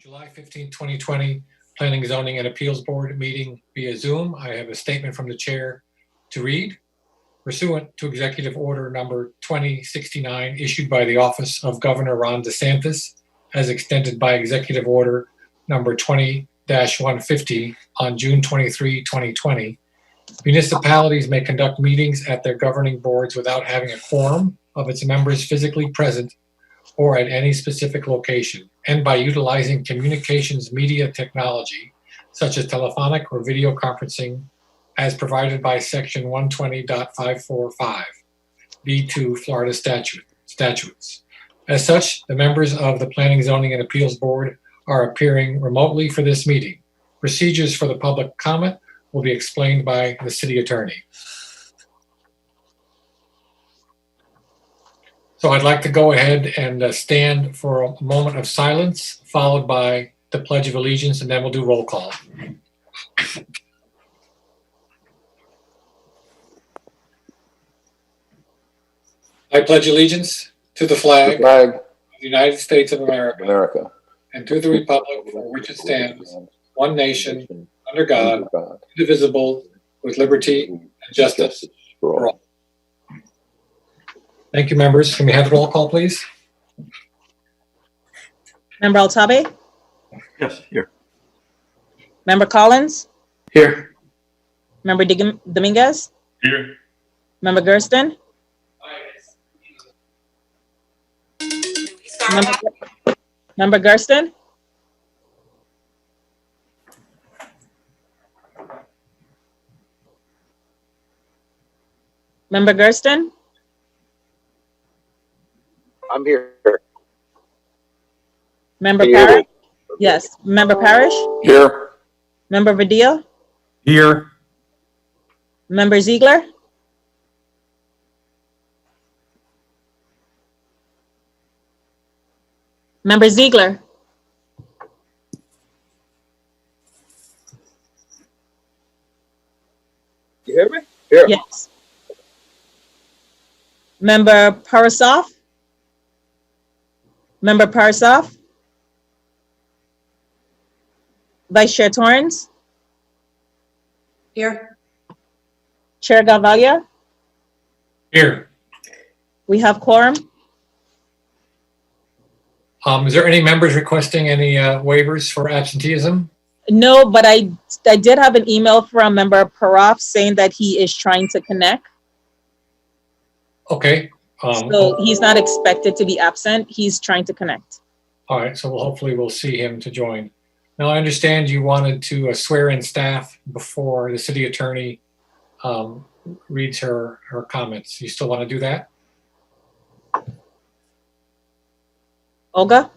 July 15, 2020, Planning, Zoning, and Appeals Board meeting via Zoom. I have a statement from the chair to read. Pursuant to Executive Order number 2069 issued by the Office of Governor Ron DeSantis, as extended by Executive Order number 20-150 on June 23, 2020, municipalities may conduct meetings at their governing boards without having a quorum of its members physically present or at any specific location, and by utilizing communications media technology, such as telephonic or video conferencing, as provided by Section 120.545, B2 Florida statutes. As such, the members of the Planning, Zoning, and Appeals Board are appearing remotely for this meeting. Procedures for the public comment will be explained by the city attorney. So I'd like to go ahead and stand for a moment of silence, followed by the Pledge of Allegiance, and then we'll do roll call. I pledge allegiance to the flag of the United States of America, and to the republic for which it stands, one nation, under God, indivisible, with liberty and justice for all. Thank you, members. Can we have the roll call, please? Member Altabe? Yes, here. Member Collins? Here. Member Dominguez? Here. Member Gersten? Member Gersten? Member Gersten? I'm here. Member Can you hear Parrish? me? Yes. Member Parrish? Here. Member Vidal? Here. Member Ziegler? Member Ziegler? You hear me? Here. Yes. Member Parasoff? Member Parasoff? Vice Chair Torrens? Here. Chair Galvalia? Here. We have quorum. Is there any members requesting any waivers for absenteeism? No, but I did have an email from Member Paroff saying that he is trying to connect. Okay. So he's not expected to be absent. He's trying to connect. All right, so hopefully we'll see him to join. Now, I understand you wanted to swear in staff before the city attorney reads her comments. You still want to do that? Olga?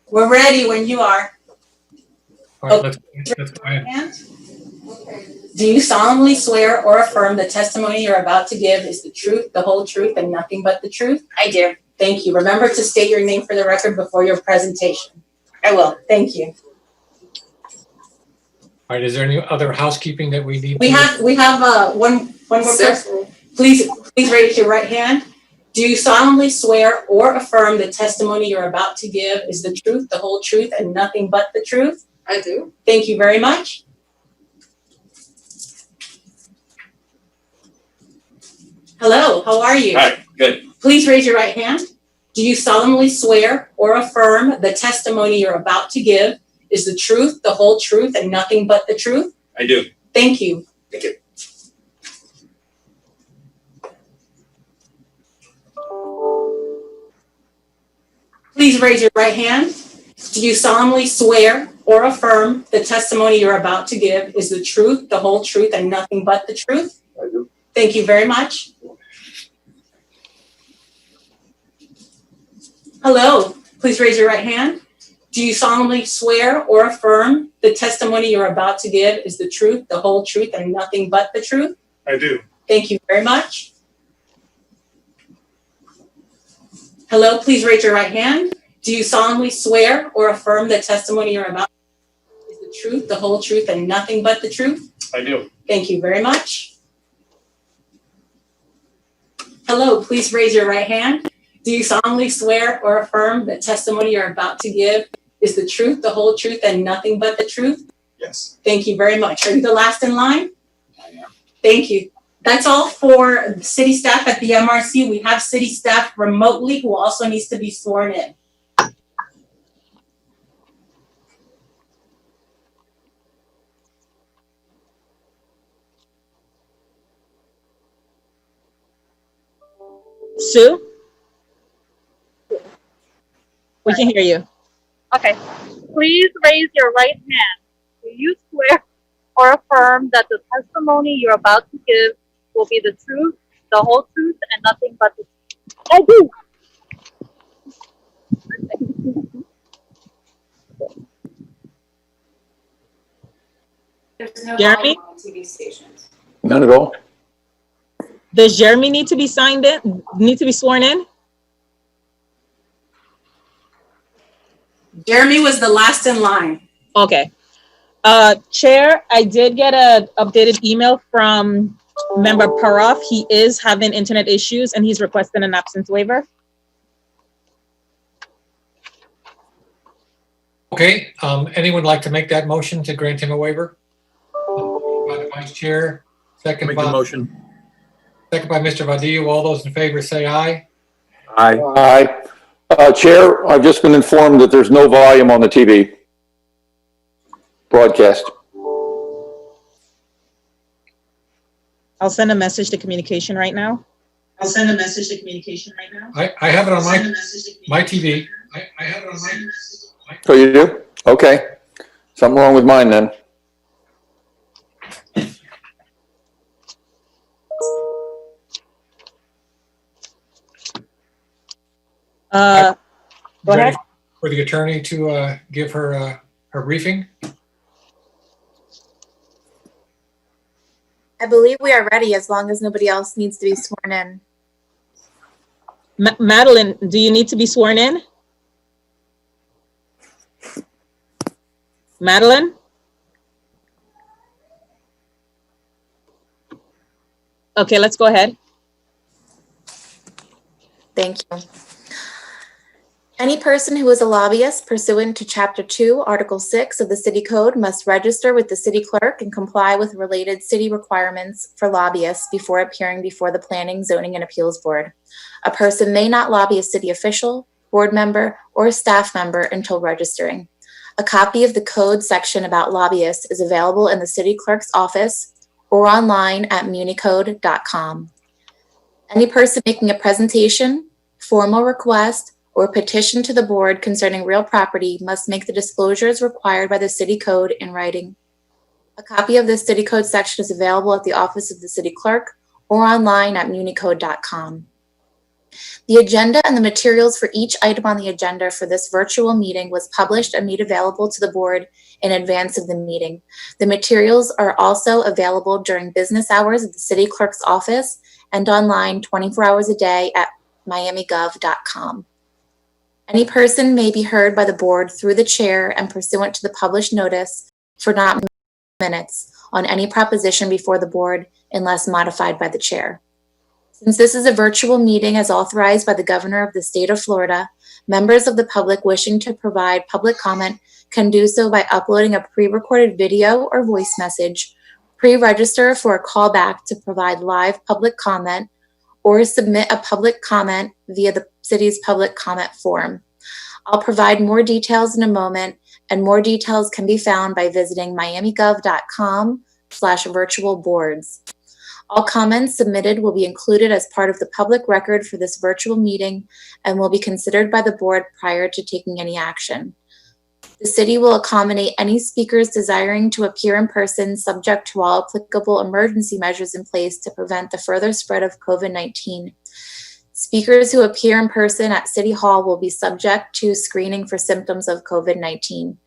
We're ready when you are. All right, let's go ahead. Do you solemnly swear or affirm the testimony you're about to give is the truth, the whole truth, and nothing but the truth? I do. Thank you. Remember to state your name for the record before your presentation. I will. Thank you. All right, is there any other housekeeping that we need? We have one more person. Please raise your right hand. Do you solemnly swear or affirm the testimony you're about to give is the truth, the whole truth, and nothing but the truth? I do. Thank you very much. Hello, how are you? Hi, good. Please raise your right hand. Do you solemnly swear or affirm the testimony you're about to give is the truth, the whole truth, and nothing but the truth? I do. Thank you. Thank you. Please raise your right hand. Do you solemnly swear or affirm the testimony you're about to give is the truth, the whole truth, and nothing but the truth? I do. Thank you very much. Hello, please raise your right hand. Do you solemnly swear or affirm the testimony you're about to give is the truth, the whole truth, and nothing but the truth? I do. Thank you very much. Hello, please raise your right hand. Do you solemnly swear or affirm the testimony you're about to give is the truth, the whole truth, and nothing but the truth? I do. Thank you very much. Hello, please raise your right hand. Do you solemnly swear or affirm the testimony you're about to give is the truth, the whole truth, and nothing but the truth? Yes, Thank you very much. Are you the last in line? I am. Thank you. That's all for city staff at the MRC. We have city staff remotely who also needs to be sworn in. Sue? We can hear you. Okay. Please raise your right hand. Do you swear or affirm that the testimony you're about to give will be the truth, the whole truth, and nothing but the truth? I do. There's no Jeremy? volume on TV stations. None at all? Does Jeremy need to be signed in, need to be sworn in? Jeremy was the last in line. Okay. Chair, I did get a updated email from member Paroff. He is having internet issues and he's requesting an absence waiver. Okay, anyone like to make that motion to grant him a waiver? By the Vice Chair, second Make the by motion. Mr. Vadillo. All those in favor say aye. Aye. Aye. Chair, I've just been informed that there's no volume on the TV broadcast. I'll send a message to communication right now. I have it on my TV. I have it on my. So you do? Okay. Something wrong with mine then. Go Ready ahead. for the attorney to give her her briefing? I believe we are ready as long as nobody else needs to be sworn in. Madeline, do you need to be sworn in? Madeline? Okay, let's go ahead. Thank you. Any person who is a lobbyist pursuant to Chapter 2, Article 6 of the City Code must register with the city clerk and comply with related city requirements for lobbyists before appearing before the Planning, Zoning, and Appeals Board. A person may not lobby a city official, board member, or staff member until registering. A copy of the code section about lobbyists is available in the city clerk's office or online at municode.com. Any person making a presentation, formal request, or petition to the board concerning real property must make the disclosures required by the city code in writing. A copy of this city code section is available at the office of the city clerk or online at municode.com. The agenda and the materials for each item on the agenda for this virtual meeting was published and made available to the board in advance of the meeting. The materials are also available during business hours at the city clerk's office and online 24 hours a day at miamigov.com. Any person may be heard by the board through the chair and pursuant to the published notice for not minutes on any proposition before the board unless modified by the chair. Since this is a virtual meeting as authorized by the governor of the state of Florida, members of the public wishing to provide public comment can do so by uploading a pre-recorded video or voice message, pre-register for a callback to provide live public comment, or submit a public comment via the city's public comment form. I'll provide more details in a moment, and more details can be found by visiting miamigov.com/virtualboards. All comments submitted will be included as part of the public record for this virtual meeting and will be considered by the board prior to taking any action. The city will accommodate any speakers desiring to appear in person subject to all applicable emergency measures in place to prevent the further spread of COVID-19. Speakers who appear in person at City Hall will be subject to screening for symptoms of COVID-19.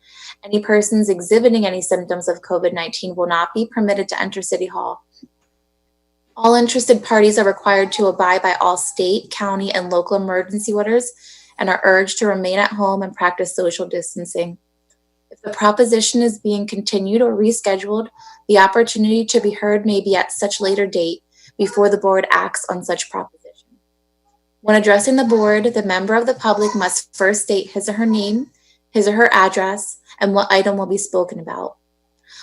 Any persons exhibiting any symptoms of COVID-19 will not be permitted to enter City Hall. All interested parties are required to abide by all state, county, and local emergency orders and are urged to remain at home and practice social distancing. If the proposition is being continued or rescheduled, the opportunity to be heard may be at such later date before the board acts on such proposition. When addressing the board, the member of the public must first state his or her name, his or her address, and what item will be spoken about.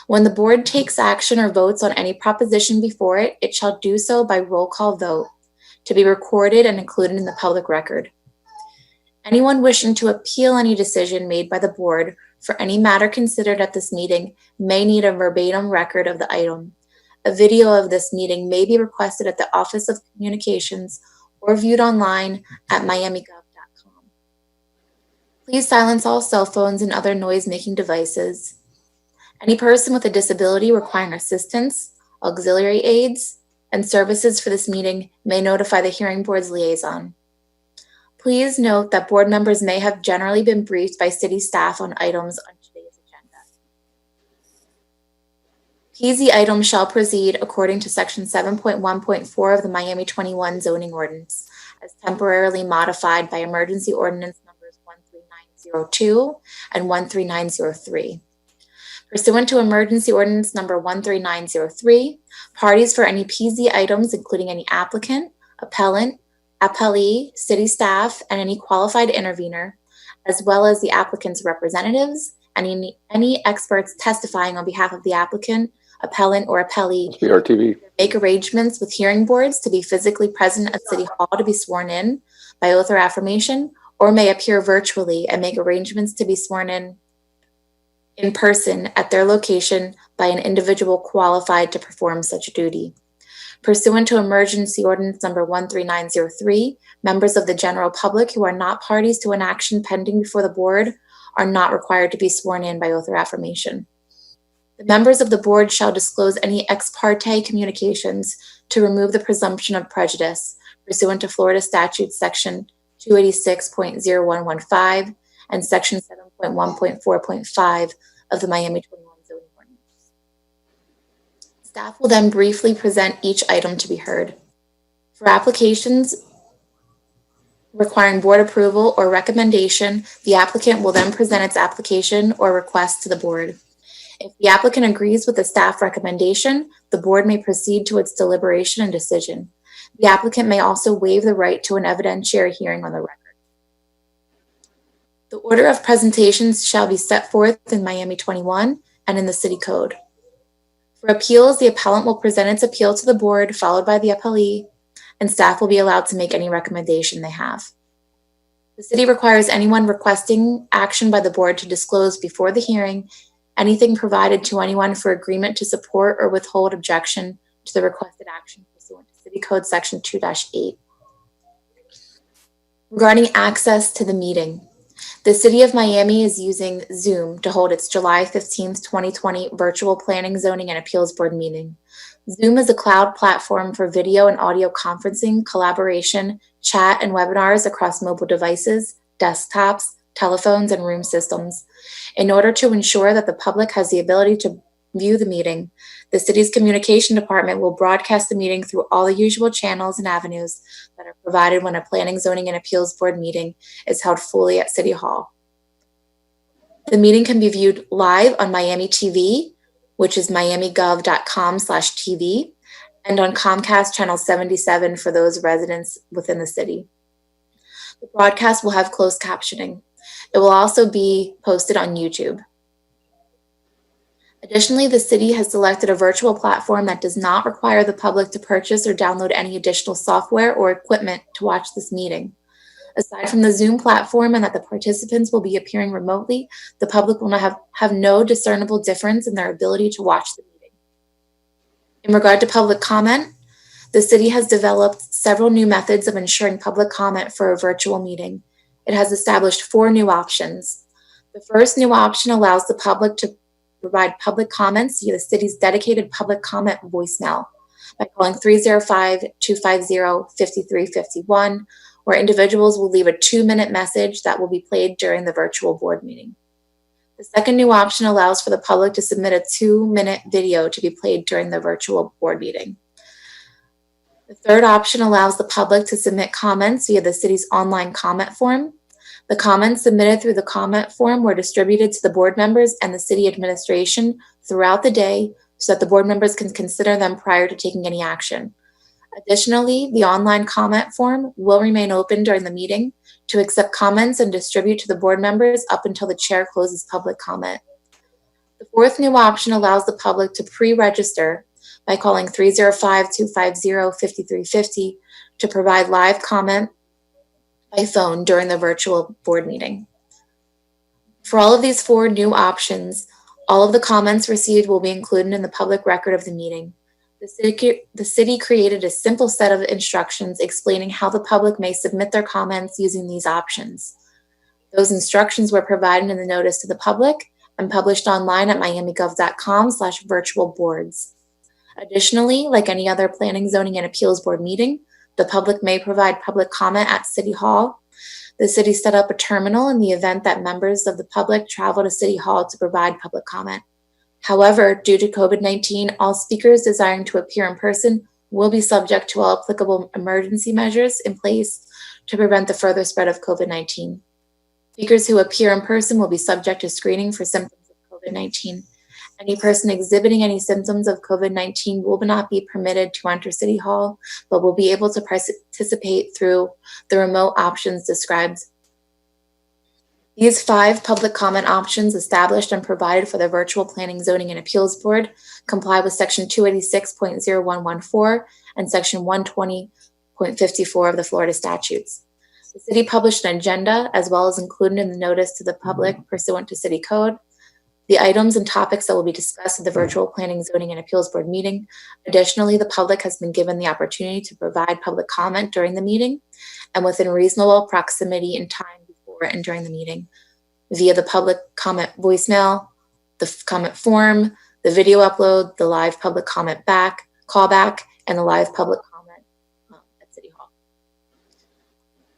When the board takes action or votes on any proposition before it, it shall do so by roll call vote, to be recorded and included in the public record. Anyone wishing to appeal any decision made by the board for any matter considered at this meeting may need a verbatim record of the item. A video of this meeting may be requested at the Office of Communications or viewed online at miamigov.com. Please silence all cell phones and other noise-making devices. Any person with a disability requiring assistance, auxiliary aids, and services for this meeting may notify the hearing board's liaison. Please note that board members may have generally been briefed by city staff on items on today's agenda. PZ items shall proceed according to section 7.1.4 of the Miami 21 zoning ordinance, as temporarily modified by emergency ordinance numbers 13902 and 13903. Pursuant to emergency ordinance number 13903, parties for any PZ items, including any applicant, appellant, appellee, city staff, and any qualified intervener, as well as the applicant's representatives and any experts testifying on behalf of the applicant, appellant, or appellee, BRTV. make arrangements with hearing boards to be physically present at City Hall to be sworn in by oath or affirmation, or may appear virtually and make arrangements to be sworn in person at their location by an individual qualified to perform such duty. Pursuant to emergency ordinance number 13903, members of the general public who are not parties to an action pending before the board are not required to be sworn in by oath or affirmation. The members of the board shall disclose any ex parte communications to remove the presumption of prejudice pursuant to Florida statute section 286.0115 and section 7.1.4.5 of the Miami 21 zoning ordinance. Staff will then briefly present each item to be heard. For applications requiring board approval or recommendation, the applicant will then present its application or request to the board. If the applicant agrees with the staff recommendation, the board may proceed to its deliberation and decision. The applicant may also waive the right to an evidentiary hearing on the record. The order of presentations shall be set forth in Miami 21 and in the city code. For appeals, the appellant will present its appeal to the board, followed by the appellee, and staff will be allowed to make any recommendation they have. The city requires anyone requesting action by the board to disclose before the hearing anything provided to anyone for agreement to support or withhold objection to the requested action pursuant to City Code Section 2-8. Regarding access to the meeting, the City of Miami is using Zoom to hold its July 15th, 2020 virtual Planning, Zoning, and Appeals Board meeting. Zoom is a cloud platform for video and audio conferencing, collaboration, chat, and webinars across mobile devices, desktops, telephones, and room systems. In order to ensure that the public has the ability to view the meeting, the city's communication department will broadcast the meeting through all the usual channels and avenues that are provided when a Planning, Zoning, and Appeals Board meeting is held fully at City Hall. The meeting can be viewed live on Miami TV, which is miamigov.com/TV, and on Comcast Channel 77 for those residents within the city. The broadcast will have closed captioning. It will also be posted on YouTube. Additionally, the city has selected a virtual platform that does not require the public to purchase or download any additional software or equipment to watch this meeting. Aside from the Zoom platform and that the participants will be appearing remotely, the public will not have no discernible difference in their ability to watch the meeting. In regard to public comment, the city has developed several new methods of ensuring public comment for a virtual meeting. It has established 4 new options. The first new option allows the public to provide public comments via the city's dedicated public comment voicemail by calling 305-250-5351, where individuals will leave a 2-minute message that will be played during the virtual board meeting. The second new option allows for the public to submit a 2-minute video to be played during the virtual board meeting. The third option allows the public to submit comments via the city's online comment form. The comments submitted through the comment form were distributed to the board members and the city administration throughout the day so that the board members can consider them prior to taking any action. Additionally, the online comment form will remain open during the meeting to accept comments and distribute to the board members up until the chair closes public comment. The fourth new option allows the public to pre-register by calling 305-250-5350 to provide live comment by phone during the virtual board meeting. For all of these four new options, all of the comments received will be included in the public record of the meeting. The city created a simple set of instructions explaining how the public may submit their comments using these options. Those instructions were provided in the notice to the public and published online at miamigov.com/virtualboards. Additionally, like any other planning, zoning, and appeals board meeting, the public may provide public comment at City Hall. The city set up a terminal in the event that members of the public travel to City Hall to provide public comment. However, due to COVID-19, all speakers desiring to appear in person will be subject to all applicable emergency measures in place to prevent the further spread of COVID-19. Speakers who appear in person will be subject to screening for symptoms of COVID-19. Any person exhibiting any symptoms of COVID-19 will not be permitted to enter City Hall, but will be able to participate through the remote options described. These 5 public comment options established and provided for the virtual planning, zoning, and appeals board comply with section 286.0114 and section 120.54 of the Florida statutes. The city published an agenda as well as included in the notice to the public pursuant to city code the items and topics that will be discussed at the virtual planning, zoning, and appeals board meeting. Additionally, the public has been given the opportunity to provide public comment during the meeting and within reasonable proximity and time before and during the meeting via the public comment voicemail, the comment form, the video upload, the live public comment callback, and the live public comment at City Hall.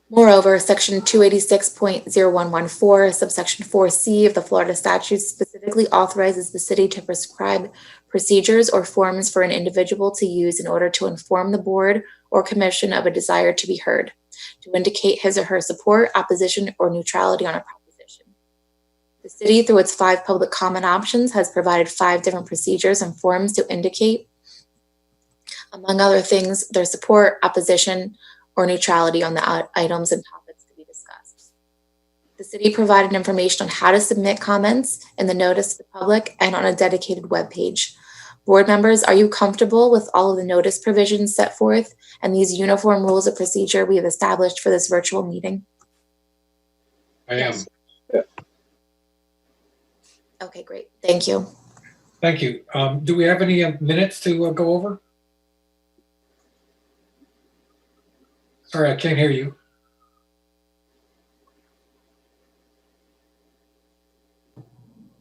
Moreover, section 286.0114, subsection 4C of the Florida statutes specifically authorizes the city to prescribe procedures or forms for an individual to use in order to inform the board or commission of a desire to be heard, to indicate his or her support, opposition, or neutrality on a proposition. The city, through its 5 public comment options, has provided 5 different procedures and forms to indicate, among other things, their support, opposition, or neutrality on the items and topics to be discussed. The city provided information on how to submit comments in the notice to the public and on a dedicated webpage. Board members, are you comfortable with all of the notice provisions set forth and these uniform rules of procedure we have established for this virtual meeting? I am. Okay, great. Thank you. Thank you. Do we have any minutes to go over? Sorry, I can't hear you.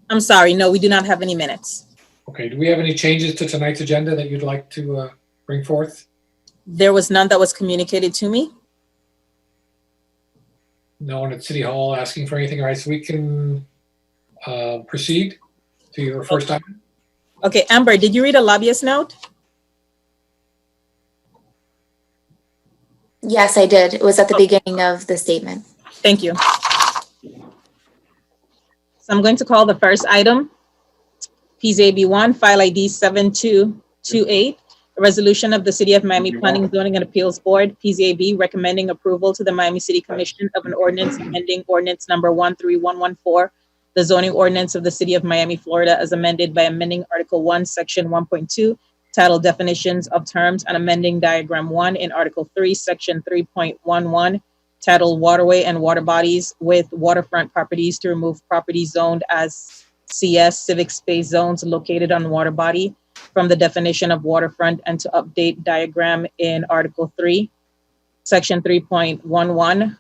I'm sorry, no, we do not have any minutes. Okay, do we have any changes to tonight's agenda that you'd like to bring forth? There was none that was communicated to me. No one at City Hall asking for anything. All right, so we can proceed to your first item. Okay, Amber, did you read a lobbyist note? Yes, I did. It was at the beginning of the statement. Thank you. So I'm going to call the first item, PZAB1, file ID 7228, a resolution of the City of Miami Planning, Zoning, and Appeals Board, PZAB, recommending approval to the Miami City Commission of an ordinance amending ordinance number 13114, the zoning ordinance of the City of Miami, Florida, as amended by amending Article 1, Section 1.2, titled Definitions of Terms, and amending Diagram 1 in Article 3, Section 3.11, titled Waterway and Water Bodies with waterfront properties to remove property zoned as CS civic space zones located on water body from the definition of waterfront, and to update diagram in Article 3, Section 3.11,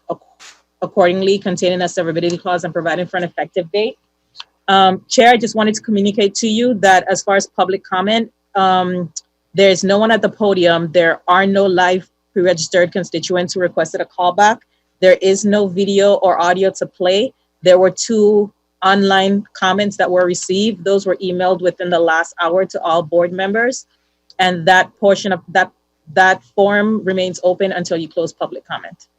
accordingly containing a severability clause and providing for an effective date. Chair, I just wanted to communicate to you that as far as public comment, there's no one at the podium. There are no live pre-registered constituents who requested a callback. There is no video or audio to play. There were 2 online comments that were received. Those were emailed within the last hour to all board members. And that portion of that form remains open until you close public comment.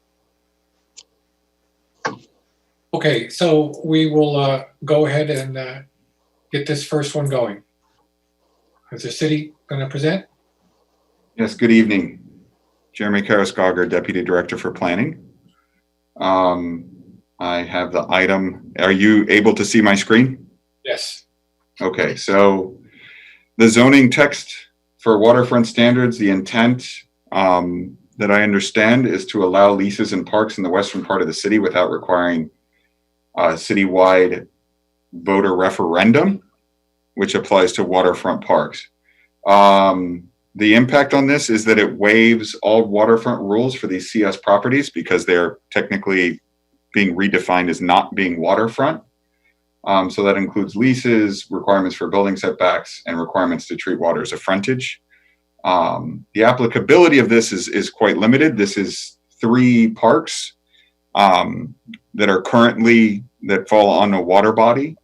Okay, so we will go ahead and get this first one going. Is the city going to present? Yes, good evening. Jeremy Karascoger, Deputy Director for Planning. I have the item. Are you able to see my screen? Yes. Okay, so the zoning text for waterfront standards, the intent that I understand is to allow leases and parks in the western part of the city without requiring a citywide voter referendum, which applies to waterfront parks. The impact on this is that it waives all waterfront rules for these CS properties because they're technically being redefined as not being waterfront. So that includes leases, requirements for building setbacks, and requirements to treat water as a frontage. The applicability of this is quite limited. This is 3 parks that are currently, that fall on a water body.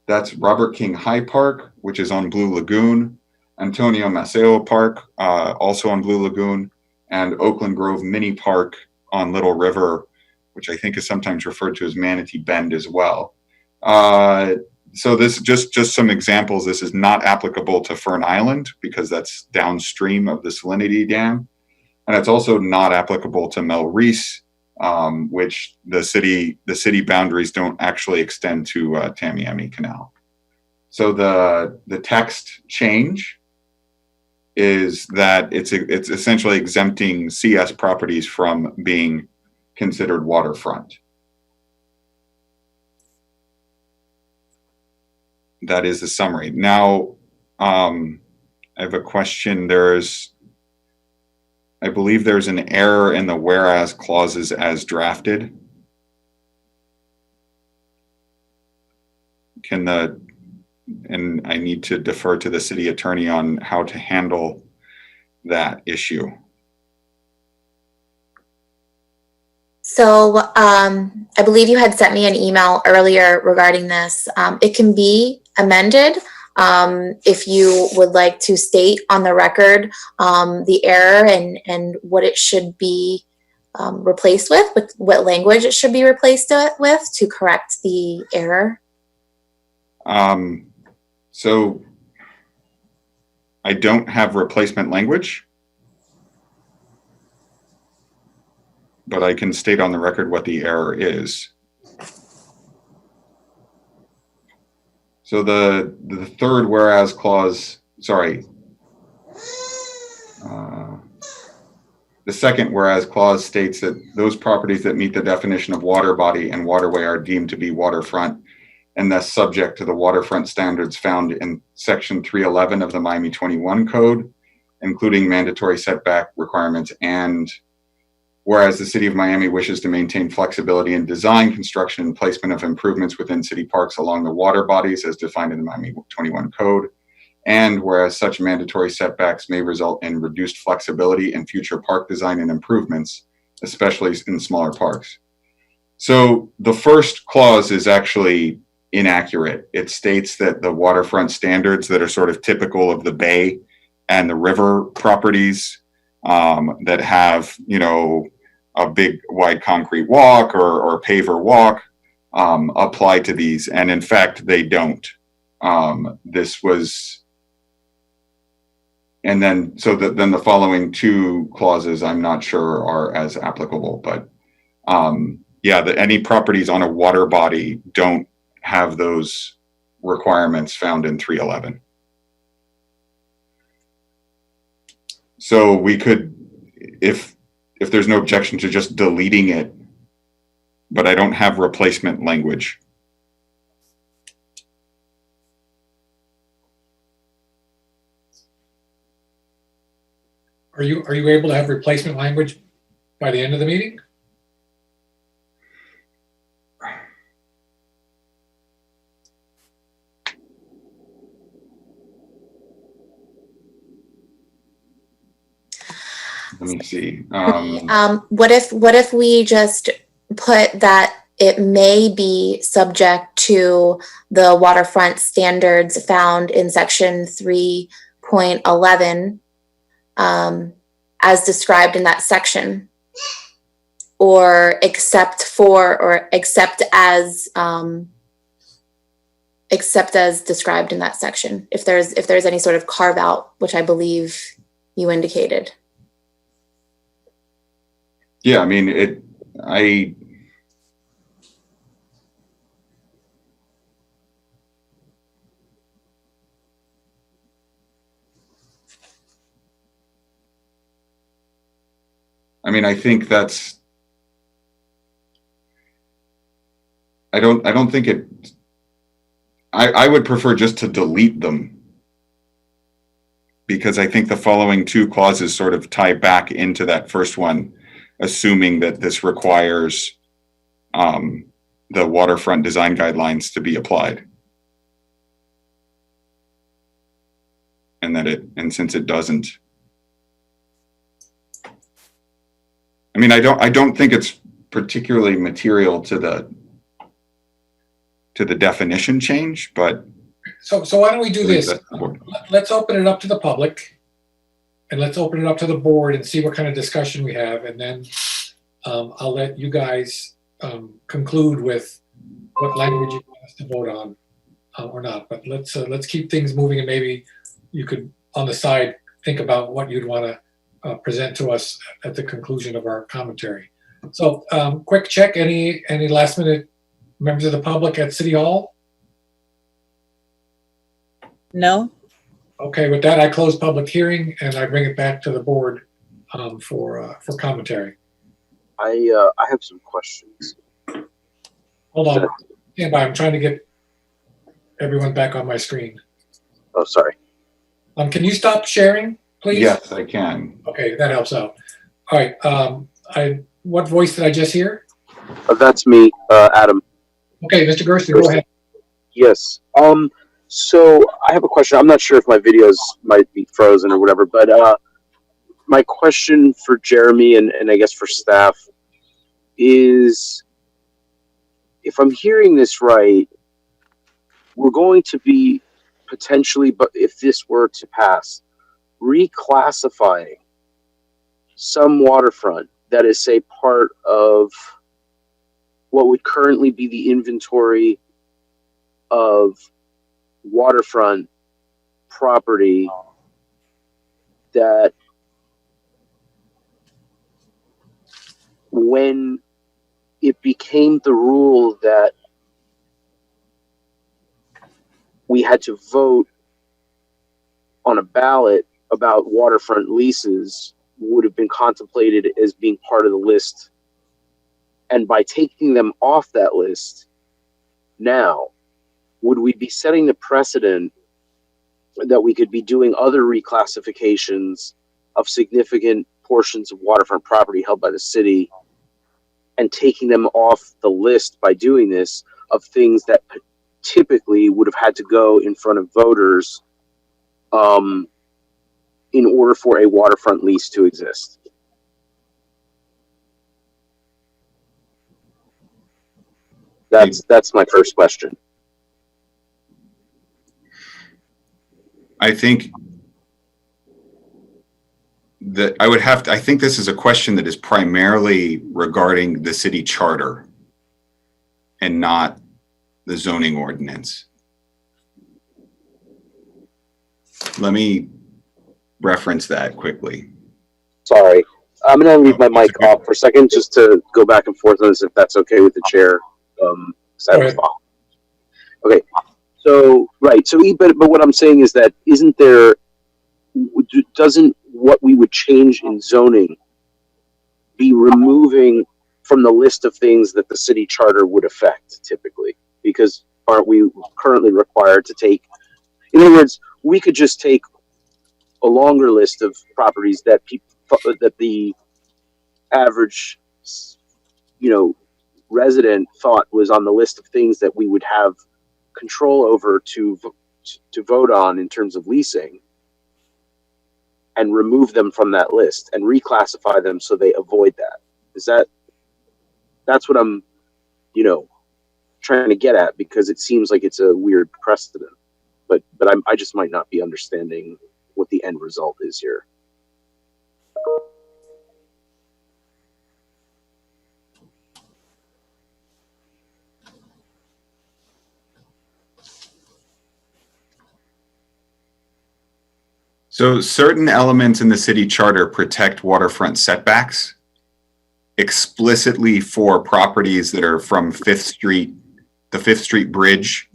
That's Robert King High Park, which is on Blue Lagoon, Antonio Maceo Park, also on Blue Lagoon, and Oakland Grove Mini Park on Little River, which I think is sometimes referred to as Manatee Bend as well. So this just some examples. This is not applicable to Fern Island because that's downstream of the Salinity Dam. And it's also not applicable to Mel Reese, which the city boundaries don't actually extend to Tamiami Canal. So the text change is that it's essentially exempting CS properties from being considered waterfront. That is the summary. Now, I have a question. I believe there's an error in the whereas clauses as drafted. And I need to defer to the city attorney on how to handle that issue. So I believe you had sent me an email earlier regarding this. It can be amended if you would like to state on the record the error and what it should be replaced with what language it should be replaced with to correct the error. So I don't have replacement language, but I can state on the record what the error is. So the third whereas clause, sorry, the second whereas clause states that those properties that meet the definition of water body and waterway are deemed to be waterfront and thus subject to the waterfront standards found in section 311 of the Miami 21 code, including mandatory setback requirements. And whereas the city of Miami wishes to maintain flexibility in design, construction, and placement of improvements within city parks along the water bodies as defined in the Miami 21 code. And whereas such mandatory setbacks may result in reduced flexibility in future park design and improvements, especially in smaller parks. So the first clause is actually inaccurate. It states that the waterfront standards that are sort of typical of the bay and the river properties that have, a big wide concrete walk or paver walk apply to these. And in fact, they don't. This was, and then, so then the following 2 clauses I'm not sure are as applicable, but any properties on a water body don't have those requirements found in 311. So we could, if there's no objection to just deleting it, but I don't have replacement language. Are you able to have replacement language by the end of the meeting? Let me see. What if we just put that it may be subject to the waterfront standards found in section 3.11 as described in that section, or except as described in that section, if there's any sort of carve out, which I believe you indicated. Yeah, I mean, I think that's, I don't think it, I would prefer just to delete them, because I think the following two clauses sort of tie back into that first one, assuming that this requires the waterfront design guidelines to be applied. And since it doesn't, I don't think it's particularly material to the definition change, but. So why don't we do this? Let's open it up to the public, and let's open it up to the board and see what kind of discussion we have, and then I'll let you guys conclude with what language you want us to vote on or not. But let's keep things moving, and maybe you could, on the side, think about what you'd want to present to us at the conclusion of our commentary. So quick check, any last minute members of the public at City Hall? No? Okay, with that, I close public hearing and I bring it back to the board for commentary. I have some questions. Hold on, stand by. I'm trying to get everyone back on my screen. Oh, sorry. Can you stop sharing, please? Yes, I can. Okay, that helps out. All right. What voice did I just hear? That's me, Adam. Okay, Mr. Gerster, go ahead. Yes. So I have a question. I'm not sure if my videos might be frozen or whatever, but my question for Jeremy and I guess for staff is, if I'm hearing this right, we're going to be potentially, but if this were to pass, reclassifying some waterfront that is, say, part of what would currently be the inventory of waterfront property that, when it became the rule that we had to vote on a ballot about waterfront leases, would have been contemplated as being part of the list. And by taking them off that list now, would we be setting the precedent that we could be doing other reclassifications of significant portions of waterfront property held by the city and taking them off the list by doing this, of things that typically would have had to go in front of voters in order for a waterfront lease to exist? That's my first question. I think that I think this is a question that is primarily regarding the city charter and not the zoning ordinance. Let me reference that quickly. Sorry. I'm going to leave my mic off for a second just to go back and forth on this, if that's okay with the chair. Okay. So, right. So, but what I'm saying is that doesn't what we would change in zoning be removing from the list of things that the city charter would affect typically? Because aren't we currently required to take, in other words, we could just take a longer list of properties that that the average, resident thought was on the list of things that we would have control over to vote on in terms of leasing, and remove them from that list and reclassify them so they avoid that. That's what I'm, trying to get at, because it seems like it's a weird precedent, but I just might not be understanding what the end result is here. So certain elements in the city charter protect waterfront setbacks. explicitly for properties that are from Fifth Street, the Fifth Street Bridge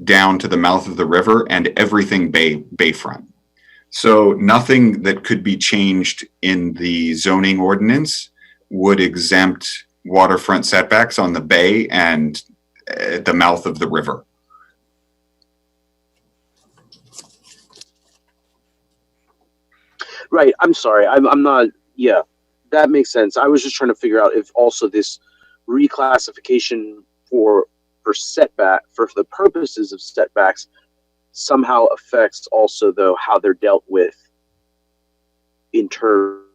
down to the mouth of the river, and everything bayfront. So nothing that could be changed in the zoning ordinance would exempt waterfront setbacks on the bay and at the mouth of the river. Right. I'm sorry. I'm not. Yeah, that makes sense. I was just trying to figure out if also this reclassification for setback for the purposes of setbacks somehow affects also though how they're dealt with in terms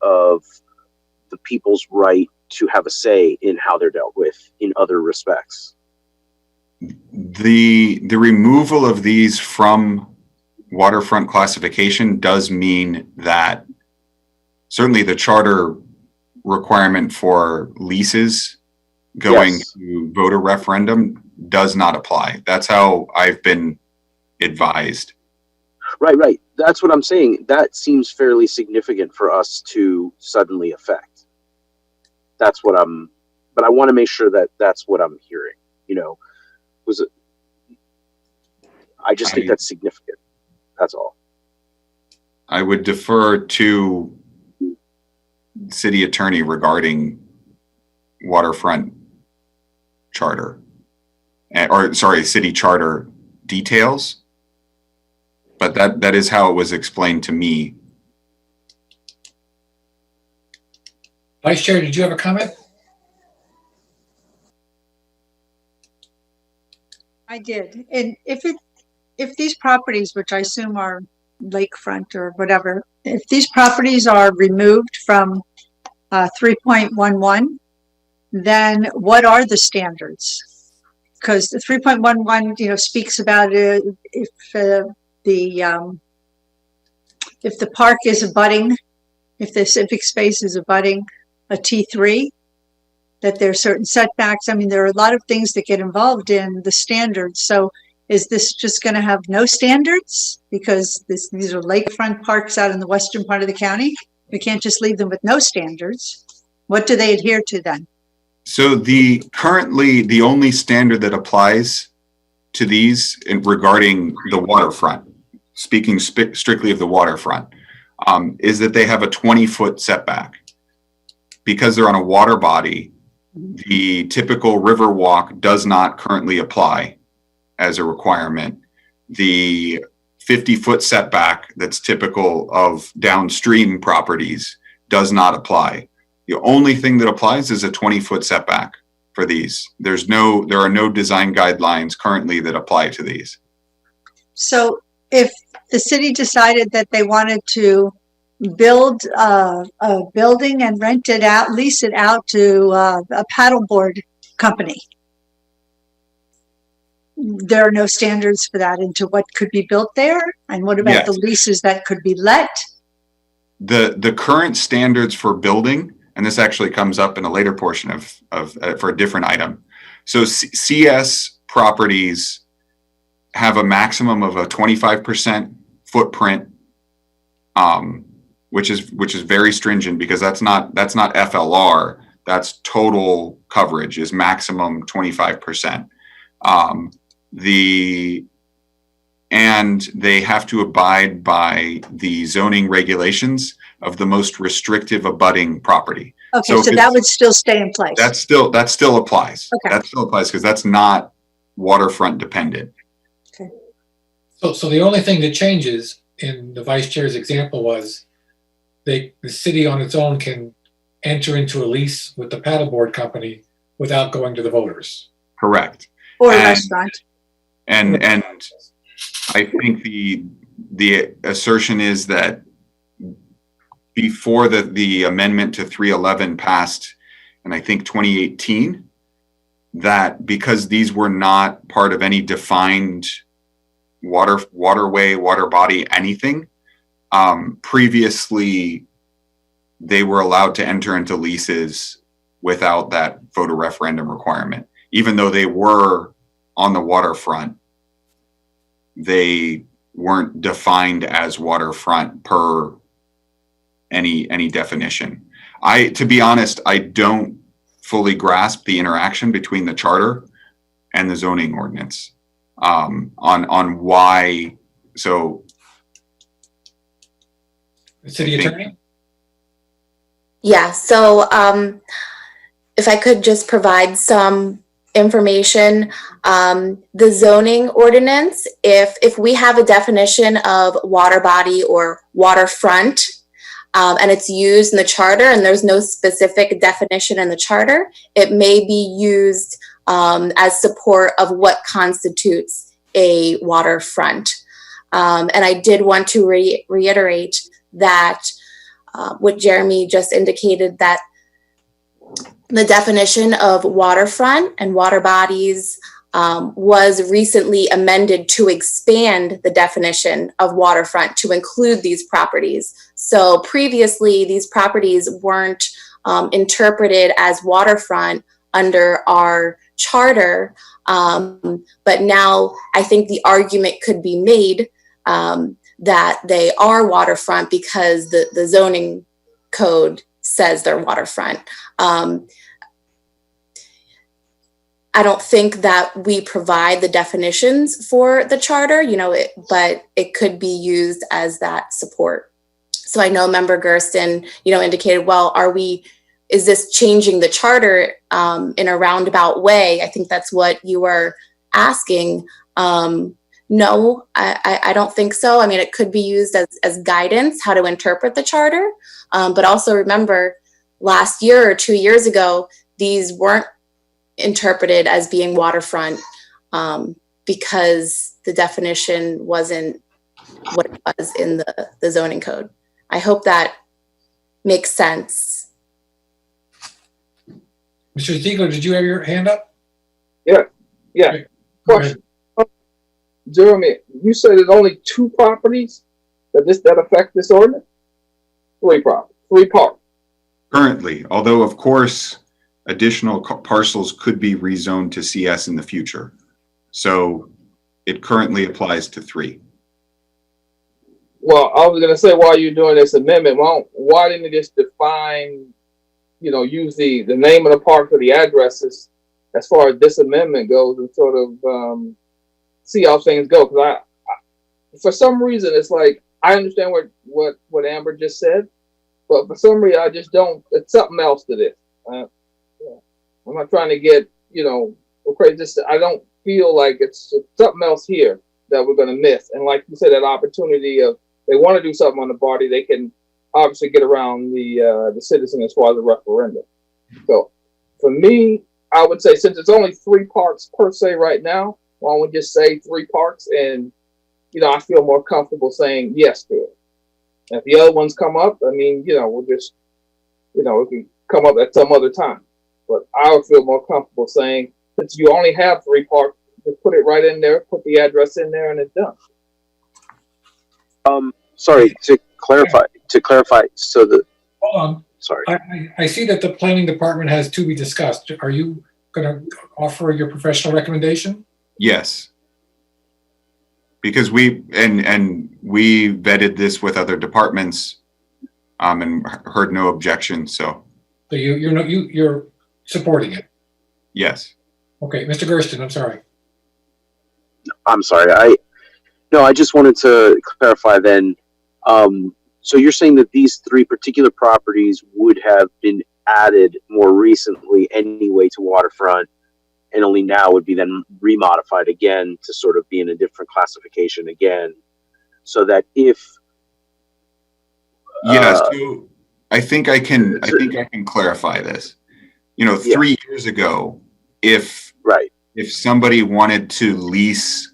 of the people's right to have a say in how they're dealt with in other respects. The removal of these from waterfront classification does mean that certainly the charter requirement for leases going Yes. to voter referendum does not apply. That's how I've been advised. Right. That's what I'm saying. That seems fairly significant for us to suddenly affect. But I want to make sure that that's what I'm hearing, I just think that's significant. That's all. I would defer to city attorney regarding waterfront charter, city charter details. But that is how it was explained to me. Vice Chair, did you have a comment? I did. And if these properties, which I assume are lakefront or whatever, if these properties are removed from 3.11, then what are the standards? Because the 3.11, speaks about if the park is abutting, if the civic space is abutting a T3, that there are certain setbacks. I mean, there are a lot of things that get involved in the standards. So is this just going to have no standards? Because these are lakefront parks out in the western part of the county. We can't just leave them with no standards. What do they adhere to then? So currently the only standard that applies to these regarding the waterfront, speaking strictly of the waterfront, is that they have a 20-foot setback. Because they're on a water body, the typical river walk does not currently apply as a requirement. The 50-foot setback that's typical of downstream properties does not apply. The only thing that applies is a 20-foot setback for these. There are no design guidelines currently that apply to these. So if the city decided that they wanted to build a building and rent it out, lease it out to a paddleboard company, there are no standards for that into what could be built there? And what about Yes. the leases that could be let? The current standards for building, and this actually comes up in a later portion for a different item. So CS properties have a maximum of a 25% footprint, which is very stringent because that's not FLR. That's total coverage is maximum 25%. And they have to abide by the zoning regulations of the most restrictive abutting property. Okay, so that would still stay in place. That still applies. Okay. That still applies because that's not waterfront dependent. So the only thing that changes in the Vice Chair's example was the city on its own can enter into a lease with the paddleboard company without going to the voters. Correct. Or a restaurant. And I think the assertion is that before the amendment to 311 passed in I think 2018, that because these were not part of any defined waterway, water body, anything, previously they were allowed to enter into leases without that voter referendum requirement. Even though they were on the waterfront, they weren't defined as waterfront per any definition. To be honest, I don't fully grasp the interaction between the charter and the zoning ordinance, on why. So, The city attorney? Yeah, so if I could just provide some information, the zoning ordinance, if we have a definition of water body or waterfront, and it's used in the charter and there's no specific definition in the charter, it may be used as support of what constitutes a waterfront. And I did want to reiterate that what Jeremy just indicated, that the definition of waterfront and water bodies was recently amended to expand the definition of waterfront to include these properties. So previously, these properties weren't interpreted as waterfront under our charter, but now I think the argument could be made that they are waterfront because the zoning code says they're waterfront. I don't think that we provide the definitions for the charter, but it could be used as that support. So I know Member Gersten, indicated, well, is this changing the charter in a roundabout way? I think that's what you were asking. No, I don't think so. I mean, it could be used as guidance, how to interpret the charter. But also remember, last year or 2 years ago, these weren't interpreted as being waterfront because the definition wasn't what it was in the zoning code. I hope that makes sense. Mr. Ziegler, did you have your hand up? Yeah. Okay, go ahead. Question. Jeremy, you said there's only 2 properties that affect this ordinance? 3 properties, 3 parts. currently, although of course, additional parcels could be rezoned to CS in the future. So it currently applies to 3. Well, I was going to say, while you're doing this amendment, why didn't it just define, use the name of the park or the addresses as far as this amendment goes and sort of see how things go? Because I for some reason, it's like, I understand what Amber just said, but for some reason, I just don't, it's something else to this. I'm not trying to get, crazy. Just, I don't feel like it's something else here that we're going to miss. And like you said, that opportunity of, they want to do something on the body, they can obviously get around the citizen as far as the referendum. So for me, I would say, since it's only 3 parks per se right now, why don't we just say 3 parks? And, I feel more comfortable saying yes to it. And if the other ones come up, I mean, we'll just, it can come up at some other time. But I would feel more comfortable saying, since you only have 3 parks, just put it right in there, put the address in there, and it's done. Sorry, to clarify, so Hold on. sorry. I see that the planning department has to be discussed. Are you going to offer your professional recommendation? Yes. Because we vetted this with other departments and heard no objection. So You're supporting it. yes. Okay, Mr. Gersten, I'm sorry. I'm sorry. I just wanted to clarify then. So you're saying that these 3 particular properties would have been added more recently anyway to waterfront, and only now would be then remodified again to sort of be in a different classification again, so that if So I think I can clarify this. 3 years ago, if somebody wanted to lease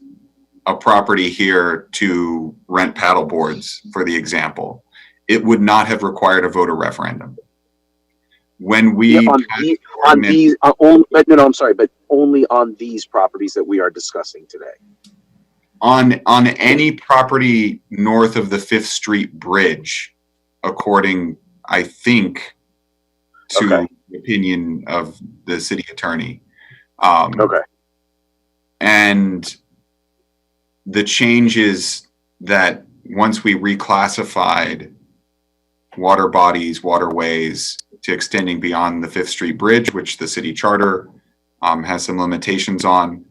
a property here to rent paddle boards, for the example, it would not have required a voter referendum. When we but only on these properties that we are discussing today. On any property north of the 5th Street Bridge, according, I think, to the opinion of the city attorney. And the change is that once we reclassified water bodies, waterways, to extending beyond the Fifth Street Bridge, which the city charter has some limitations on,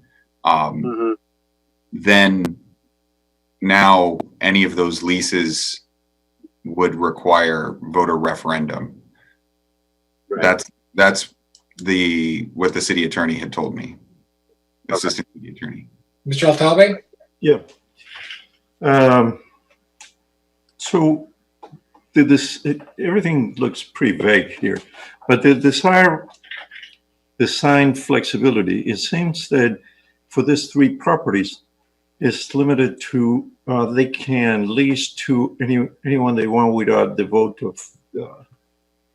then now any of those leases would require voter referendum. Right. That's what the city attorney had told me. Assistant city attorney. Mr. Altalbe? Yeah. So everything looks pretty vague here, but the design flexibility, it seems that for these three properties, it's limited to, they can lease to anyone they want without the vote of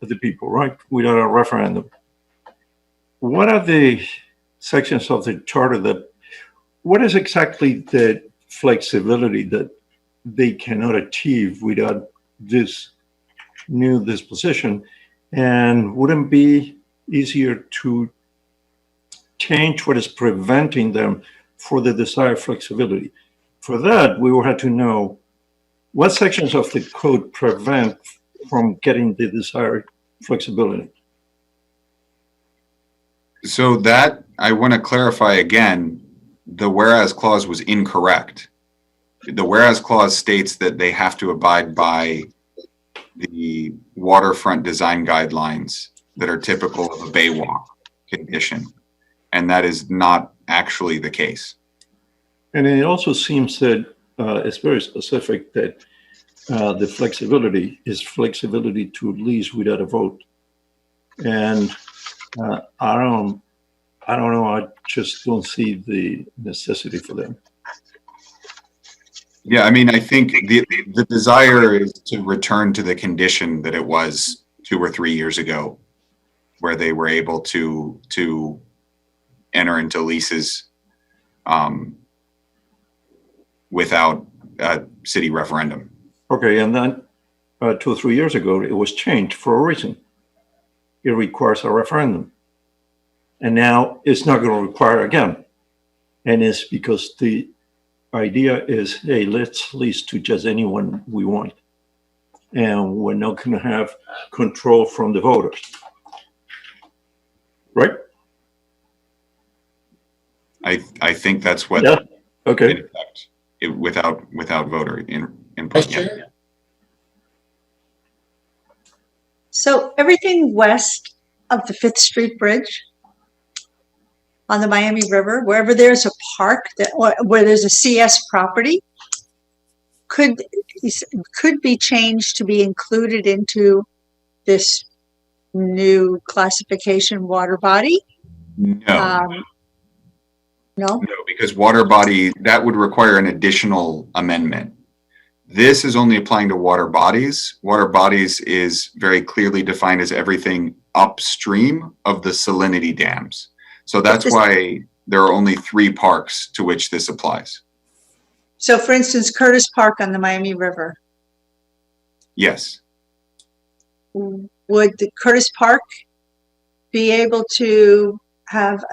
the people, right? Without a referendum. What are the sections of the charter what is exactly the flexibility that they cannot achieve without this new disposition? And wouldn't it be easier to change what is preventing them for the desired flexibility? For that, we will have to know what sections of the code prevent from getting the desired flexibility. So that, I want to clarify again, the whereas clause was incorrect. The whereas clause states that they have to abide by the waterfront design guidelines that are typical of a bay walk condition. And that is not actually the case. And it also seems that it's very specific that the flexibility is flexibility to lease without a vote. And I don't know. I just don't see the necessity for them. Yeah, I mean, I think the desire is to return to the condition that it was 2 or 3 years ago, where they were able to enter into leases without a city referendum. Okay, and then 2 or 3 years ago, it was changed for a reason. It requires a referendum. And now it's not going to require again. And it's because the idea is, hey, let's lease to just anyone we want. And we're not going to have control from the voters. Right? I think that's what, Yeah. Okay. in effect, without voter input. Vice Yeah. Chair? So everything west of the Fifth Street Bridge on the Miami River, wherever there's a park where there's a CS property, could be changed to be included into this new classification water body? No. No? No, because water body, that would require an additional amendment. This is only applying to water bodies. Water bodies is very clearly defined as everything upstream of the salinity dams. So that's why there are only 3 parks to which this applies. So for instance, Curtis Park on the Miami River, Yes. would the Curtis Park be able to have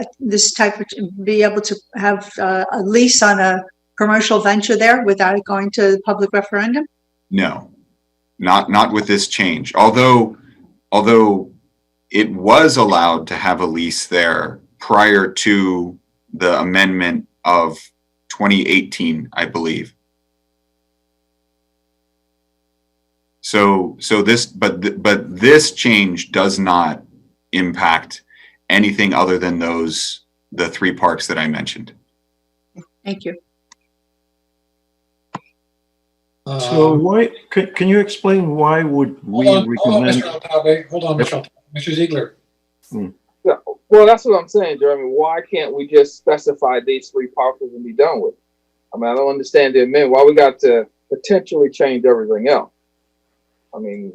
be able to have a lease on a commercial venture there without it going to the public referendum? No, not with this change. Although it was allowed to have a lease there prior to the amendment of 2018, I believe. So this, but this change does not impact anything other than the 3 parks that I mentioned. Thank you. So why, can you explain why would we Hold on, recommend? Mr. Altalbe. Hold on, Mr. Altalbe. Mr. Ziegler. Yeah, well, that's what I'm saying, Jeremy. Why can't we just specify these 3 parcels and be done with it? I mean, I don't understand the amendment. Why we got to potentially change everything else? I mean,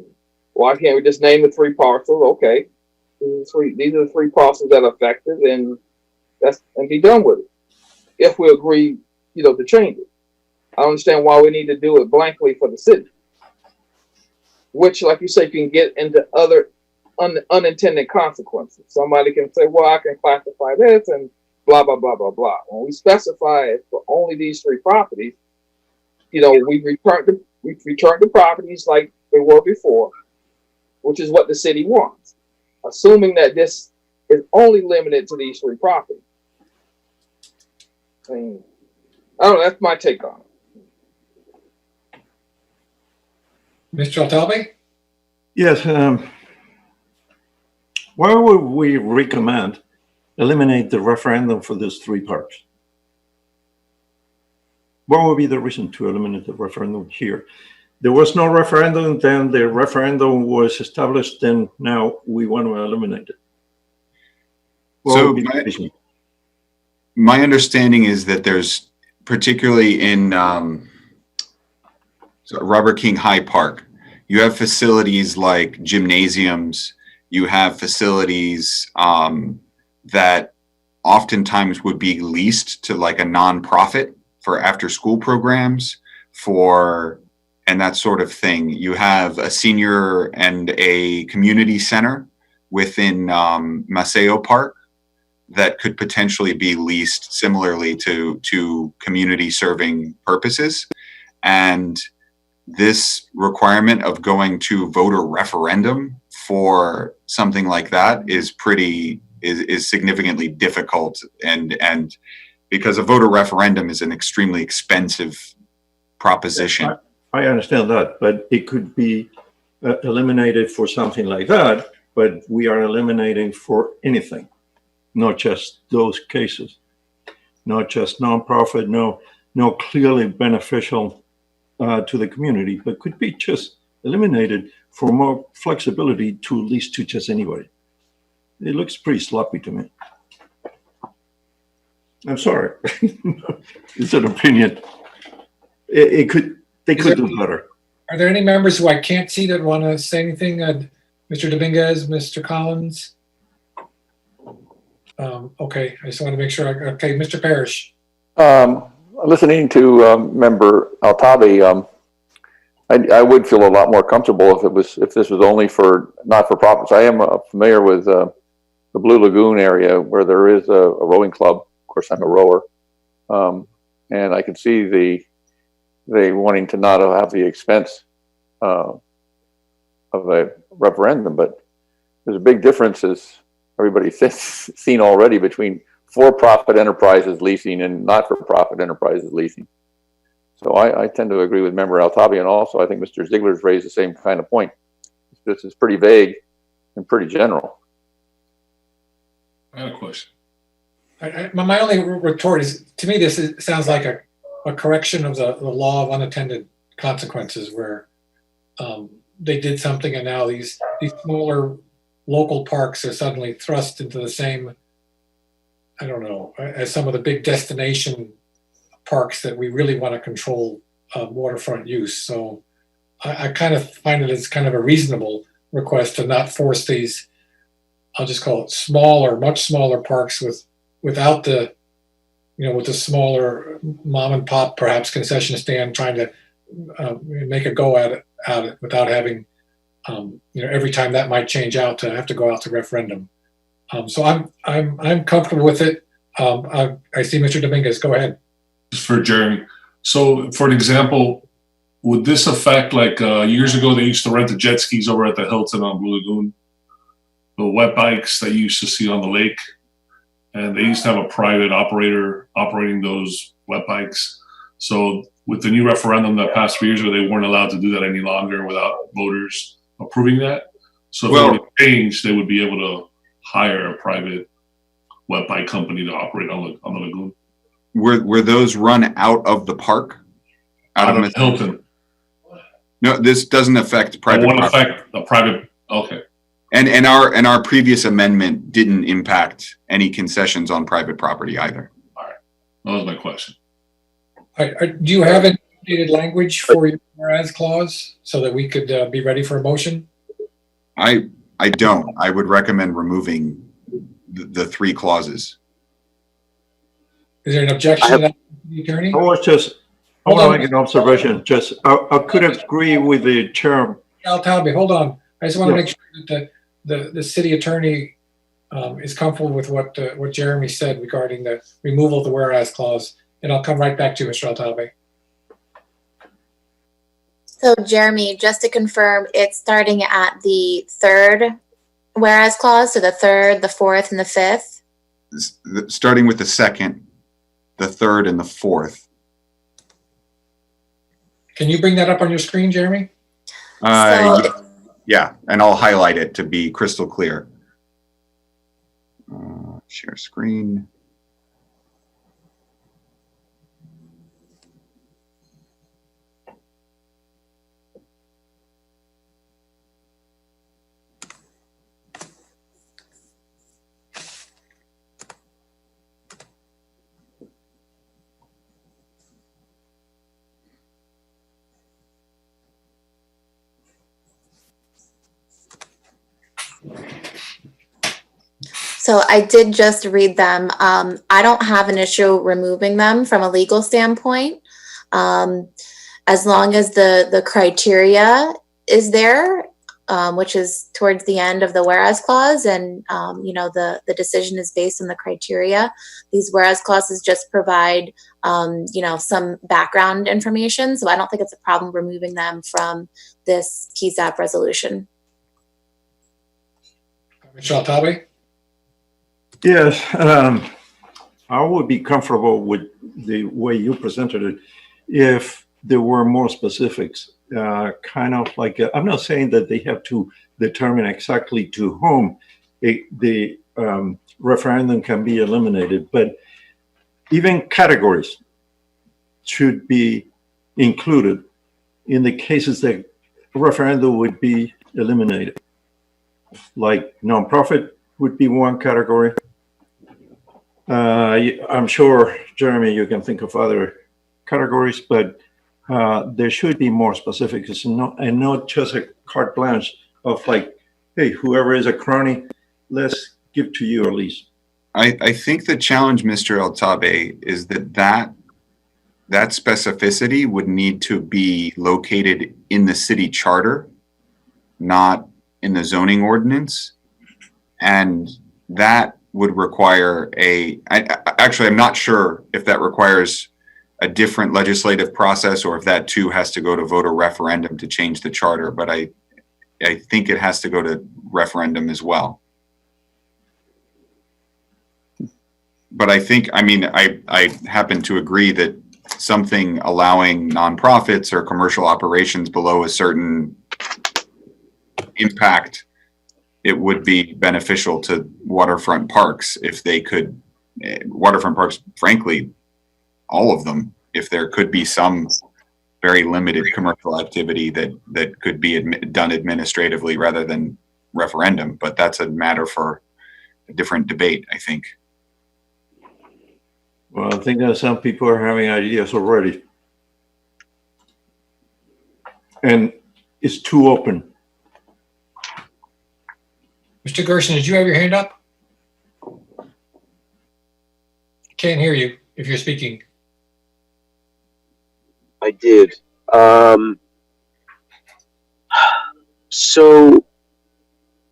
why can't we just name the 3 parcels? Okay, these are the 3 parcels that are affected, and be done with it. If we agree, to change it. I don't understand why we need to do it blankly for the city, which, like you say, can get into other unintended consequences. Somebody can say, well, I can classify this and blah, blah, blah, blah, blah. When we specify it for only these 3 properties, we return the properties like they were before, which is what the city wants. assuming that this is only limited to these three properties. I mean, I don't know, that's my take on it. Mr. Altalbi? Yes, why would we recommend eliminate the referendum for these three parks? What would be the reason to eliminate the referendum here? There was no referendum, then the referendum was established, then now we want to eliminate it. What So would be the reason? my understanding is that there's, particularly in Robert King High Park, you have facilities like gymnasiums, you have facilities that oftentimes would be leased to like a nonprofit for after school programs and that sort of thing. You have a senior and a community center within Maceo Park that could potentially be leased similarly to community serving purposes. And this requirement of going to voter referendum for something like that is significantly difficult, and because a voter referendum is an extremely expensive proposition. I understand that, but it could be eliminated for something like that, but we are eliminating for anything, not just those cases, not just nonprofit, no clearly beneficial to the community, but could be just eliminated for more flexibility to lease to just anybody. It looks pretty sloppy to me. I'm sorry. It's an opinion. They could do better. Are there any members who I can't see that want to say anything? Mr. Dominguez, Mr. Collins? Okay, I just want to make sure. Okay, Mr. Parrish. Listening to Member Altabi, I would feel a lot more comfortable if this was only for not-for-profits. I am familiar with the Blue Lagoon area where there is a rowing club. Of course, I'm a rower, and I can see they wanting to not have the expense of a referendum. But there's a big difference, as everybody's seen already, between for-profit enterprises leasing and not-for-profit enterprises leasing. So I tend to agree with Member Altabi, and also I think Mr. Ziegler's raised the same kind of point. This is pretty vague and pretty general. I have a question. My only retort is, to me, this sounds like a correction of the law of unintended consequences, where they did something and now these smaller local parks are suddenly thrust into the same, I don't know, as some of the big destination parks that we really want to control waterfront use. So I kind of find it as kind of a reasonable request to not force these, I'll just call it smaller, much smaller parks without the, with the smaller mom and pop, perhaps concession stand, trying to make a go at it without having, every time that might change out to have to go out to referendum. So I'm comfortable with it. I see Mr. Dominguez. Go ahead. For Jeremy. So, for an example, would this affect, like years ago, they used to rent the jet skis over at the Hilton on Blue Lagoon, the wet bikes that you used to see on the lake, and they used to have a private operator operating those wet bikes. So, with the new referendum that passed 3 years ago, they weren't allowed to do that any longer without voters approving that. So, if it would change, they would be able to hire a private wet bike company to operate on the lagoon. Were those run out of the park? Out of Hilton. No, this doesn't affect private. It won't affect the private. Okay. And our previous amendment didn't impact any concessions on private property either. All right, that was my question. Do you have an updated language for your whereas clause so that we could be ready for a motion? I don't. I would recommend removing the three clauses. Is there an objection to that, the attorney? I want to make an observation. I could agree with the chair. Altabi, hold on. I just want to make sure that the city attorney is comfortable with what Jeremy said regarding the removal of the whereas clause, and I'll come right back to you, Mr. Altabi. So Jeremy, just to confirm, it's starting at the third whereas clause, so the third, the fourth, and the fifth. Starting with the second, the third, and the fourth. Can you bring that up on your screen, Jeremy? Yeah, and I'll highlight it to be crystal clear. Share screen. So I did just read them. I don't have an issue removing them from a legal standpoint. As long as the criteria is there, which is towards the end of the whereas clause, and the decision is based on the criteria. These whereas clauses just provide some background information, so I don't think it's a problem removing them from this PZAP resolution. Mr. Altabi? Yes, I would be comfortable with the way you presented it if there were more specifics. Kind of like, I'm not saying that they have to determine exactly to whom the referendum can be eliminated, but even categories should be included in the cases that referendum would be eliminated. Like nonprofit would be one category. I'm sure, Jeremy, you can think of other categories, but there should be more specifics, and not just a carte blanche of like, hey, whoever is a crony, let's give to you at least. I think the challenge, Mr. Altabe, is that specificity would need to be located in the city charter, not in the zoning ordinance. And that would require actually, I'm not sure if that requires a different legislative process or if that too has to go to voter referendum to change the charter, but I think it has to go to referendum as well. But I think, I happen to agree that something allowing nonprofits or commercial operations below a certain impact, it would be beneficial to waterfront parks if they could, waterfront parks, frankly, all of them, if there could be some very limited commercial activity that could be done administratively rather than referendum. But that's a matter for a different debate, I think. Well, I think that some people are having ideas already. And it's too open. Mr. Gerson, did you have your hand up? Can't hear you if you're speaking. I did. So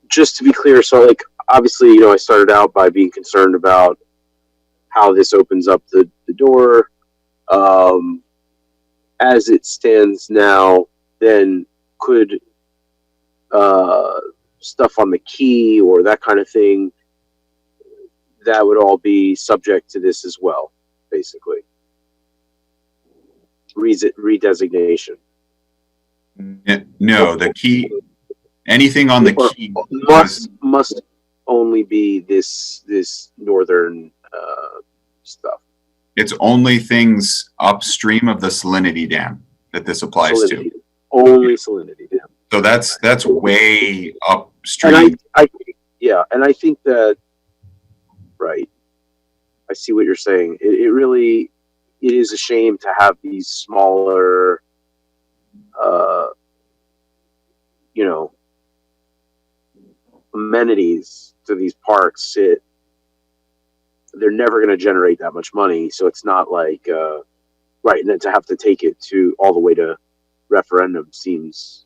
just to be clear, so like obviously, I started out by being concerned about how this opens up the door. As it stands now, then could stuff on the key or that kind of thing, that would all be subject to this as well, basically. Redesignation. No, the key, anything on the key must only be this northern stuff. It's only things upstream of the Salinity Dam that this applies to. Only Salinity Dam. So that's way upstream. And I think that, right, I see what you're saying. It really, it is a shame to have these smaller, amenities to these parks. They're never going to generate that much money. So it's not like, right. And then to have to take it all the way to referendum seems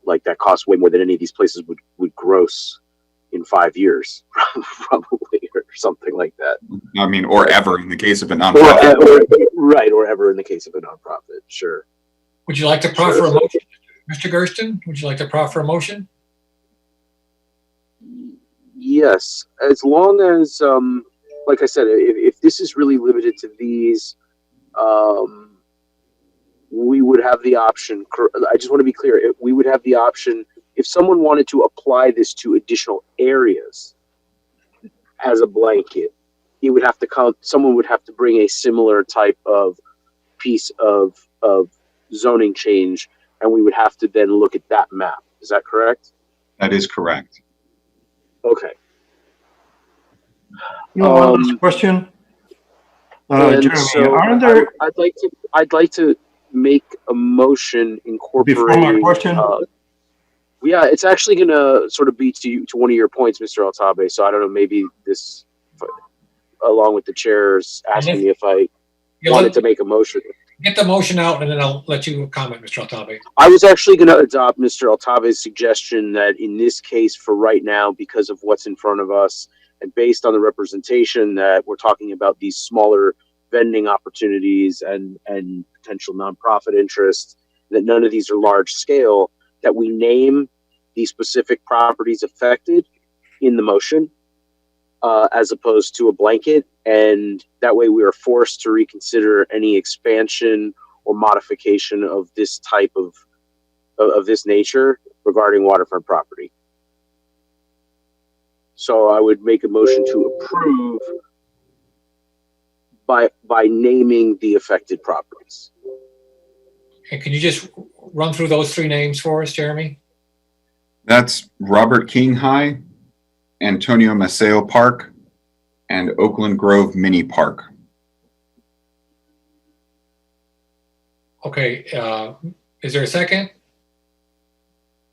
like that costs way more than any of these places would gross in 5 years, probably, or something like that. Or ever in the case of a nonprofit. Or ever in the case of a nonprofit, sure. Would you like to proffer a motion, Mr. Gersten? Would you like to proffer a motion? Yes, as long as, like I said, if this is really limited to these, we would have the option. I just want to be clear. We would have the option if someone wanted to apply this to additional areas as a blanket. He would have to come. Someone would have to bring a similar type of piece of zoning change, and we would have to then look at that map. Is that correct? That is correct. Okay. One last question. And Jeremy, so aren't there, I'd like to make a motion incorporating. before my question, Yeah, it's actually gonna sort of be to one of your points, Mr. Altabe. So I don't know, maybe this, along with the chairs asking me if I wanted to make a motion. Get the motion out and then I'll let you comment, Mr. Altabe. I was actually going to adopt Mr. Altabe's suggestion that in this case, for right now, because of what's in front of us, and based on the representation that we're talking about these smaller vending opportunities and potential nonprofit interests, that none of these are large scale, that we name the specific properties affected in the motion, as opposed to a blanket. And that way we are forced to reconsider any expansion or modification of this type of this nature regarding waterfront property. So I would make a motion to approve by naming the affected properties. And can you just run through those three names for us, Jeremy? That's Robert King High, Antonio Maceo Park, and Oakland Grove Mini Park. Okay, is there a second?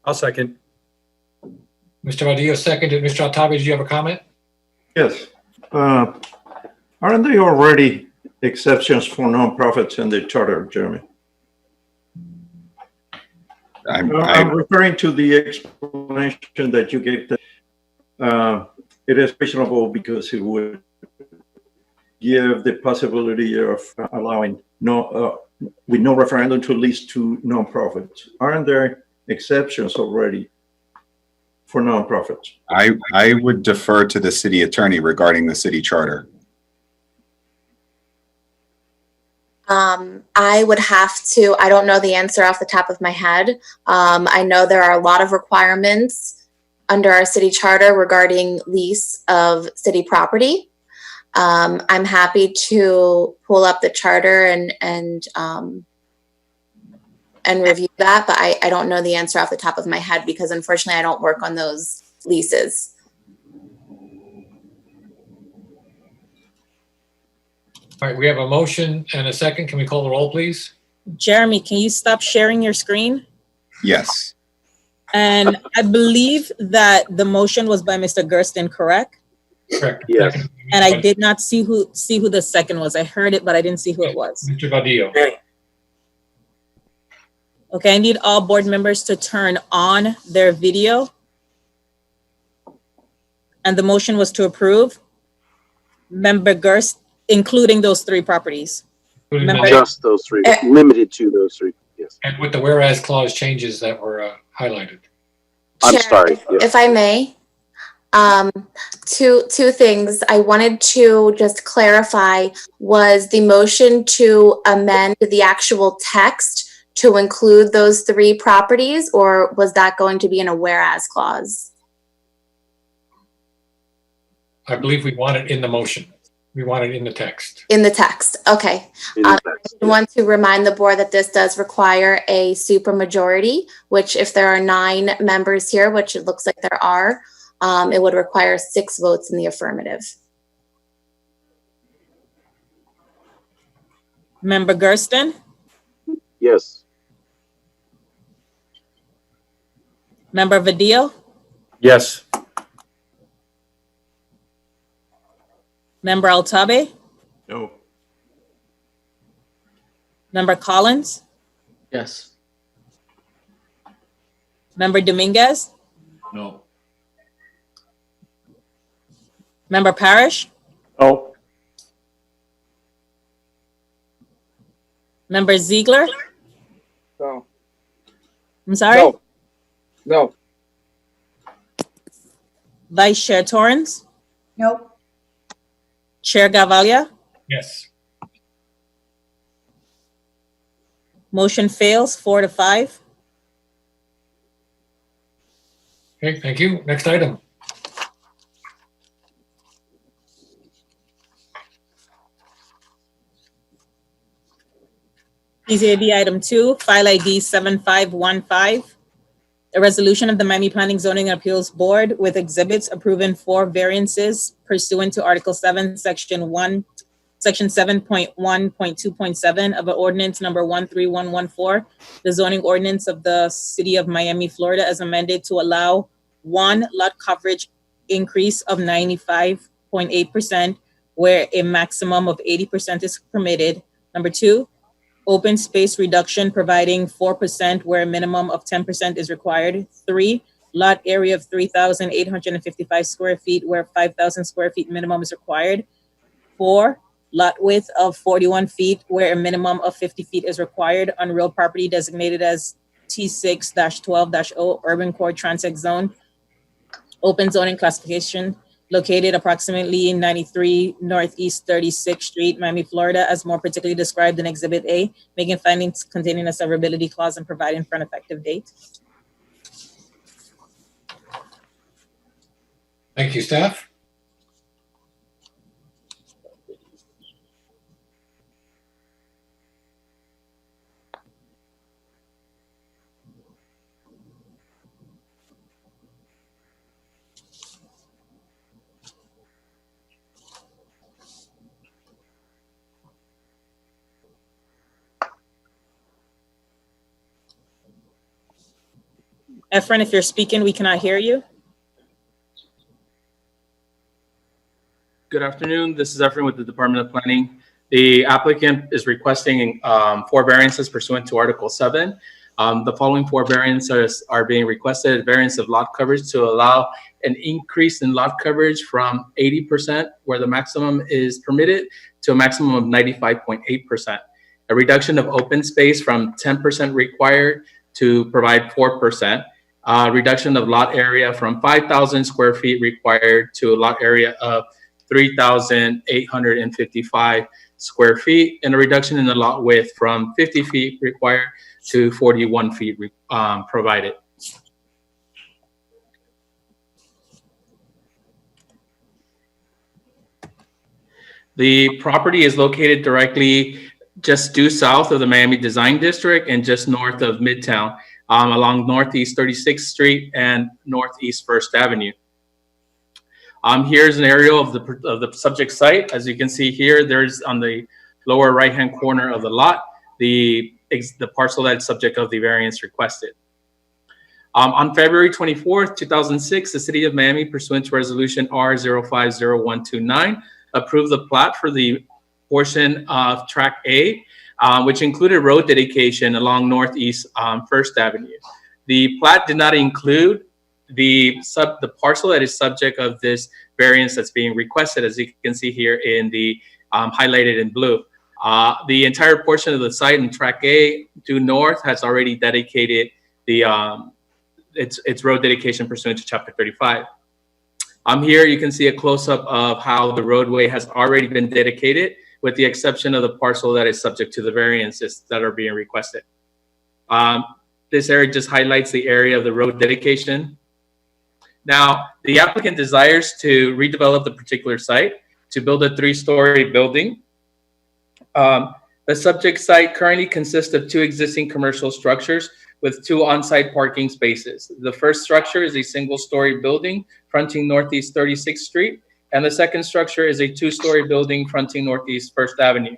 I'll second. Mr. Vadillo seconded. Mr. Altabe, did you have a comment? yes. Aren't there already exceptions for nonprofits in the charter, Jeremy? I'm referring to the explanation that you gave that it is reasonable because it would give the possibility of allowing with no referendum to lease to nonprofits. Aren't there exceptions already for nonprofits? I would defer to the city attorney regarding the city charter. I would have to, I don't know the answer off the top of my head. I know there are a lot of requirements under our city charter regarding lease of city property. I'm happy to pull up the charter and review that, but I don't know the answer off the top of my head because unfortunately I don't work on those leases. All right, we have a motion and a second. Can we call the roll, please? Jeremy, can you stop sharing your screen? Yes. And I believe that the motion was by Mr. Gersten, correct? Correct. Yes. Second. And I did not see who the second was. I heard it, but I didn't see who it was. Mr. Vadillo. Okay, I need all board members to turn on their video. And the motion was to approve. Member Gerst, including those three properties. Including the- Just those three, limited to those three. Yes. And with the whereas clause changes that were highlighted. I'm Chair, sorry. Yes. if I may, two things. I wanted to just clarify, was the motion to amend the actual text to include those three properties, or was that going to be in a whereas clause? I believe we want it in the motion. We want it in the text. In the text, okay. I want to remind the board that this does require a supermajority, which if there are 9 members here, which it looks like there are, it would require 6 votes in the affirmative. Member Gersten, Yes. Member Vadillo, Yes. Member Altabe, No. Member Collins, Yes. Member Dominguez, No. Member Parrish, No. Member Ziegler, No. I'm sorry, No. No. Vice Chair Torrance, Nope. Chair Gavalia. Yes. Motion fails 4-5. Okay, thank you. Next item. PZAB item 2, file ID 7515. A resolution of the Miami Planning, Zoning, and Appeals Board with exhibits approving 4 variances pursuant to Article 7, Section 7.1.2.7 of Ordinance Number 13114, the zoning ordinance of the City of Miami, Florida, as amended to allow 1 lot coverage increase of 95.8%, where a maximum of 80% is permitted. Number 2, open space reduction, providing 4% where a minimum of 10% is required. 3, lot area of 3,855 square feet where 5,000 square feet minimum is required. 4, lot width of 41 feet where a minimum of 50 feet is required on real property designated as T6-12-0 Urban Core Transect Zone. Open zoning classification located approximately 93 Northeast 36th Street, Miami, Florida, as more particularly described in Exhibit A, making findings containing a severability clause and providing for an effective date. Thank you, staff. Efren, if you're speaking, we cannot hear you. Good afternoon. This is Efren with the Department of Planning. The applicant is requesting 4 variances pursuant to Article 7. The following 4 variances are being requested: variance of lot coverage to allow an increase in lot coverage from 80%, where the maximum is permitted, to a maximum of 95.8%. A reduction of open space from 10% required to provide 4%. Reduction of lot area from 5,000 square feet required to a lot area of 3,855 square feet, and a reduction in the lot width from 50 feet required to 41 feet provided. The property is located directly just due south of the Miami Design District and just north of Midtown, along Northeast 36th Street and Northeast 1st Avenue. Here's an aerial of the subject site. As you can see here, there's on the lower right-hand corner of the lot, the parcel that's subject of the variance requested. On February 24th, 2006, the City of Miami, pursuant to Resolution R050129, approved the plat for the portion of Track A, which included road dedication along Northeast 1st Avenue. The plat did not include the parcel that is subject of this variance that's being requested, as you can see here in the highlighted in blue. The entire portion of the site in Track A due north has already dedicated the its road dedication pursuant to Chapter 35. Here you can see a close-up of how the roadway has already been dedicated, with the exception of the parcel that is subject to the variances that are being requested. This area just highlights the area of the road dedication. Now, the applicant desires to redevelop the particular site to build a 3-story building. The subject site currently consists of 2 existing commercial structures with 2 on-site parking spaces. The first structure is a single-story building fronting Northeast 36th Street, and the second structure is a 2-story building fronting Northeast 1st Avenue.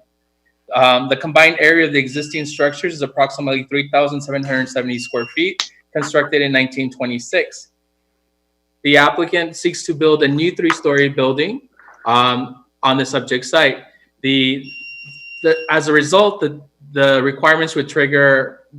The combined area of the existing structures is approximately 3,770 square feet, constructed in 1926. The applicant seeks to build a new 3-story building on the subject site. As a result, the requirements would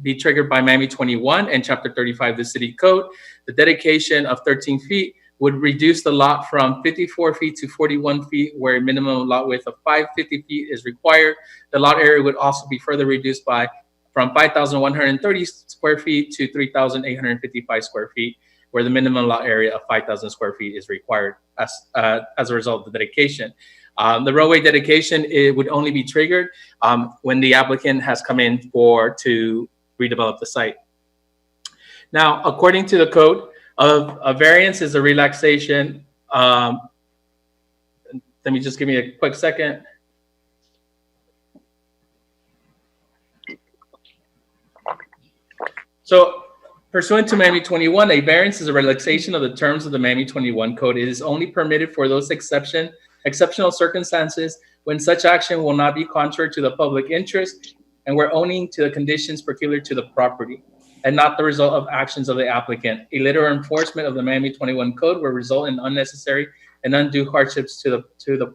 be triggered by Miami 21 and Chapter 35 of the City Code. The dedication of 13 feet would reduce the lot from 54 feet to 41 feet, where a minimum lot width of 550 feet is required. The lot area would also be further reduced from 5,130 square feet to 3,855 square feet. where the minimum lot area of 5,000 square feet is required as a result of the dedication. The roadway dedication, it would only be triggered when the applicant has come in to redevelop the site. Now, according to the code, a variance is a relaxation. Let me just give me a quick second. So pursuant to Miami 21, a variance is a relaxation of the terms of the Miami 21 code. It is only permitted for those exceptional circumstances when such action will not be contrary to the public interest and where owing to the conditions peculiar to the property and not the result of actions of the applicant. A literal enforcement of the Miami 21 code will result in unnecessary and undue hardships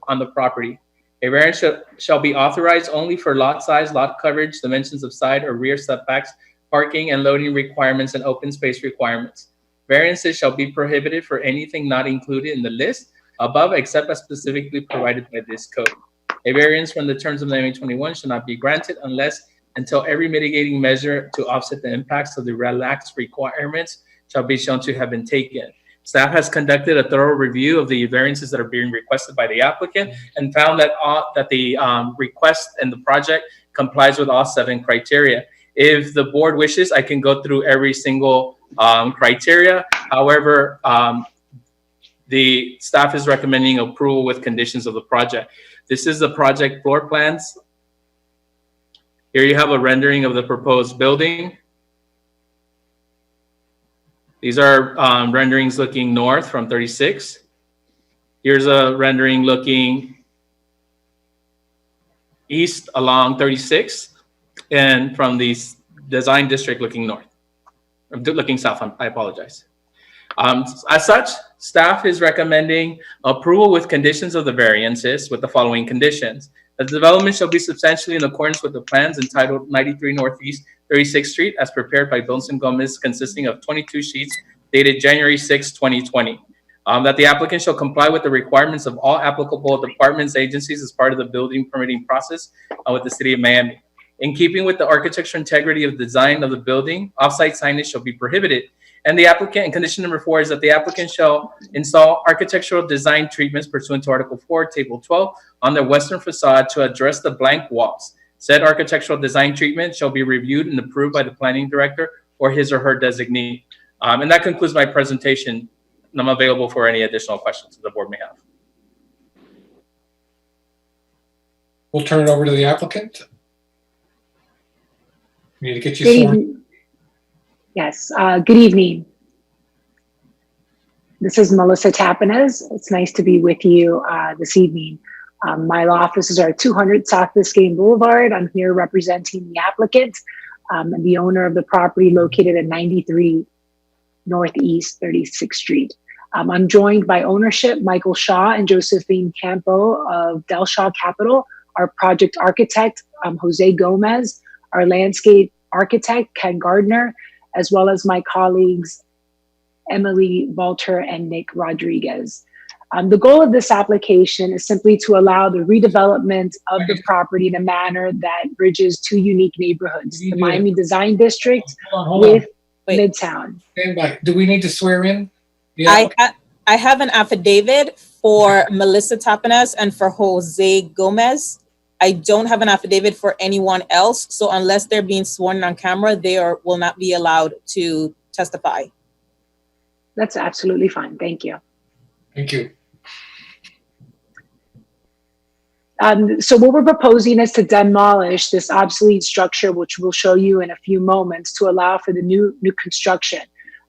on the property. A variance shall be authorized only for lot size, lot coverage, dimensions of side or rear setbacks, parking and loading requirements, and open space requirements. Variances shall be prohibited for anything not included in the list above except as specifically provided by this code. A variance from the terms of Miami 21 shall not be granted until every mitigating measure to offset the impacts of the relaxed requirements shall be shown to have been taken. Staff has conducted a thorough review of the variances that are being requested by the applicant and found that the request and the project complies with all 7 criteria. If the board wishes, I can go through every single criteria. However, the staff is recommending approval with conditions of the project. This is the project floor plans. Here you have a rendering of the proposed building. These are renderings looking north from 36. Here's a rendering looking east along 36. And from the design district looking north, looking south, I apologize. As such, staff is recommending approval with conditions of the variances with the following conditions. The development shall be substantially in accordance with the plans entitled 93 Northeast 36th Street as prepared by Bonson Gomez, consisting of 22 sheets dated January 6, 2020. That the applicant shall comply with the requirements of all applicable departments, agencies as part of the building permitting process with the City of Miami. In keeping with the architectural integrity of the design of the building, off-site signage shall be prohibited. And the applicant, and condition number 4 is that the applicant shall install architectural design treatments pursuant to Article 4, Table 12 on the western facade to address the blank walls. Said architectural design treatment shall be reviewed and approved by the planning director or his or her designee. And that concludes my presentation. And I'm available for any additional questions that the board may have. We'll turn it over to the applicant. We need to get you Good sworn. evening. Yes, good evening. This is Melissa Tapanez. It's nice to be with you this evening. My offices are 200 South Biscayne Boulevard. I'm here representing the applicant and the owner of the property located at 93 Northeast 36th Street. I'm joined by ownership, Michael Shaw and Josephine Campo of Del Shaw Capital, our project architect, Jose Gomez, our landscape architect, Ken Gardner, as well as my colleagues, Emily Walter and Nick Rodriguez. The goal of this application is simply to allow the redevelopment of the property in a manner that bridges 2 unique neighborhoods, the Miami Design District with Midtown. Stand by. Do we need to swear in? I have an affidavit for Melissa Tapanez and for Jose Gomez. I don't have an affidavit for anyone else. So unless they're being sworn on camera, they will not be allowed to testify. That's absolutely fine. Thank you. Thank you. So what we're proposing is to demolish this obsolete structure, which we'll show you in a few moments, to allow for the new construction.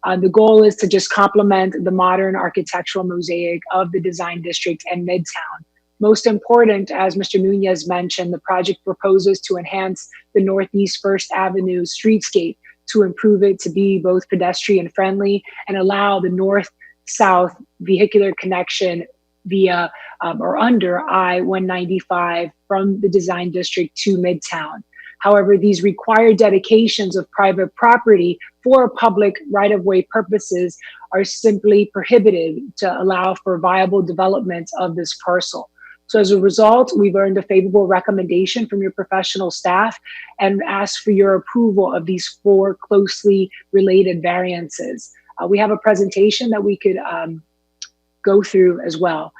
The goal is to just complement the modern architectural mosaic of the design district and Midtown. Most important, as Mr. Nunez mentioned, the project proposes to enhance the Northeast First Avenue streetscape to improve it to be both pedestrian friendly and allow the north-south vehicular connection via or under I-195 from the design district to Midtown. However, these required dedications of private property for public right-of-way purposes are simply prohibited to allow for viable development of this parcel. So as a result, we've earned a favorable recommendation from your professional staff and asked for your approval of these 4 closely related variances. We have a presentation that we could go through as well.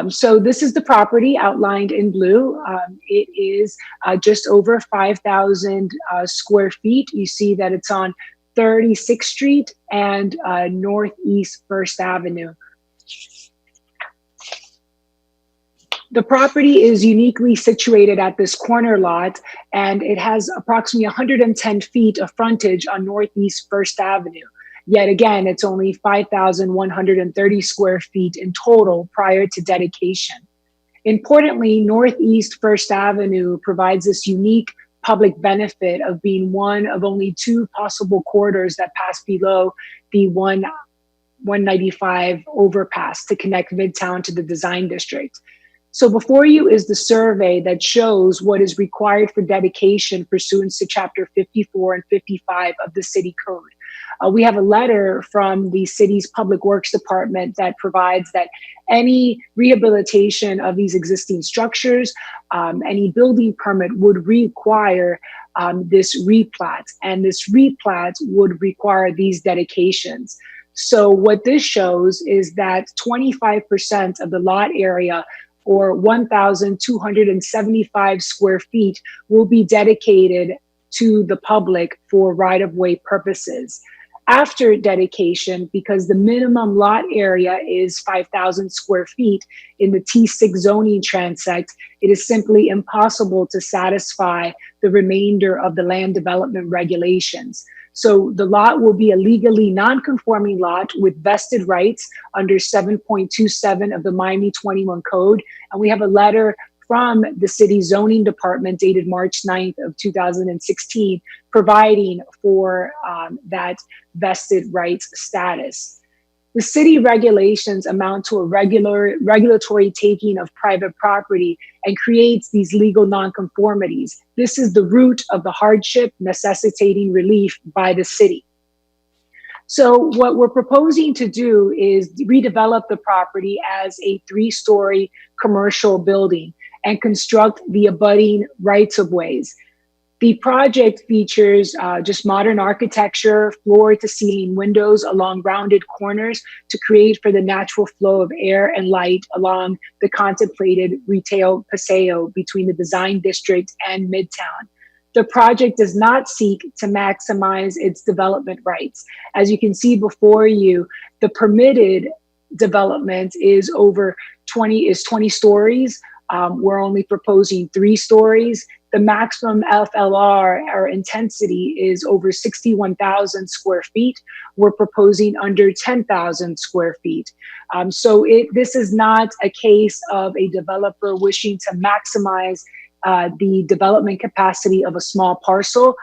So this is the property outlined in blue. It is just over 5,000 square feet. You see that it's on 36th Street and Northeast First Avenue. The property is uniquely situated at this corner lot, and it has approximately 110 feet of frontage on Northeast First Avenue. Yet again, it's only 5,130 square feet in total prior to dedication. Importantly, Northeast First Avenue provides this unique public benefit of being one of only two possible corridors that pass below the 195 overpass to connect Midtown to the Design District. So before you is the survey that shows what is required for dedication pursuant to Chapter 54 and 55 of the City Code. We have a letter from the city's Public Works Department that provides that any rehabilitation of these existing structures, any building permit would require this replat, and this replat would require these dedications. So what this shows is that 25% of the lot area, or 1,275 square feet, will be dedicated to the public for right-of-way purposes. After dedication, because the minimum lot area is 5,000 square feet in the T6 zoning transect, it is simply impossible to satisfy the remainder of the land development regulations. So the lot will be a legally non-conforming lot with vested rights under 7.27 of the Miami 21 Code. And we have a letter from the city zoning department dated March 9th of 2016, providing for that vested rights status. The city regulations amount to a regulatory taking of private property and creates these legal nonconformities. This is the root of the hardship necessitating relief by the city. So what we're proposing to do is redevelop the property as a 3-story commercial building and construct the abutting rights-of-ways. The project features just modern architecture, floor-to-ceiling windows along rounded corners to create for the natural flow of air and light along the contemplated retail paseo between the Design District and Midtown. The project does not seek to maximize its development rights. As you can see before you, the permitted development is 20 stories. We're only proposing 3 stories. The maximum FLR, or intensity, is over 61,000 square feet. We're proposing under 10,000 square feet. So this is not a case of a developer wishing to maximize the development capacity of a small parcel,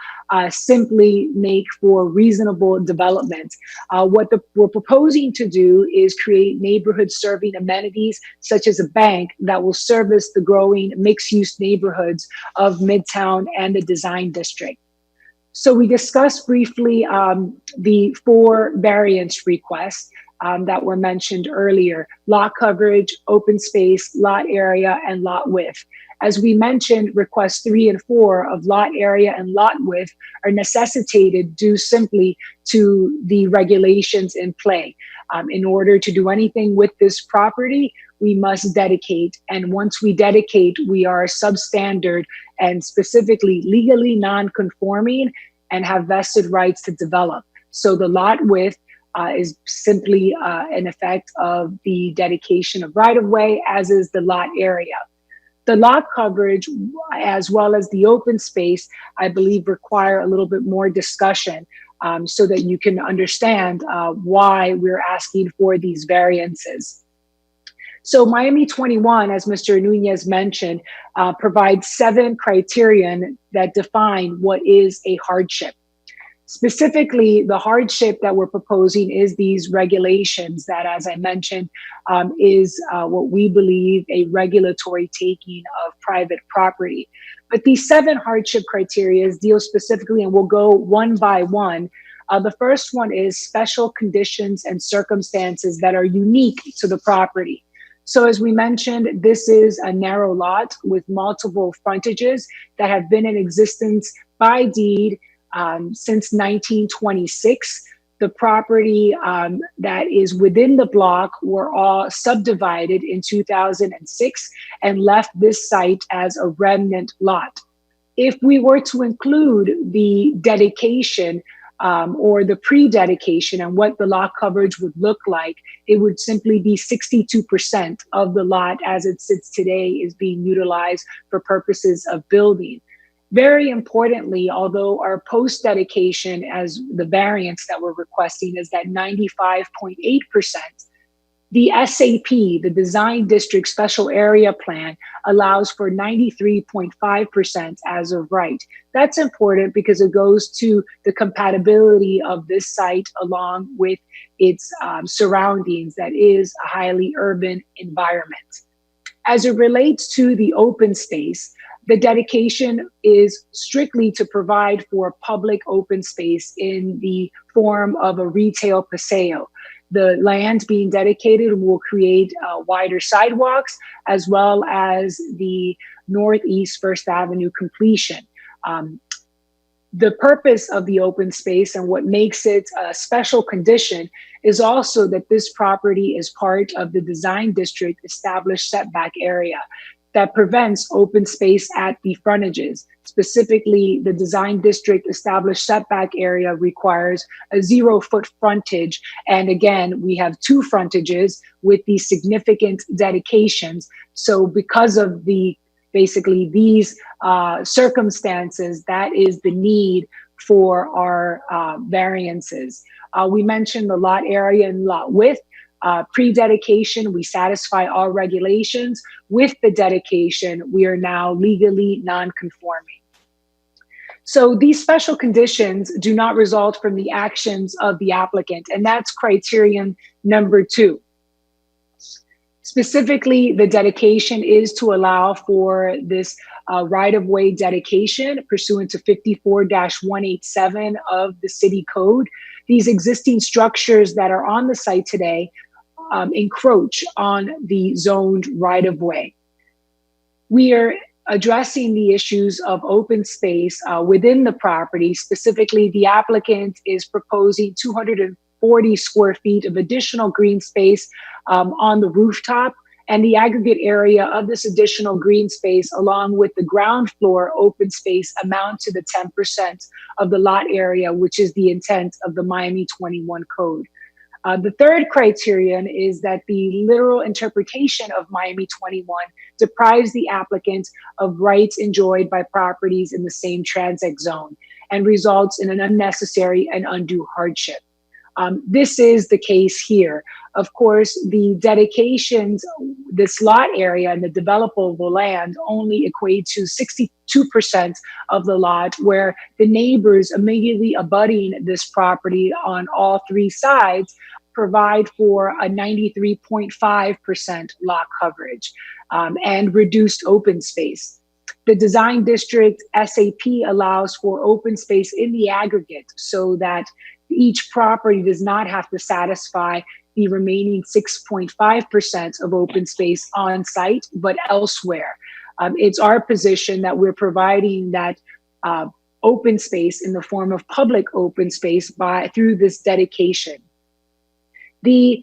simply make for reasonable development. What we're proposing to do is create neighborhood serving amenities such as a bank that will service the growing mixed-use neighborhoods of Midtown and the Design District. So we discussed briefly the 4 variance requests that were mentioned earlier: lot coverage, open space, lot area, and lot width. As we mentioned, requests 3 and 4 of lot area and lot width are necessitated due simply to the regulations in play. In order to do anything with this property, we must dedicate. And once we dedicate, we are substandard and specifically legally non-conforming and have vested rights to develop. So the lot width is simply an effect of the dedication of right-of-way, as is the lot area. The lot coverage, as well as the open space, I believe require a little bit more discussion so that you can understand why we're asking for these variances. So Miami 21, as Mr. Nunez mentioned, provides 7 criterion that define what is a hardship. Specifically, the hardship that we're proposing is these regulations that, as I mentioned, is what we believe a regulatory taking of private property. But these 7 hardship criteria deal specifically, and we'll go one by one. The first one is special conditions and circumstances that are unique to the property. So as we mentioned, this is a narrow lot with multiple frontages that have been in existence by deed since 1926. the property that is within the block were all subdivided in 2006 and left this site as a remnant lot. If we were to include the dedication or the pre-dedication and what the lot coverage would look like, it would simply be 62% of the lot as it sits today is being utilized for purposes of building. Very importantly, although our post-dedication as the variance that we're requesting is that 95.8%, the SAP, the Design District Special Area Plan, allows for 93.5% as of right. That's important because it goes to the compatibility of this site along with its surroundings, that is a highly urban environment. As it relates to the open space, the dedication is strictly to provide for public open space in the form of a retail paseo. The land being dedicated will create wider sidewalks as well as the Northeast First Avenue completion. The purpose of the open space and what makes it a special condition is also that this property is part of the Design District established setback area that prevents open space at the frontages. Specifically, the Design District established setback area requires a 0-foot frontage. And again, we have 2 frontages with these significant dedications. So because of basically these circumstances, that is the need for our variances. We mentioned the lot area and lot width. Pre-dedication, we satisfy all regulations. With the dedication, we are now legally non-conforming. So these special conditions do not result from the actions of the applicant, and that's criterion number 2. Specifically, the dedication is to allow for this right-of-way dedication pursuant to 54-187 of the City Code. These existing structures that are on the site today encroach on the zoned right-of-way. We are addressing the issues of open space within the property. Specifically, the applicant is proposing 240 square feet of additional green space on the rooftop, and the aggregate area of this additional green space along with the ground floor open space amount to the 10% of the lot area, which is the intent of the Miami 21 code. The third criterion is that the literal interpretation of Miami 21 deprives the applicant of rights enjoyed by properties in the same transect zone and results in an unnecessary and undue hardship. This is the case here. Of course, the dedications, this lot area and the developable land only equate to 62% of the lot, where the neighbors immediately abutting this property on all 3 sides provide for a 93.5% lot coverage and reduced open space. The Design District SAP allows for open space in the aggregate so that each property does not have to satisfy the remaining 6.5% of open space on site, but elsewhere. It's our position that we're providing that open space in the form of public open space through this dedication. The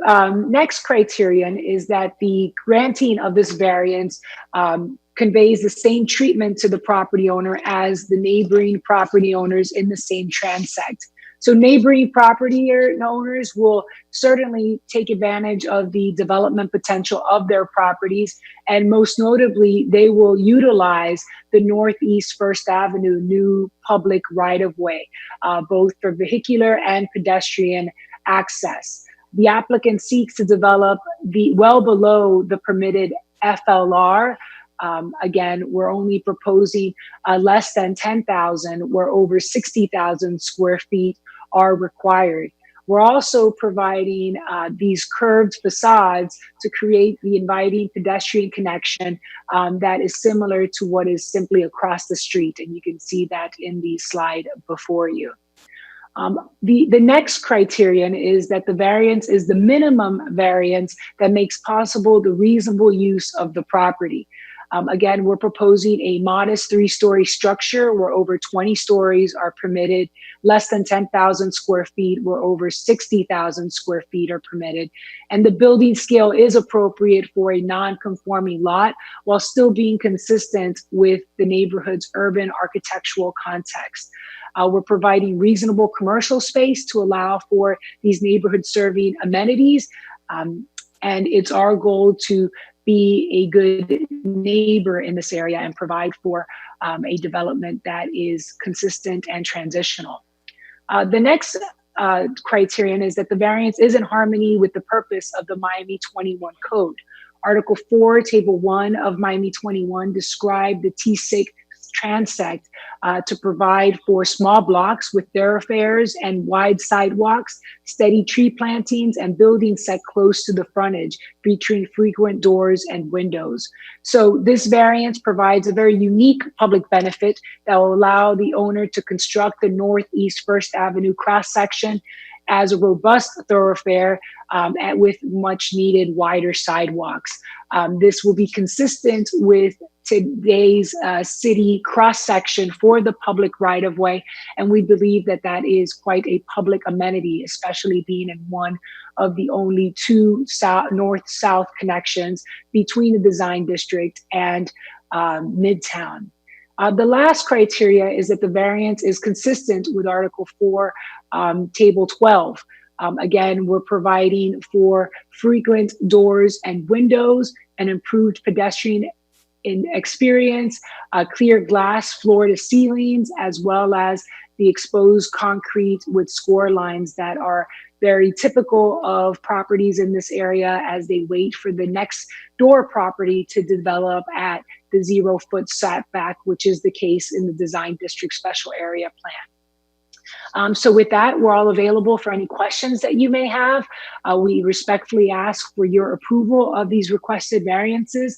next criterion is that the granting of this variance conveys the same treatment to the property owner as the neighboring property owners in the same transect. So neighboring property owners will certainly take advantage of the development potential of their properties, and most notably, they will utilize the Northeast First Avenue new public right-of-way, both for vehicular and pedestrian access. The applicant seeks to develop well below the permitted FLR. Again, we're only proposing less than 10,000, where over 60,000 square feet are required. We're also providing these curved facades to create the inviting pedestrian connection that is similar to what is simply across the street. And you can see that in the slide before you. The next criterion is that the variance is the minimum variance that makes possible the reasonable use of the property. Again, we're proposing a modest 3-story structure where over 20 stories are permitted, less than 10,000 square feet where over 60,000 square feet are permitted. And the building scale is appropriate for a non-conforming lot while still being consistent with the neighborhood's urban architectural context. We're providing reasonable commercial space to allow for these neighborhood serving amenities. And it's our goal to be a good neighbor in this area and provide for a development that is consistent and transitional. The next criterion is that the variance is in harmony with the purpose of the Miami 21 Code. Article 4, Table 1 of Miami 21 described the T6 transect to provide for small blocks with thoroughfares and wide sidewalks, steady tree plantings, and buildings set close to the frontage, featuring frequent doors and windows. So this variance provides a very unique public benefit that will allow the owner to construct the Northeast First Avenue cross-section as a robust thoroughfare with much needed wider sidewalks. This will be consistent with today's city cross-section for the public right-of-way, and we believe that that is quite a public amenity, especially being in one of the only two north-south connections between the design district and Midtown. The last criteria is that the variance is consistent with Article 4, Table 12. Again, we're providing for frequent doors and windows, an improved pedestrian experience, clear glass floor to ceilings, as well as the exposed concrete with score lines that are very typical of properties in this area as they wait for the next door property to develop at the 0-foot setback, which is the case in the Design District Special Area Plan. So with that, we're all available for any questions that you may have. We respectfully ask for your approval of these requested variances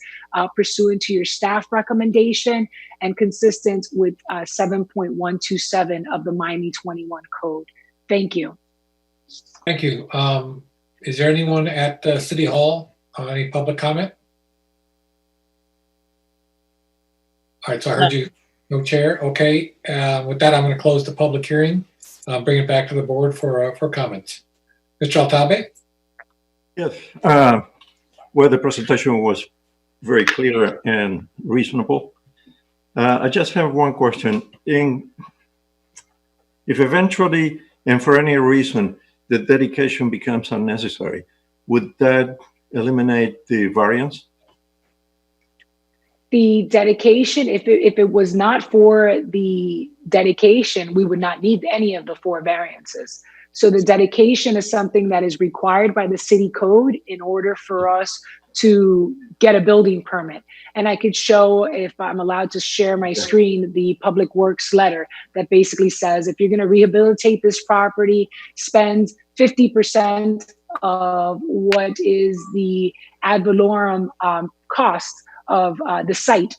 pursuant to your staff recommendation and consistent with 7.127 of the Miami 21 Code. Thank you. Thank you. Is there anyone at City Hall? Any public comment? All right, so I heard you. No chair. Okay. With that, I'm going to close the public hearing. Bring it back to the board for comments. Mr. Altabe? Yes. Well, the presentation was very clear and reasonable. I just have one question. If eventually, and for any reason, the dedication becomes unnecessary, would that eliminate the variance? The dedication, if it was not for the dedication, we would not need any of the 4 variances. So the dedication is something that is required by the city code in order for us to get a building permit. And I could show, if I'm allowed to share my screen, the Public Works letter that basically says, if you're going to rehabilitate this property, spend 50% of what is the ad valorem cost of the site,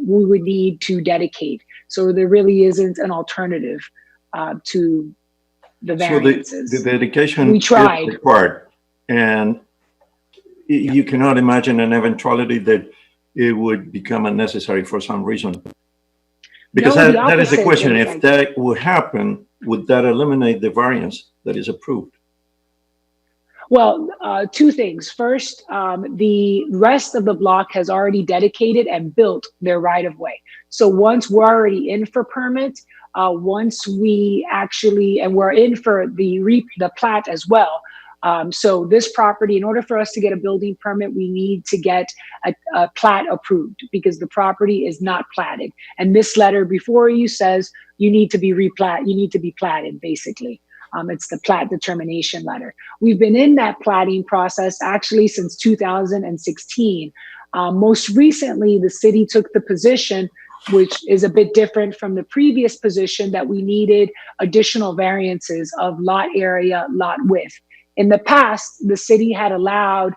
we would need to dedicate. So there really isn't an alternative to the variances. So the dedication we tried. is required, and you cannot imagine an eventuality that it would become unnecessary for some reason. Because No, that is the opposite. question. If that would happen, would that eliminate the variance that is approved? Well, 2 things. First, the rest of the block has already dedicated and built their right-of-way. So once we're already in for permit, once we actually, and we're in for the plat as well. So this property, in order for us to get a building permit, we need to get a plat approved because the property is not platted. And this letter before you says you need to be platted, basically. It's the plat determination letter. We've been in that platting process actually since 2016. Most recently, the city took the position, which is a bit different from the previous position, that we needed additional variances of lot area, lot width. In the past, the city had allowed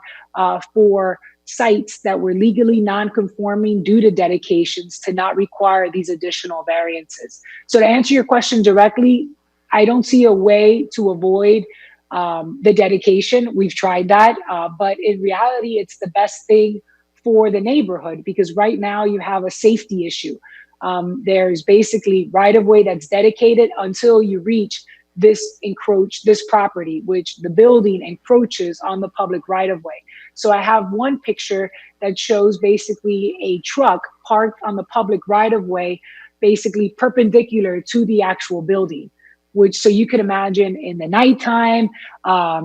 for sites that were legally non-conforming due to dedications to not require these additional variances. So to answer your question directly, I don't see a way to avoid the dedication. We've tried that, but in reality, it's the best thing for the neighborhood, because right now you have a safety issue. There's basically right of way that's dedicated until you reach this property, which the building encroaches on the public right of way. So I have one picture that shows basically a truck parked on the public right of way, basically perpendicular to the actual building, which, so you can imagine in the nighttime,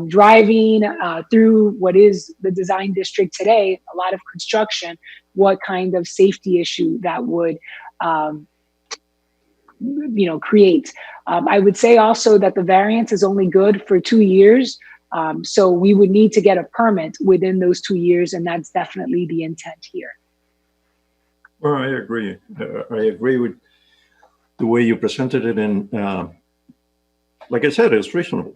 driving through what is the design district today, a lot of construction, what kind of safety issue that would create. I would say also that the variance is only good for 2 years. So we would need to get a permit within those 2 years, and that's definitely the intent here. Well, I agree. I agree with the way you presented it, and like I said, it's reasonable.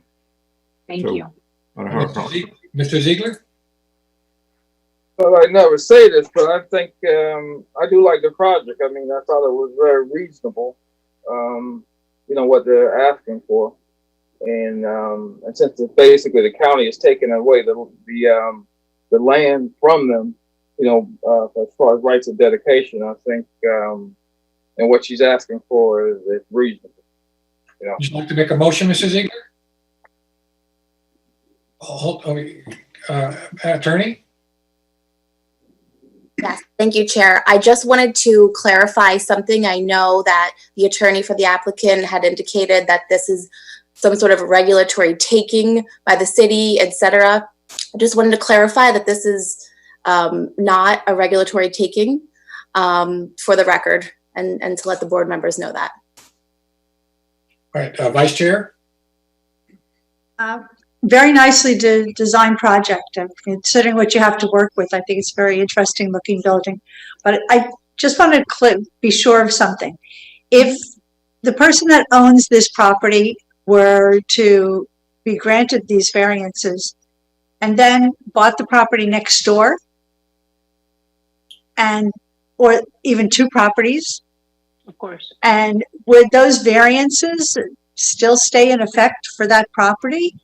Thank you. I don't have a problem. Mr. Ziegler? Well, I never say this, but I think I do like the project. I mean, I thought it was very reasonable. What they're asking for, and since it's basically the county is taking away the land from them, as far as rights of dedication, I think, and what she's asking for is reasonable. Would you like to make a motion, Mr. Ziegler? Attorney? Yes, thank you, Chair. I just wanted to clarify something. I know that the attorney for the applicant had indicated that this is some sort of regulatory taking by the city, etc. I just wanted to clarify that this is not a regulatory taking, for the record, and to let the board members know that. All right, Vice Chair? Very nicely designed project. Considering what you have to work with, I think it's a very interesting looking building. But I just want to be sure of something. If the person that owns this property were to be granted these variances and then bought the property next door, or even two properties, of course, and would those variances still stay in effect for that property?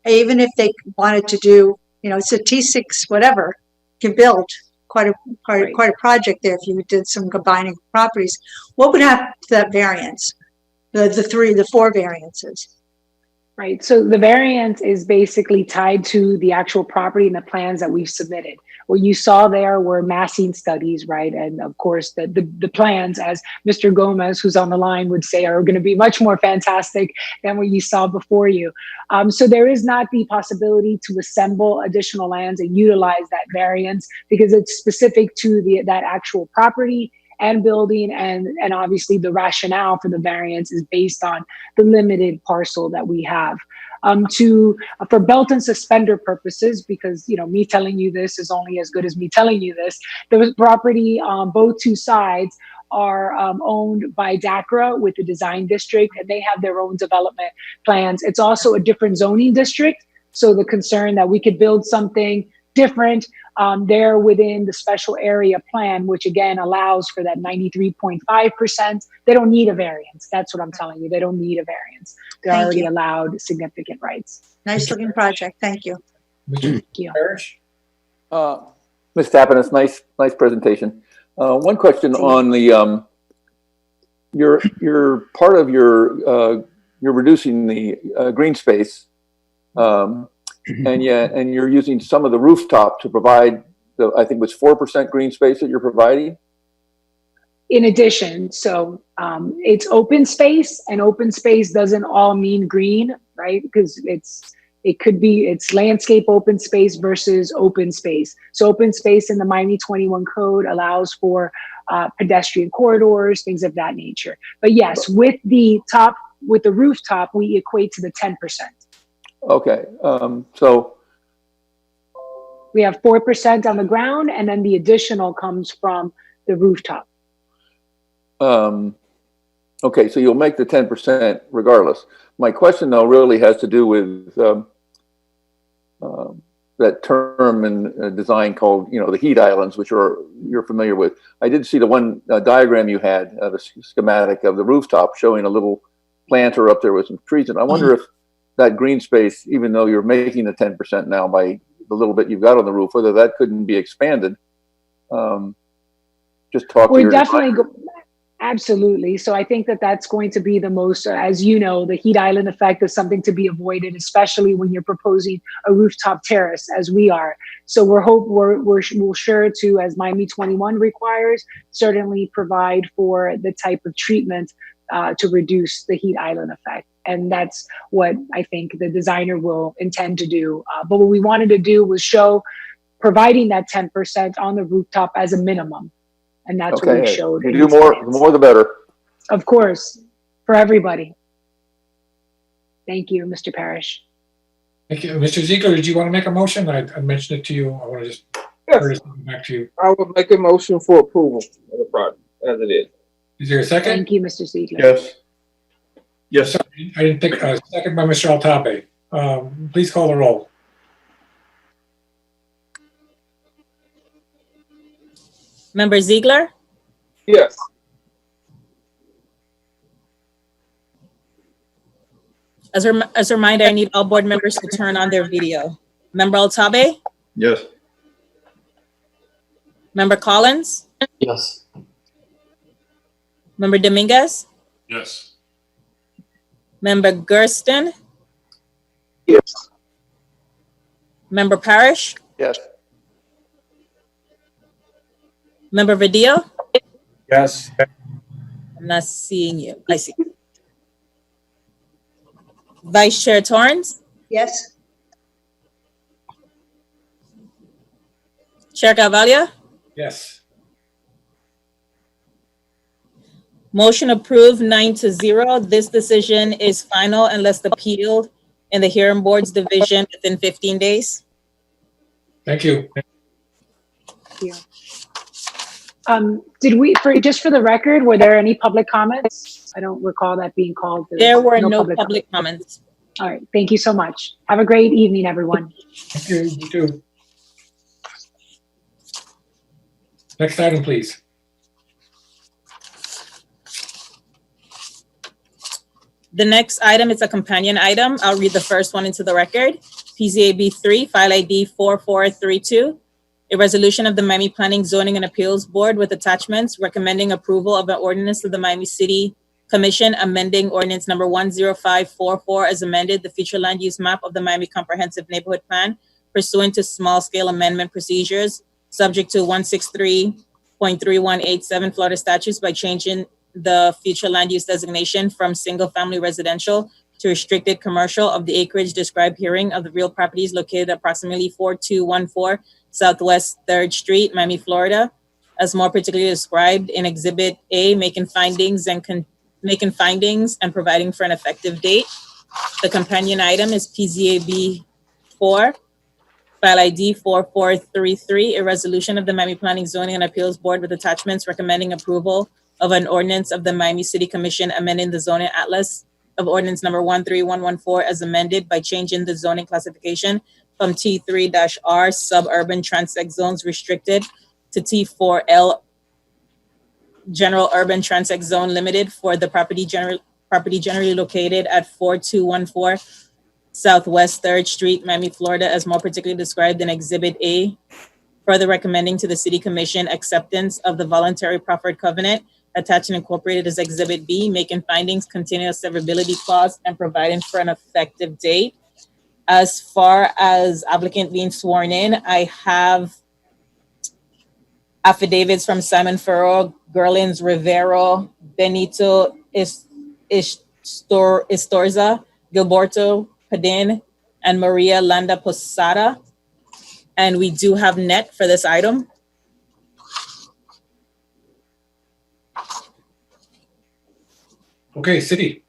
Even if they wanted to do, it's a T6 whatever, can build quite a project there if you did some combining properties. What would happen to that variance? The four variances. Right. So the variance is basically tied to the actual property and the plans that we've submitted. What you saw there were massing studies, right? And of course, the plans, as Mr. Gomez, who's on the line, would say, are going to be much more fantastic than what you saw before you. So there is not the possibility to assemble additional lands and utilize that variance because it's specific to that actual property and building, and obviously the rationale for the variance is based on the limited parcel that we have. For belt and suspender purposes, because me telling you this is only as good as me telling you this, the property on both two sides are owned by DACRA with the design district, and they have their own development plans. It's also a different zoning district, so the concern that we could build something different there within the special area plan, which again allows for that 93.5%. They don't need a variance. That's what I'm telling you. They don't need a variance. They're already allowed significant rights. Nice looking project. Thank you. Mr. Parrish? Ms. Tappanis, nice presentation. One question on the your part of you're reducing the green space, and you're using some of the rooftop to provide I think it was 4% green space that you're providing. In addition, so it's open space, and open space doesn't all mean green, right? Because it's landscape open space versus open space. So open space in the Miami 21 code allows for pedestrian corridors, things of that nature. But yes, with the rooftop, we equate to the 10%. Okay, so we have 4% on the ground, and then the additional comes from the rooftop. Okay, so you'll make the 10% regardless. My question, though, really has to do with that term in design called, the heat islands, which you're familiar with. I did see the one diagram you had, the schematic of the rooftop showing a little planter up there with some trees. And I wonder if that green space, even though you're making the 10% now by the little bit you've got on the roof, whether that couldn't be expanded Just talk to We're your definitely, absolutely. So I think that that's going to be the most, as you know, the heat island effect is something to be avoided, especially when you're proposing a rooftop terrace, as we are. So we're sure to, as Miami 21 requires, certainly provide for the type of treatment to reduce the heat island effect. And that's what I think the designer will intend to do. But what we wanted to do was show providing that 10% on the rooftop as a minimum. And that's what we Okay, showed. you in do these more, plans. the more the better. Of course, for everybody. Thank you, Mr. Parrish. Thank you. Mr. Ziegler, did you want to make a motion? I mentioned it to you. I want to just Yes, back to you. I would make a motion for approval of the project as it is. Is there a second? Thank you, Mr. Ziegler. Yes. Yes. Sorry, I didn't think, second by Mr. Altabe. Please call the roll. Member Ziegler, Yes. as a reminder, I need all board members to turn on their video. Member Altabe, Yes. Member Collins, Yes. Member Dominguez, Yes. Member Gersten, Yes. Member Parrish, Yes. Member Vidal. Yes. I'm not seeing you. I see. Vice Chair Torrance, Yes. Chair Carvalho, Yes. motion approved 9-0. This decision is final unless appealed in the hearing board's division within 15 days. Thank you. Did we, just for the record, were there any public comments? I don't recall that being called. There were no public comments. All right, thank you so much. Have a great evening, everyone. Thank you. You too. Next item, please. The next item is a companion item. I'll read the first one into the record. PZAB 3, file ID 4432. A resolution of the Miami Planning, Zoning, and Appeals Board with attachments recommending approval of an ordinance of the Miami City Commission amending ordinance number 10544 as amended, the future land use map of the Miami Comprehensive Neighborhood Plan pursuant to small-scale amendment procedures subject to 163.3187 Florida statutes by changing the future land use designation from single-family residential to restricted commercial of the acreage described herein of the real properties located at approximately 4214 Southwest 3rd Street, Miami, Florida, as more particularly described in Exhibit A, making findings and providing for an effective date. The companion item is PZAB 4, file ID 4433, a resolution of the Miami Planning, Zoning, and Appeals Board with attachments recommending approval of an ordinance of the Miami City Commission amending the zoning atlas of ordinance number 13114 as amended by changing the zoning classification from T3-R suburban transect zones restricted to T4L general urban transect zone limited for the property generally located at 4214 Southwest 3rd Street, Miami, Florida, as more particularly described in Exhibit A. Further recommending to the City Commission acceptance of the voluntary proffered covenant attached and incorporated as Exhibit B, making findings containing a severability clause and providing for an effective date. As far as applicant being sworn in, I have affidavits from Simon Ferro, Gerlins Rivero, Benito Estorza, Gilberto Padin, and Maria Landa Posada. And we do have net for this item. Okay, City.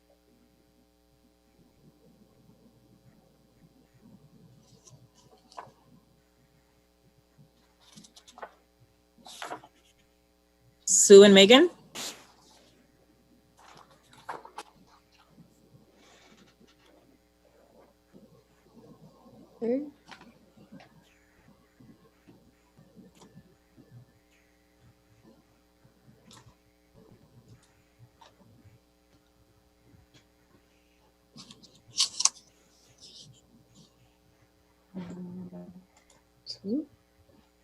Sue and Megan.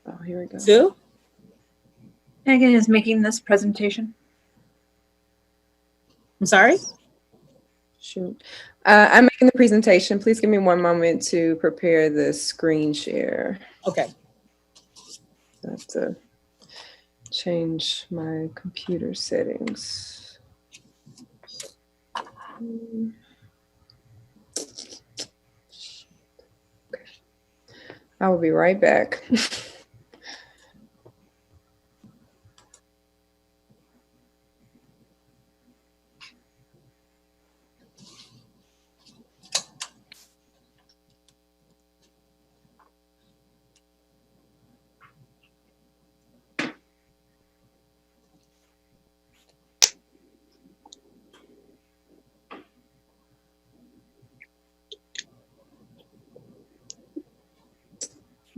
Oh, here we go. Sue? Megan is making this presentation. I'm sorry? Shoot. I'm making the presentation. Please give me one moment to prepare the screen share. Okay. I have to change my computer settings. Okay. I will be right back.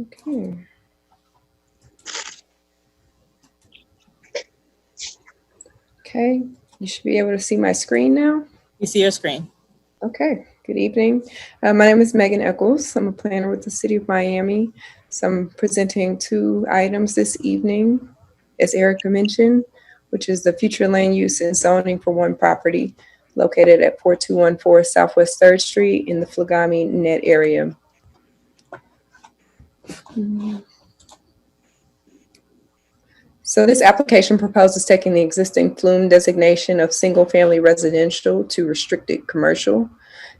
Okay. Okay, you should be able to see my screen now. You see your screen. Okay, good evening. My name is Megan Eccles. I'm a planner with the City of Miami. So I'm presenting 2 items this evening, as Erica mentioned, which is the future land use and zoning for one property located at 4214 Southwest 3rd Street in the Flagami Net area. So this application proposes taking the existing flume designation of single-family residential to restricted commercial.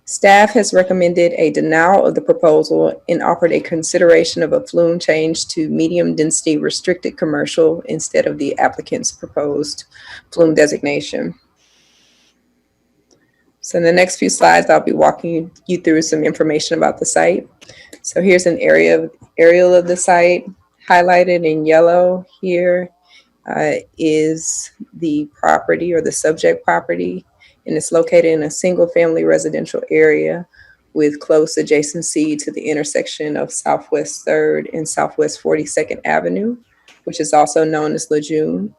Staff has recommended a denial of the proposal and offered a consideration of a flume change to medium-density restricted commercial instead of the applicant's proposed flume designation. So in the next few slides, I'll be walking you through some information about the site. So here's an aerial of the site. Highlighted in yellow here is the property or the subject property, and it's located in a single-family residential area with close adjacency to the intersection of Southwest 3rd and Southwest 42nd Avenue, which is also known as Lejeune,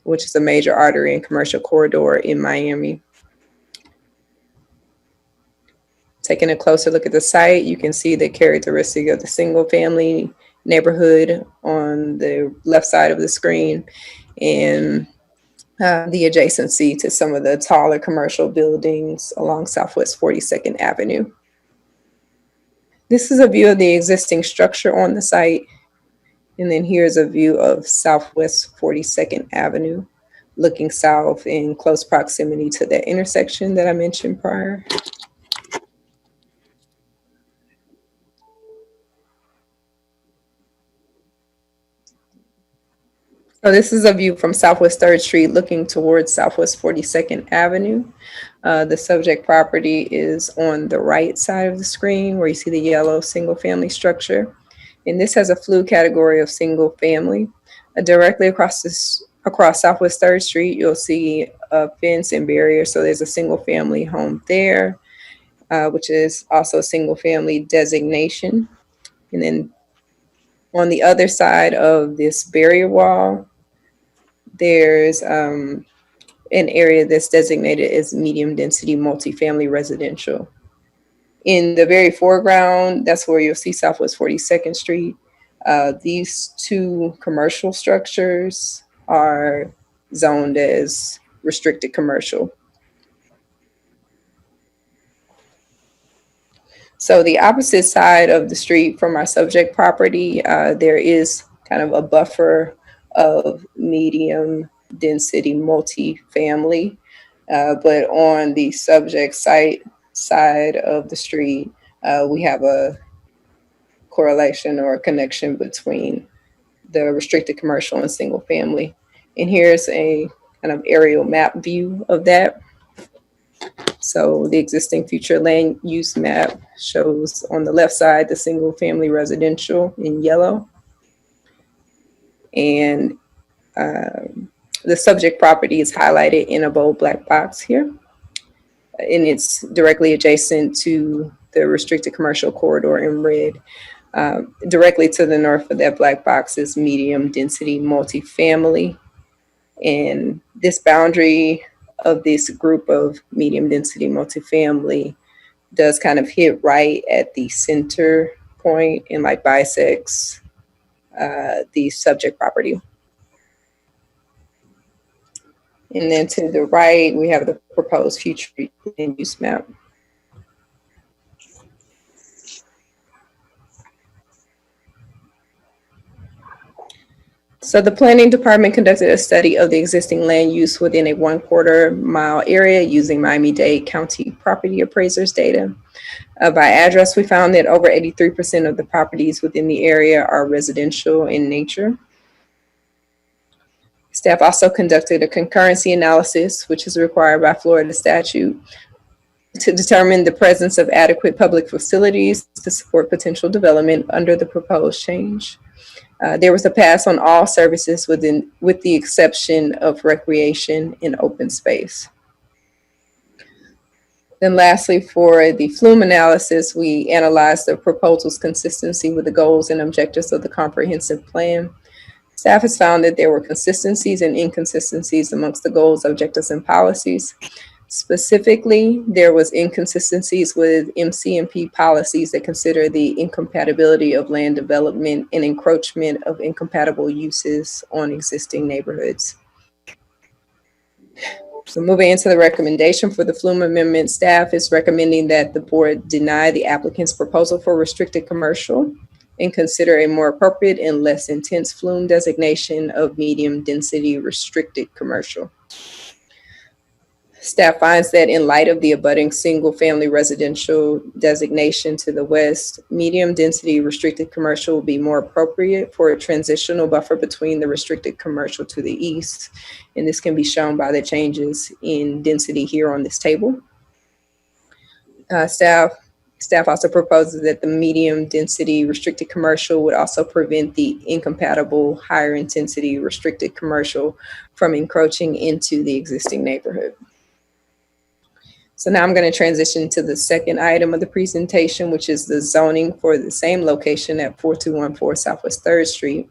which is a major artery and commercial corridor in Miami. Taking a closer look at the site, you can see the characteristic of the single-family neighborhood on the left side of the screen and the adjacency to some of the taller commercial buildings along Southwest 42nd Avenue. This is a view of the existing structure on the site. And then here's a view of Southwest 42nd Avenue, looking south in close proximity to that intersection that I mentioned prior. So this is a view from Southwest 3rd Street looking towards Southwest 42nd Avenue. The subject property is on the right side of the screen where you see the yellow single family structure. And this has a flu category of single family. Directly across Southwest 3rd Street, you'll see a fence and barrier. So there's a single family home there, which is also a single family designation. And then on the other side of this barrier wall, there's an area that's designated as medium density multifamily residential. In the very foreground, that's where you'll see Southwest 42nd Street. These 2 commercial structures are zoned as restricted commercial. So the opposite side of the street from our subject property, there is kind of a buffer of medium density multifamily, but on the subject side of the street, we have a correlation or a connection between the restricted commercial and single family. And here's a kind of aerial map view of that. So the existing future land use map shows on the left side the single family residential in yellow. And the subject property is highlighted in a bold black box here. And it's directly adjacent to the restricted commercial corridor in red. Directly to the north of that black box is medium density multifamily. And this boundary of this group of medium density multifamily does kind of hit right at the center point and like bisects the subject property. And then to the right, we have the proposed future land use map. So the planning department conducted a study of the existing land use within a 1/4 mile area using Miami-Dade County property appraisers data. By address, we found that over 83% of the properties within the area are residential in nature. Staff also conducted a concurrency analysis, which is required by Florida statute, to determine the presence of adequate public facilities to support potential development under the proposed change. There was a pass on all services with the exception of recreation and open space. Then lastly, for the flume analysis, we analyzed the proposal's consistency with the goals and objectives of the comprehensive plan. Staff has found that there were consistencies and inconsistencies amongst the goals, objectives, and policies. Specifically, there was inconsistencies with MC&P policies that consider the incompatibility of land development and encroachment of incompatible uses on existing neighborhoods. So moving into the recommendation for the flume amendment, staff is recommending that the board deny the applicant's proposal for restricted commercial and consider a more appropriate and less intense flume designation of medium density restricted commercial. Staff finds that in light of the abutting single family residential designation to the west, medium density restricted commercial will be more appropriate for a transitional buffer between the restricted commercial to the east. And this can be shown by the changes in density here on this table. Staff also proposes that the medium density restricted commercial would also prevent the incompatible higher intensity restricted commercial from encroaching into the existing neighborhood. So now I'm going to transition to the second item of the presentation, which is the zoning for the same location at 4214 Southwest 3rd Street.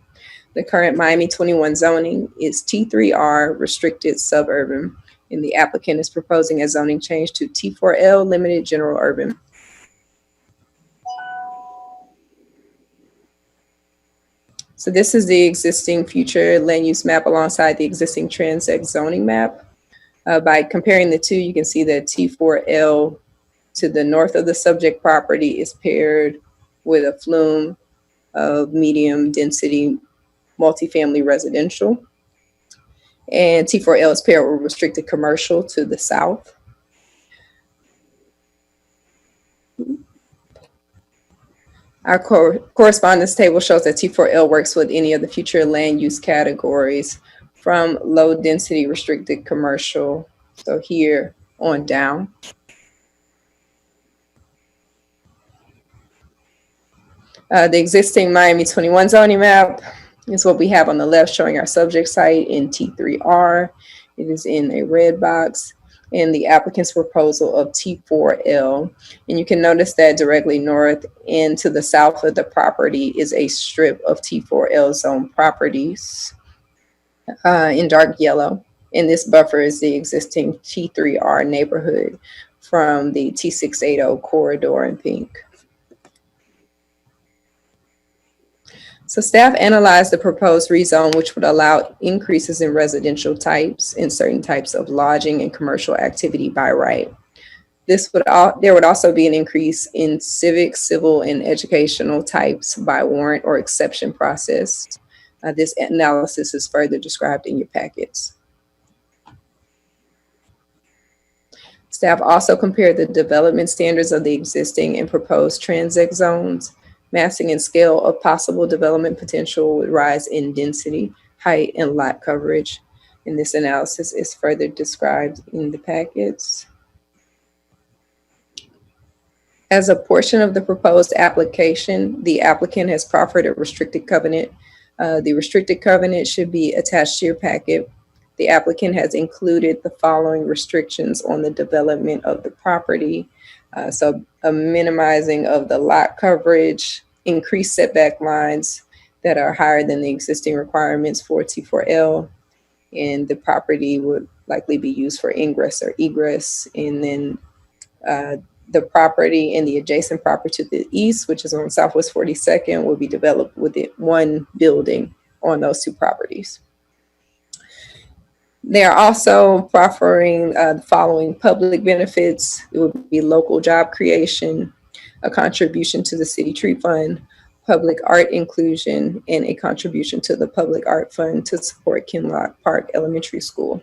The current Miami 21 zoning is T3R restricted suburban, and the applicant is proposing a zoning change to T4L limited general urban. So this is the existing future land use map alongside the existing transect zoning map. By comparing the two, you can see that T4L to the north of the subject property is paired with a flume of medium density multifamily residential. And T4L is paired with restricted commercial to the south. Our correspondence table shows that T4L works with any of the future land use categories from low density restricted commercial, so here on down. The existing Miami 21 zoning map is what we have on the left, showing our subject site in T3R. It is in a red box, and the applicant's proposal of T4L. And you can notice that directly north and to the south of the property is a strip of T4L zone properties in dark yellow. And this buffer is the existing T3R neighborhood from the T680 corridor in pink. So staff analyzed the proposed rezone, which would allow increases in residential types and certain types of lodging and commercial activity by right. There would also be an increase in civic, civil, and educational types by warrant or exception process. This analysis is further described in your packets. Staff also compared the development standards of the existing and proposed transect zones. Massing and scale of possible development potential would rise in density, height, and lot coverage. And this analysis is further described in the packets. As a portion of the proposed application, the applicant has proffered a restricted covenant. The restricted covenant should be attached to your packet. The applicant has included the following restrictions on the development of the property. So a minimizing of the lot coverage, increased setback lines that are higher than the existing requirements for T4L, and the property would likely be used for ingress or egress. And then the property and the adjacent property to the east, which is on Southwest 42nd, will be developed with one building on those two properties. They are also proffering the following public benefits. It would be local job creation, a contribution to the city tree fund, public art inclusion, and a contribution to the public art fund to support Kinloch Park Elementary School.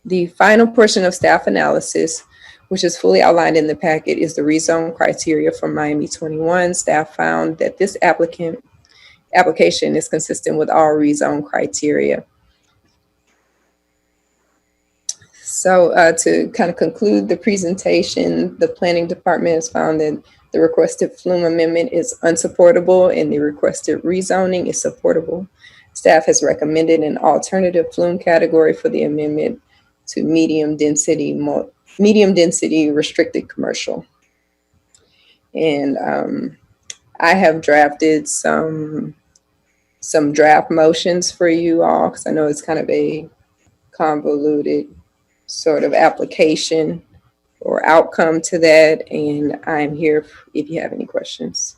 The final portion of staff analysis, which is fully outlined in the packet, is the rezone criteria from Miami 21. Staff found that this application is consistent with all rezone criteria. So to kind of conclude the presentation, the planning department has found that the requested flume amendment is unsupportable and the requested rezoning is supportable. Staff has recommended an alternative flume category for the amendment to medium density restricted commercial. And I have drafted some draft motions for you all, because I know it's kind of a convoluted sort of application or outcome to that. And I'm here if you have any questions.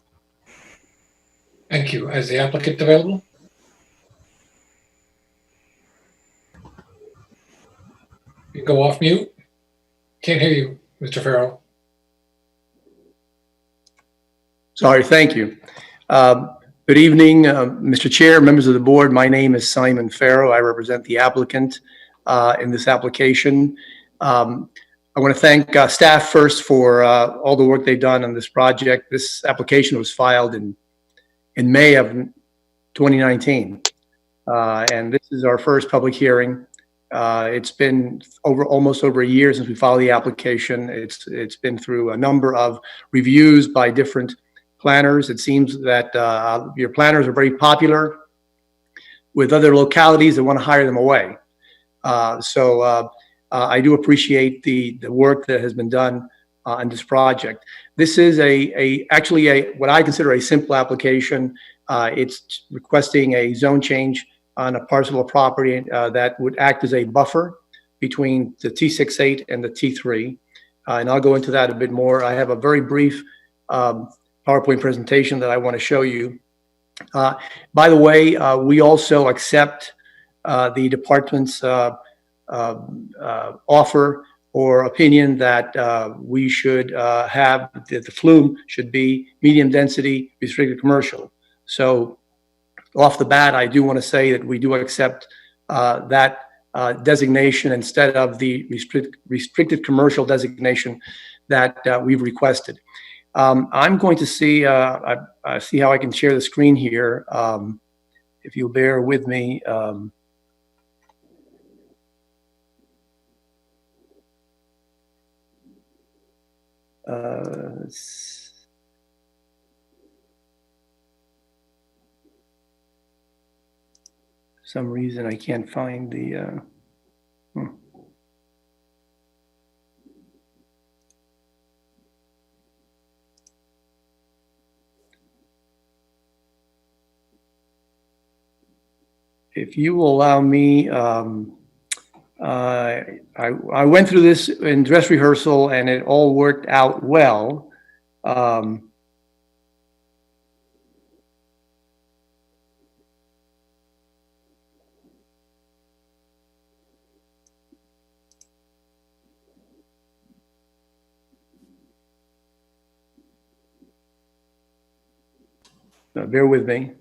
Thank you. Is the applicant available? You go off mute. Can't hear you, Mr. Farrell. Sorry, thank you. Good evening, Mr. Chair, members of the board. My name is Simon Farrow. I represent the applicant in this application. I want to thank staff first for all the work they've done on this project. This application was filed in May of 2019, and this is our first public hearing. It's been almost over a year since we filed the application. It's been through a number of reviews by different planners. It seems that your planners are very popular with other localities that want to hire them away. So I do appreciate the work that has been done on this project. This is actually what I consider a simple application. It's requesting a zone change on a parcel of property that would act as a buffer between the T68 and the T3. And I'll go into that a bit more. I have a very brief PowerPoint presentation that I want to show you. By the way, we also accept the department's offer or opinion that we should have the flume should be medium density restricted commercial. So off the bat, I do want to say that we do accept that designation instead of the restricted commercial designation that we've requested. I'm going to see see how I can share the screen here. If you'll bear with me. Some reason I can't find the if you will allow me, I went through this in dress rehearsal and it all worked out well. So bear with me.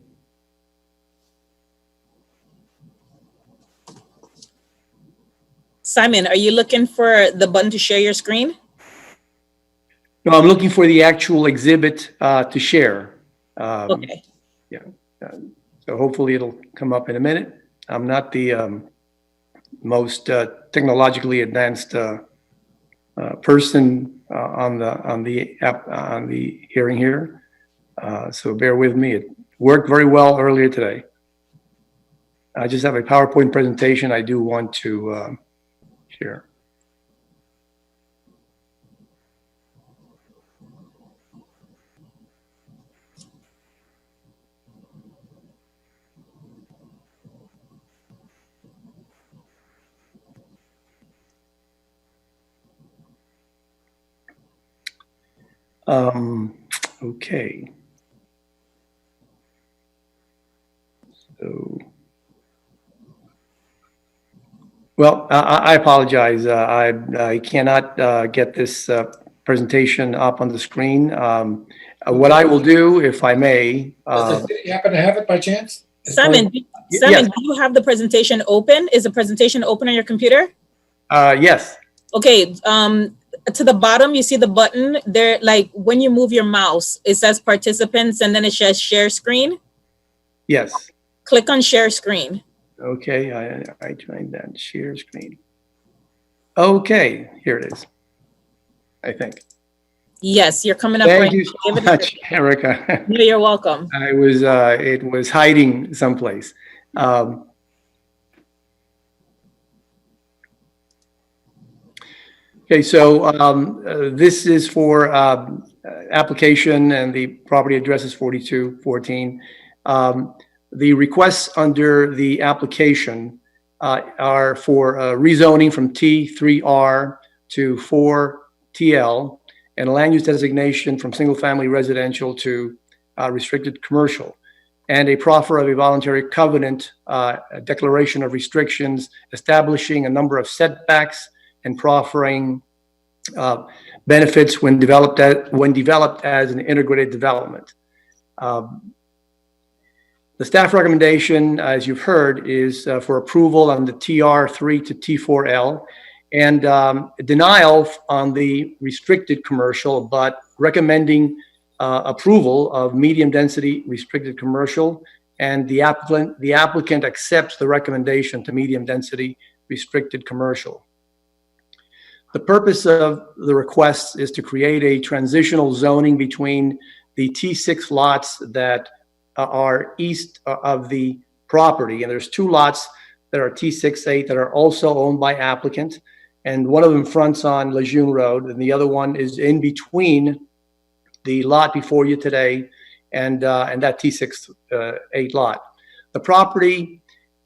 Simon, are you looking for the button to share your screen? No, I'm looking for the actual exhibit to share. Okay. Yeah. So hopefully it'll come up in a minute. I'm not the most technologically advanced person on the hearing here. So bear with me. It worked very well earlier today. I just have a PowerPoint presentation I do want to share. Okay. So Well, I apologize. I cannot get this presentation up on the screen. What I will do, if I may. Does the city happen to have it by chance? Simon, Yes. do you have the presentation open? Is the presentation open on your computer? Yes. Okay, to the bottom, you see the button there, like when you move your mouse, it says participants and then it says share screen. Yes. Click on share screen. Okay, I tried that share screen. Okay, here it is. I think. Yes, you're coming up. Thank you so much, Erica. No, you're welcome. I was, it was hiding someplace. Okay, so this is for application and the property address is 4214. The requests under the application are for rezoning from T3R to 4TL and a land use designation from single family residential to restricted commercial, and a proffer of a voluntary covenant, a declaration of restrictions, establishing a number of setbacks and proffering benefits when developed as an integrated development. The staff recommendation, as you've heard, is for approval on the TR3 to T4L and denial on the restricted commercial, but recommending approval of medium density restricted commercial, and the applicant accepts the recommendation to medium density restricted commercial. The purpose of the request is to create a transitional zoning between the T6 lots that are east of the property, and there's two lots that are T68 that are also owned by applicant, and one of them fronts on Lejeune Road, and the other one is in between the lot before you today and that T68 lot. The property,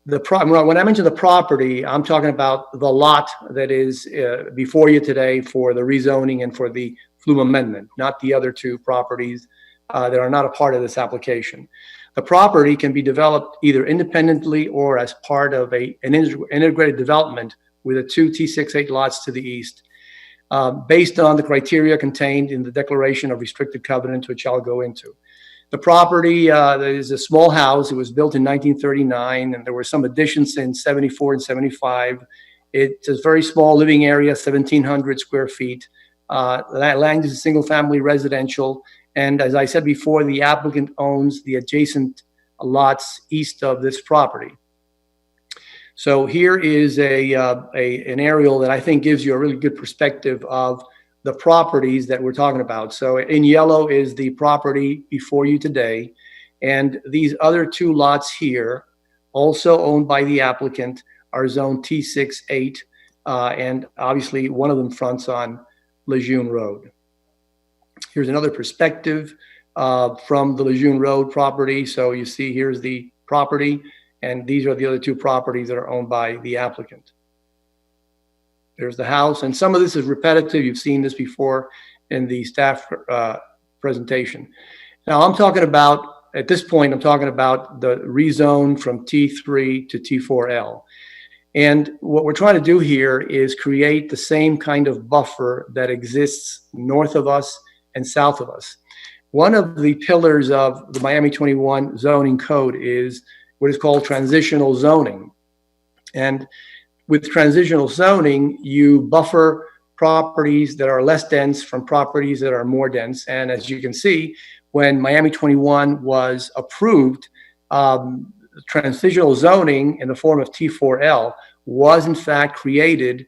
when I mention the property, I'm talking about the lot that is before you today for the rezoning and for the flume amendment, not the other two properties that are not a part of this application. The property can be developed either independently or as part of an integrated development with the two T68 lots to the east, based on the criteria contained in the Declaration of Restricted Covenant, which I'll go into. The property is a small house. It was built in 1939, and there were some additions in 74 and 75. It's a very small living area, 1,700 square feet. That land is a single-family residential. And as I said before, the applicant owns the adjacent lots east of this property. So here is an aerial that I think gives you a really good perspective of the properties that we're talking about. So in yellow is the property before you today. And these other two lots here, also owned by the applicant, are zone T68. And obviously one of them fronts on Lejeune Road. Here's another perspective from the Lejeune Road property. So you see here's the property, and these are the other two properties that are owned by the applicant. There's the house, and some of this is repetitive. You've seen this before in the staff presentation. Now I'm talking about, at this point, I'm talking about the rezone from T3 to T4L. And what we're trying to do here is create the same kind of buffer that exists north of us and south of us. One of the pillars of the Miami 21 zoning code is what is called transitional zoning. And with transitional zoning, you buffer properties that are less dense from properties that are more dense. And as you can see, when Miami 21 was approved, transitional zoning in the form of T4L was in fact created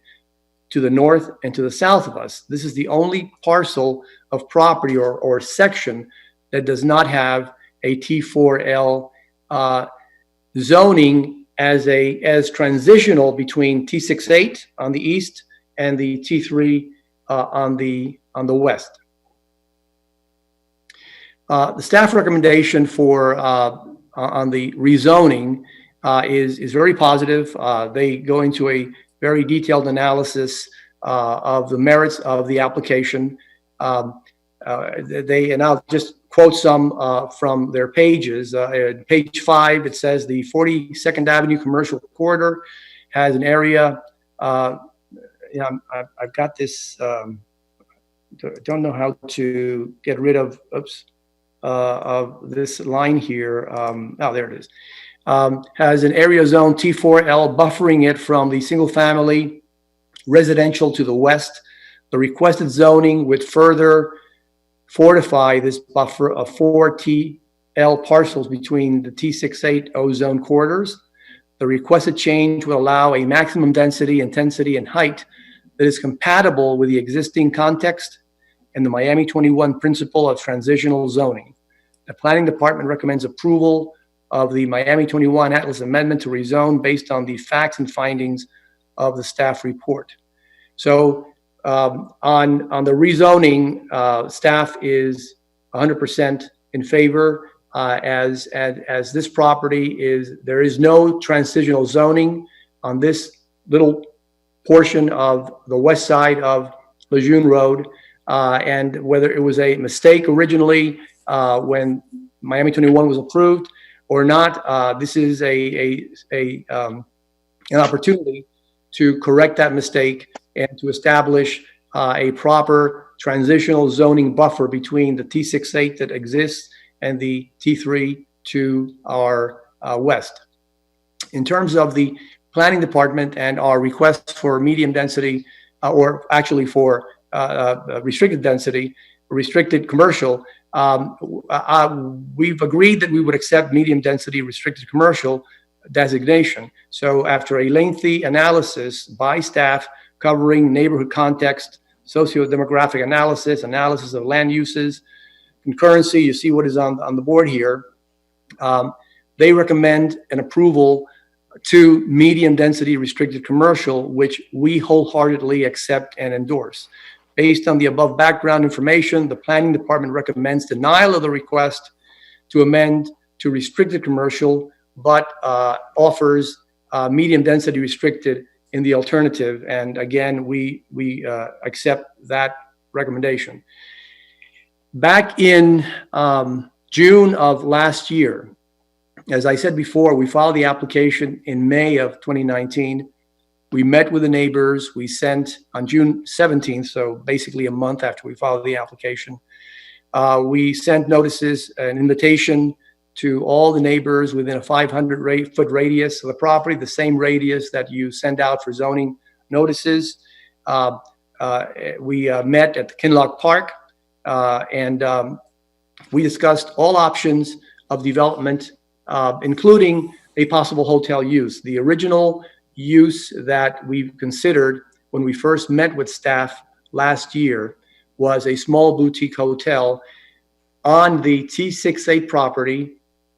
to the north and to the south of us. This is the only parcel of property or section that does not have a T4L zoning as transitional between T68 on the east and the T3 on the west. The staff recommendation for on the rezoning is very positive. They go into a very detailed analysis of the merits of the application. And I'll just quote some from their pages. Page 5, it says the 42nd Avenue Commercial Corridor has an area I've got this, don't know how to get rid of this line here. There it is. Has an area zone T4L buffering it from the single family residential to the west. The requested zoning would further fortify this buffer of 4 TL parcels between the T68 O-zone corridors. The requested change will allow a maximum density, intensity, and height that is compatible with the existing context and the Miami 21 principle of transitional zoning. The Planning Department recommends approval of the Miami 21 Atlas Amendment to rezone based on the facts and findings of the staff report. So on the rezoning, staff is 100% in favor. As this property there is no transitional zoning on this little portion of the west side of Lejeune Road, and whether it was a mistake originally when Miami 21 was approved or not, this is an opportunity to correct that mistake and to establish a proper transitional zoning buffer between the T68 that exists and the T3 to our west. In terms of the Planning Department and our request for medium density, or actually for restricted density, restricted commercial, we've agreed that we would accept medium density restricted commercial designation. So after a lengthy analysis by staff covering neighborhood context, socio-demographic analysis of land uses, concurrency, you see what is on the board here, they recommend an approval to medium density restricted commercial, which we wholeheartedly accept and endorse. Based on the above background information, the Planning Department recommends denial of the request to amend to restricted commercial, but offers medium density restricted in the alternative. And again, we accept that recommendation. Back in June of last year, as I said before, we filed the application in May of 2019. We met with the neighbors. We sent on June 17th, so basically a month after we filed the application, we sent notices, an invitation to all the neighbors within a 500-foot radius of the property, the same radius that you send out for zoning notices. We met at the Kinloch Park, and we discussed all options of development, including a possible hotel use. The original use that we considered when we first met with staff last year was a small boutique hotel on the T68 property,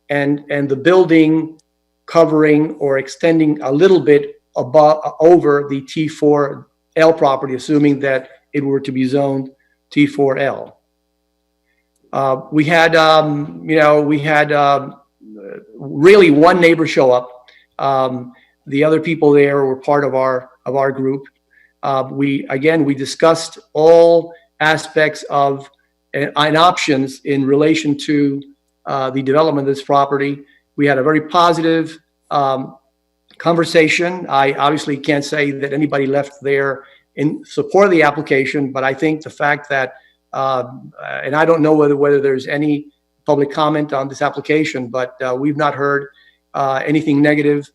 and the building covering or extending a little bit above over the T4L property, assuming that it were to be zoned T4L. We had really one neighbor show up. The other people there were part of our group. We discussed all aspects of and options in relation to the development of this property. We had a very positive conversation. I obviously can't say that anybody left there in support of the application, but I think the fact that, and I don't know whether there's any public comment on this application, but we've not heard anything negative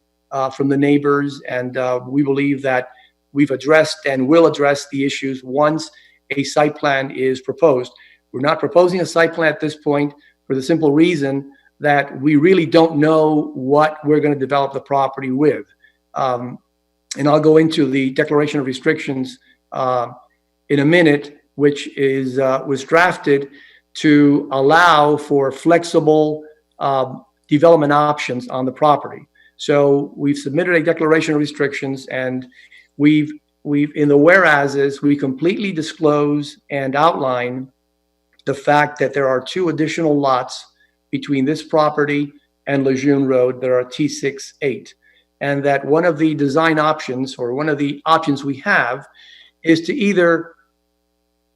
from the neighbors, and we believe that we've addressed and will address the issues once a site plan is proposed. We're not proposing a site plan at this point for the simple reason that we really don't know what we're going to develop the property with. And I'll go into the declaration of restrictions in a minute, which was drafted to allow for flexible development options on the property. So we've submitted a declaration of restrictions, and we've in the whereases, we completely disclose and outline the fact that there are 2 additional lots between this property and Lejeune Road that are T68, and that one of the design options, or one of the options we have, is to either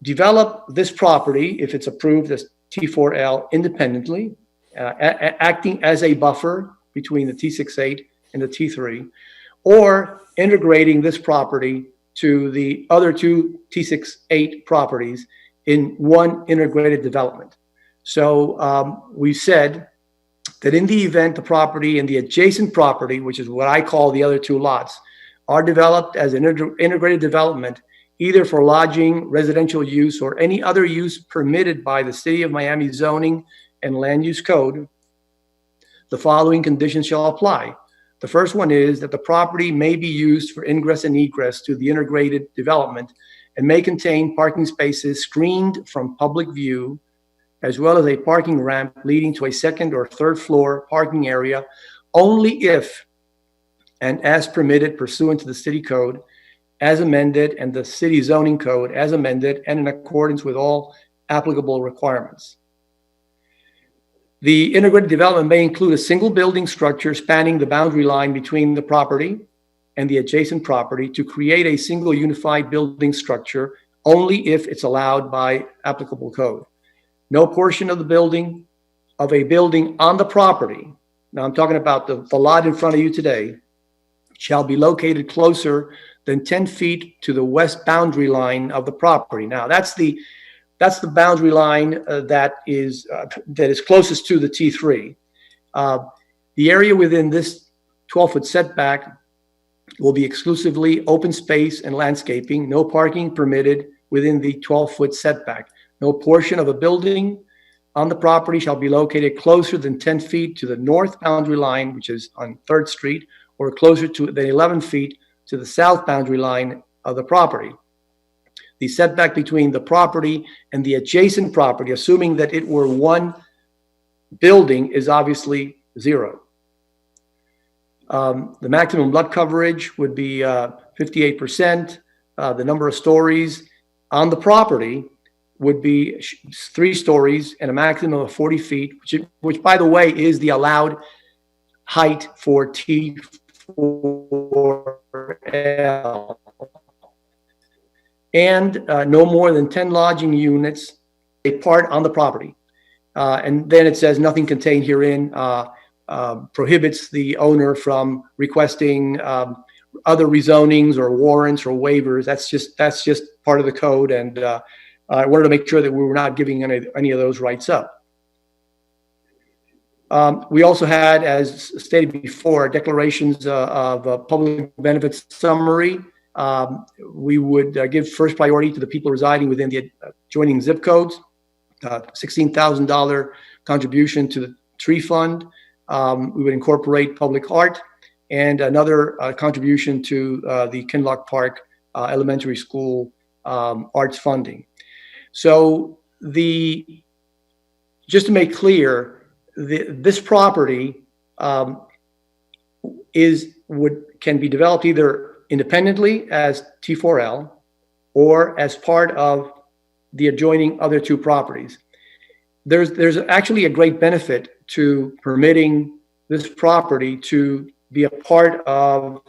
develop this property, if it's approved as T4L, independently, acting as a buffer between the T68 and the T3, or integrating this property to the other two T68 properties in one integrated development. So we said that in the event the property and the adjacent property, which is what I call the other two lots, are developed as an integrated development, either for lodging, residential use, or any other use permitted by the City of Miami zoning and land use code, the following conditions shall apply. The first one is that the property may be used for ingress and egress to the integrated development and may contain parking spaces screened from public view, as well as a parking ramp leading to a second or third floor parking area only if and as permitted pursuant to the city code as amended and the city zoning code as amended and in accordance with all applicable requirements. The integrated development may include a single building structure spanning the boundary line between the property and the adjacent property to create a single unified building structure only if it's allowed by applicable code. No portion of a building on the property, now I'm talking about the lot in front of you today, shall be located closer than 10 feet to the west boundary line of the property. Now that's the boundary line that is closest to the T3. The area within this 12-foot setback will be exclusively open space and landscaping, no parking permitted within the 12-foot setback. No portion of a building on the property shall be located closer than 10 feet to the north boundary line, which is on 3rd Street, or closer to than 11 feet to the south boundary line of the property. The setback between the property and the adjacent property, assuming that it were one building, is obviously 0. The maximum lot coverage would be 58%. The number of stories on the property would be 3 stories and a maximum of 40 feet, which by the way, is the allowed height for T4L. And no more than 10 lodging units, a part on the property. And then it says nothing contained herein prohibits the owner from requesting other rezonings or warrants or waivers. That's just part of the code. And I wanted to make sure that we were not giving any of those rights up. We also had, as stated before, declarations of a public benefits summary. We would give first priority to the people residing within the adjoining zip codes, $16,000 contribution to the tree fund. We would incorporate public art and another contribution to the Kinloch Park Elementary School arts funding. So just to make clear, this property can be developed either independently as T4L or as part of the adjoining other 2 properties. There's actually a great benefit to permitting this property to be a part of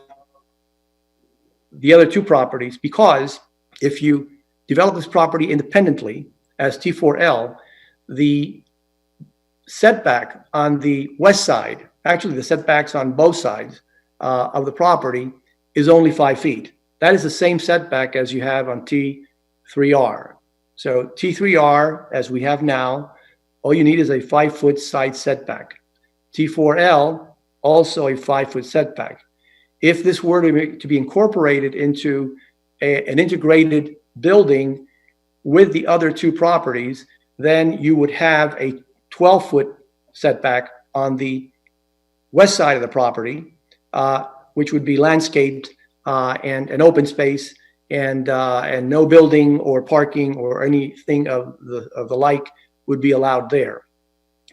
the other 2 properties, because if you develop this property independently as T4L, the setback on the west side, actually the setbacks on both sides of the property, is only 5 feet. That is the same setback as you have on T3R. So T3R, as we have now, all you need is a 5-foot side setback. T4L, also a 5-foot setback. If this were to be incorporated into an integrated building with the other 2 properties, then you would have a 12-foot setback on the west side of the property, which would be landscaped and an open space, and no building or parking or anything of the like would be allowed there.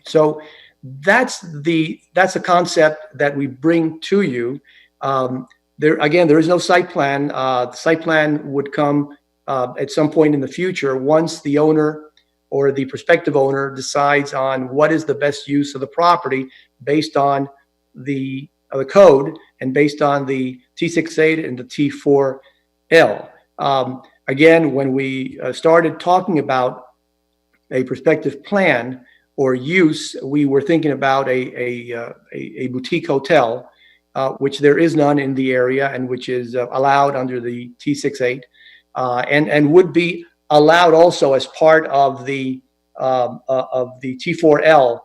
So that's the concept that we bring to you. There is no site plan. The site plan would come at some point in the future once the owner or the prospective owner decides on what is the best use of the property based on the code and based on the T68 and the T4L. Again, when we started talking about a prospective plan or use, we were thinking about a boutique hotel, which there is none in the area and which is allowed under the T68, and would be allowed also as part of the T4L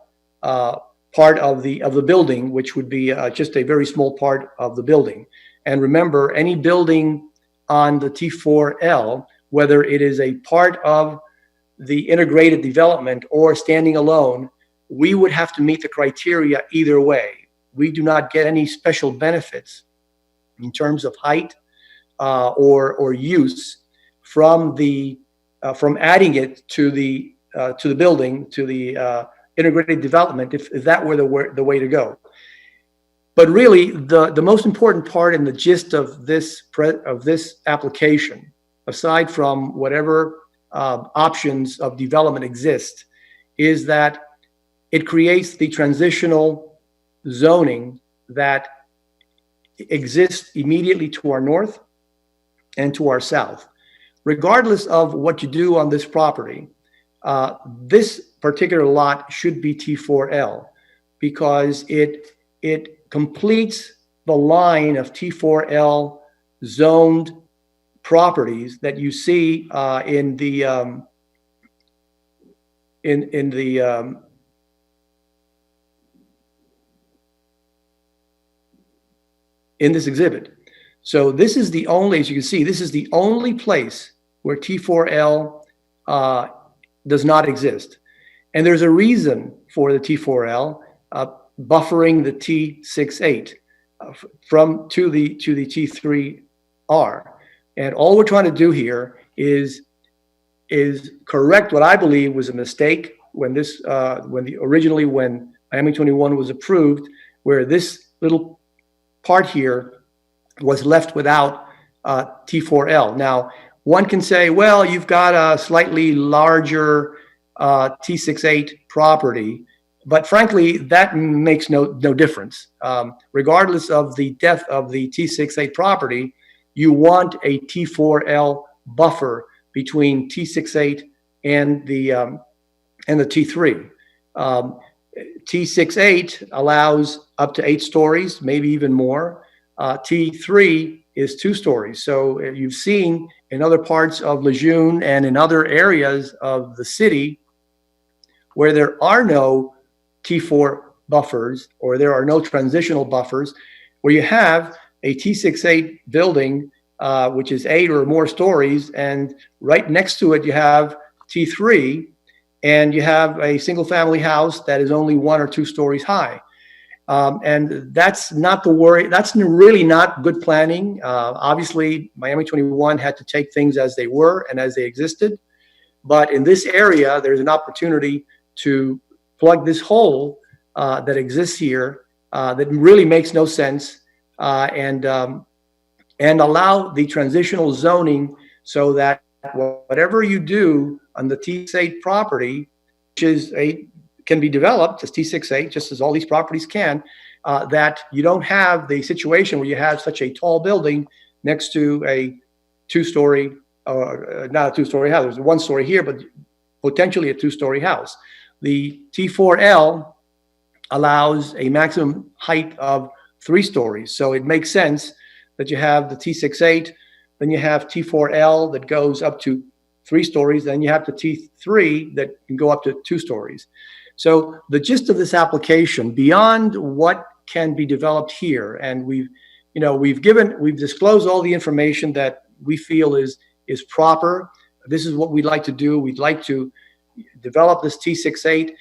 part of the building, which would be just a very small part of the building. And remember, any building on the T4L, whether it is a part of the integrated development or standing alone, we would have to meet the criteria either way. We do not get any special benefits in terms of height or use from adding it to the building, to the integrated development, if that were the way to go. But really, the most important part in the gist of this application, aside from whatever options of development exist, is that it creates the transitional zoning that exists immediately to our north and to our south. Regardless of what you do on this property, this particular lot should be T4L because it completes the line of T4L zoned properties that you see in this exhibit. So this is the only, as you can see, this is the only place where T4L does not exist. And there's a reason for the T4L buffering the T68 to the T3R. And all we're trying to do here is correct what I believe was a mistake when Miami 21 was approved, where this little part here was left without T4L. Now, one can say, well, you've got a slightly larger T68 property, but frankly, that makes no difference. Regardless of the depth of the T68 property, you want a T4L buffer between T68 and the T3. T68 allows up to 8 stories, maybe even more. T3 is 2 stories. So you've seen in other parts of Lejeune and in other areas of the city where there are no T4 buffers or there are no transitional buffers, where you have a T68 building, which is 8 or more stories, and right next to it you have T3, and you have a single family house that is only 1 or 2 stories high. And that's not the worry. That's really not good planning. Obviously, Miami 21 had to take things as they were and as they existed. But in this area, there's an opportunity to plug this hole that exists here that really makes no sense, and allow the transitional zoning so that whatever you do on the T68 property, which can be developed as T68, just as all these properties can, that you don't have the situation where you have such a tall building next to a 2-story, or not a 2-story house. There's a 1-story here, but potentially a 2-story house. The T4L allows a maximum height of 3 stories. So it makes sense that you have the T68, then you have T4L that goes up to 3 stories, then you have the T3 that can go up to 2 stories. So the gist of this application, beyond what can be developed here, and we've disclosed all the information that we feel is proper. This is what we'd like to do. We'd like to develop this T68,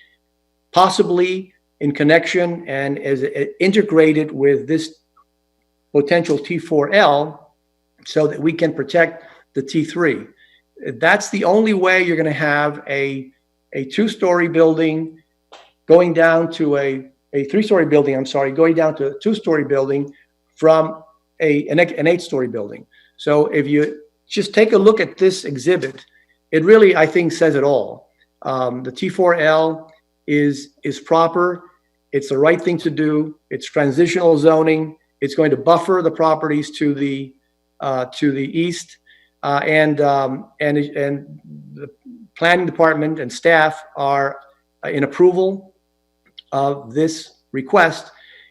possibly in connection and as integrated with this potential T4L, so that we can protect the T3. That's the only way you're going to have a 2-story building going down to a 3-story building, going down to a 2-story building from an 8-story building. So if you just take a look at this exhibit, it really, I think, says it all. The T4L is proper. It's the right thing to do. It's transitional zoning. It's going to buffer the properties to the east, and the planning department and staff are in approval of this request.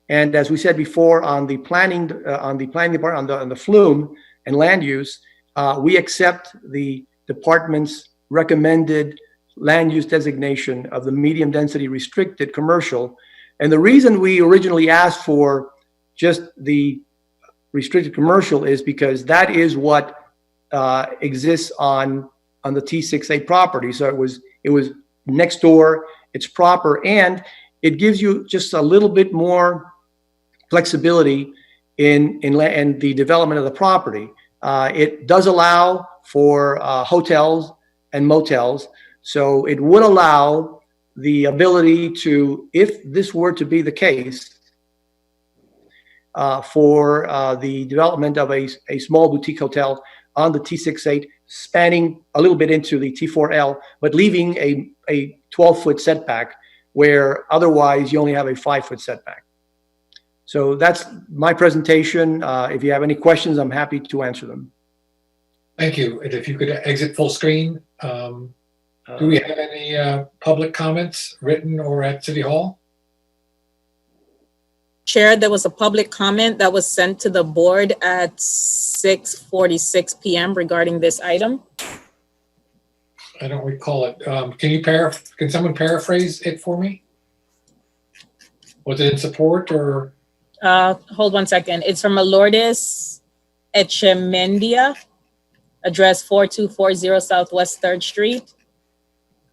And as we said before, on the planning department, on the flume and land use, we accept the department's recommended land use designation of the medium density restricted commercial. And the reason we originally asked for just the restricted commercial is because that is what exists on the T68 property. So it was next door, it's proper, and it gives you just a little bit more flexibility in the development of the property. It does allow for hotels and motels. So it would allow the ability to, if this were to be the case, for the development of a small boutique hotel on the T68, spanning a little bit into the T4L, but leaving a 12-foot setback where otherwise you only have a 5-foot setback. So that's my presentation. If you have any questions, I'm happy to answer them. Thank you. And if you could exit full screen. Do we have any public comments, written or at City Hall? Chair, there was a public comment that was sent to the board at 6:46 p.m. regarding this item. I don't recall it. Can someone paraphrase it for me? Was it in support or? Hold 1 second. It's from Lourdes Echemendia, address 4240 Southwest 3rd Street.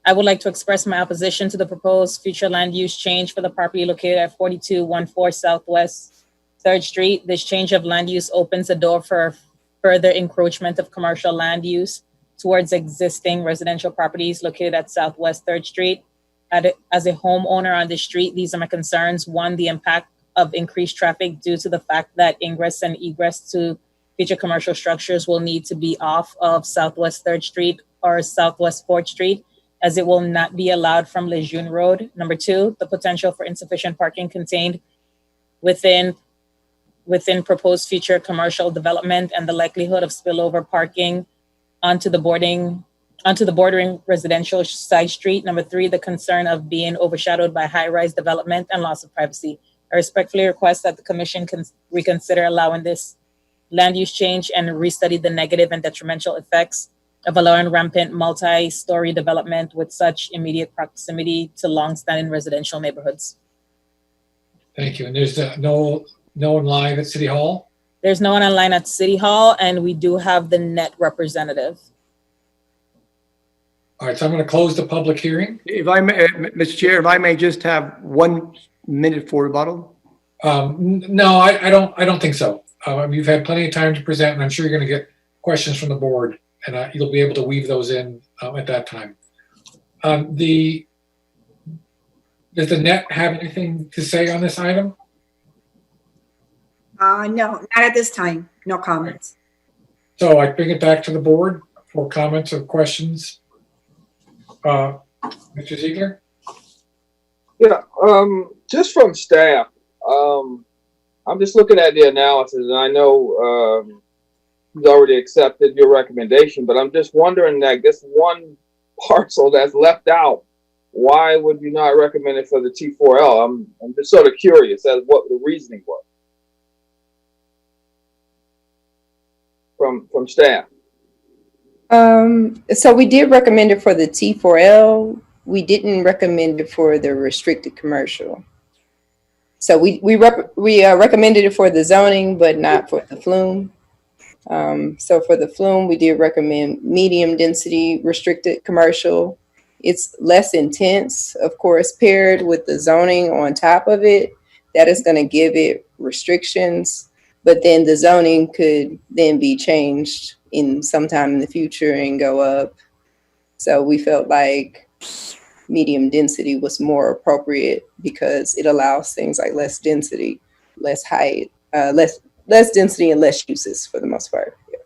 I would like to express my opposition to the proposed future land use change for the property located at 4214 Southwest 3rd Street. This change of land use opens the door for further encroachment of commercial land use towards existing residential properties located at Southwest 3rd Street. As a homeowner on the street, these are my concerns. One, the impact of increased traffic due to the fact that ingress and egress to future commercial structures will need to be off of Southwest 3rd Street or Southwest 4th Street, as it will not be allowed from Lejeune Road. Number two, the potential for insufficient parking contained within proposed future commercial development and the likelihood of spillover parking onto the bordering residential side street. Number three, the concern of being overshadowed by high-rise development and loss of privacy. I respectfully request that the commission can reconsider allowing this land use change and restudy the negative and detrimental effects of allowing rampant multi-story development with such immediate proximity to long-standing residential neighborhoods. Thank you. And there's no one live at City Hall? There's no one online at City Hall, and we do have the net representative. All right, so I'm going to close the public hearing. If I may, Mr. Chair, if I may just have 1 minute for rebuttal? No, I don't think so. You've had plenty of time to present, and I'm sure you're going to get questions from the board, and you'll be able to weave those in at that time. Does the net have anything to say on this item? No, not at this time. No comments. So I bring it back to the board for comments or questions. Mr. Ziegler? Yeah, just from staff, I'm just looking at the analysis, and I know you've already accepted your recommendation, but I'm just wondering that this one parcel that's left out, why would you not recommend it for the T4L? I'm just sort of curious as what the reasoning was from staff. So we did recommend it for the T4L. We didn't recommend it for the restricted commercial. So we recommended it for the zoning, but not for the flume. So for the flume, we did recommend medium density restricted commercial. It's less intense, of course, paired with the zoning on top of it. That is going to give it restrictions, but then the zoning could then be changed in sometime in the future and go up. So we felt like medium density was more appropriate because it allows things like less density, less height, less density and less uses for the most part. Yeah.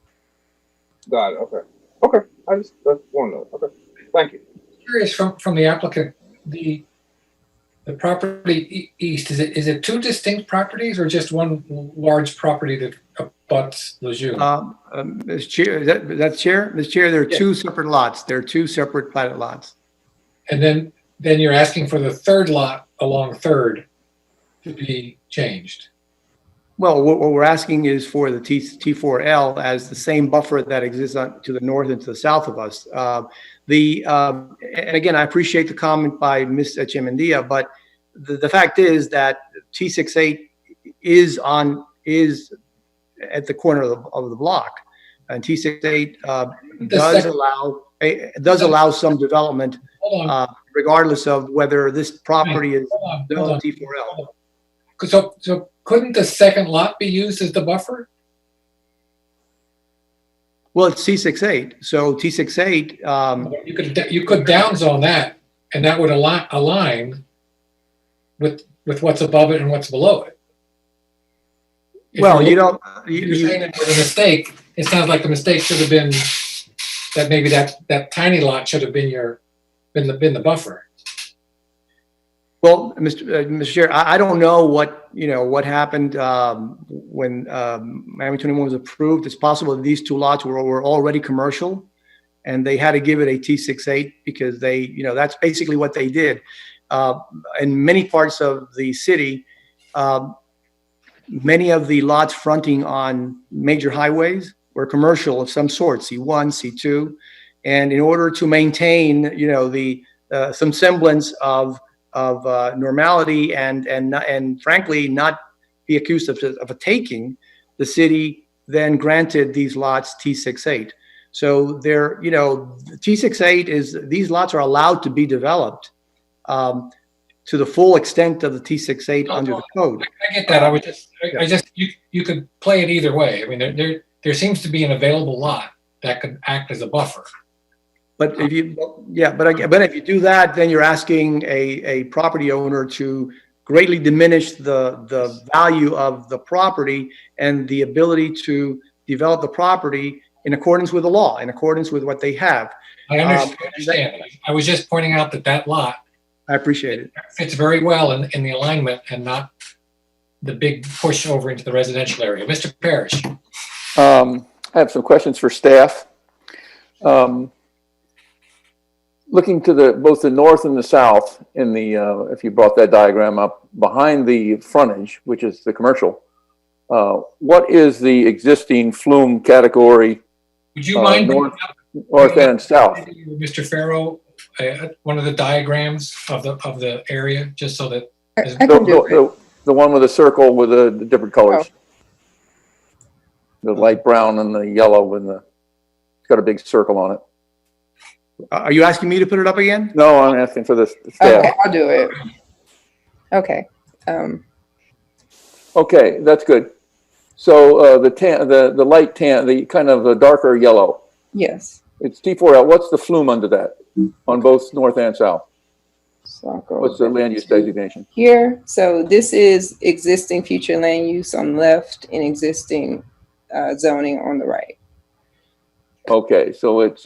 Got it. Okay. I just want to know. Okay. Thank you. Curious from the applicant, the property east, is it two distinct properties or just one large property that abuts Lejeune? Mr. Chair, that's Chair? Mr. Chair, there are two separate lots. There are two separate platted lots. And then you're asking for the third lot along Third. to be changed? Well, what we're asking is for the T4L as the same buffer that exists to the north and to the south of us. And again, I appreciate the comment by Ms. Chimendia, but the fact is that T68 is at the corner of the block, and T68 does allow some development, regardless of whether this property is zoned T4L. So couldn't the second lot be used as the buffer? Well, it's T68, so T68. You could downzone that, and that would align with what's above it and what's below it. Well, you don't. You're saying it was a mistake. It sounds like the mistake should have been that maybe that tiny lot should have been the buffer. Well, Mr. Chair, I don't know what happened when Miami 21 was approved. It's possible that these two lots were already commercial, and they had to give it a T68 because that's basically what they did. In many parts of the city, many of the lots fronting on major highways were commercial of some sort, C1, C2, and in order to maintain, some semblance of normality and frankly not be accused of a taking, the city then granted these lots T68. So T68 is, these lots are allowed to be developed to the full extent of the T68 under the code. I get that. You could play it either way. I mean, there seems to be an available lot that could act as a buffer. But if you do that, then you're asking a property owner to greatly diminish the value of the property and the ability to develop the property in accordance with the law, in accordance with what they have. I understand. I was just pointing out that lot. I appreciate it. Fits very well in the alignment and not the big push over into the residential area. Mr. Parrish. I have some questions for staff. Looking to both the north and the south in if you brought that diagram up, behind the frontage, which is the commercial, what is the existing flume category? Would you mind north and south? Mr. Farrow, one of the diagrams of the area, just so that the one with the circle with the different colors, the light brown and the yellow, and it's got a big circle on it. Are you asking me to put it up again? No, I'm asking for the staff. Okay, I'll do it. Okay. Okay, that's good. So the light tan, the kind of the darker yellow. Yes. It's T4L. What's the flume under that on both north and south? So what's the land use designation? Here. So this is existing future land use on the left and existing zoning on the right. Okay, so it's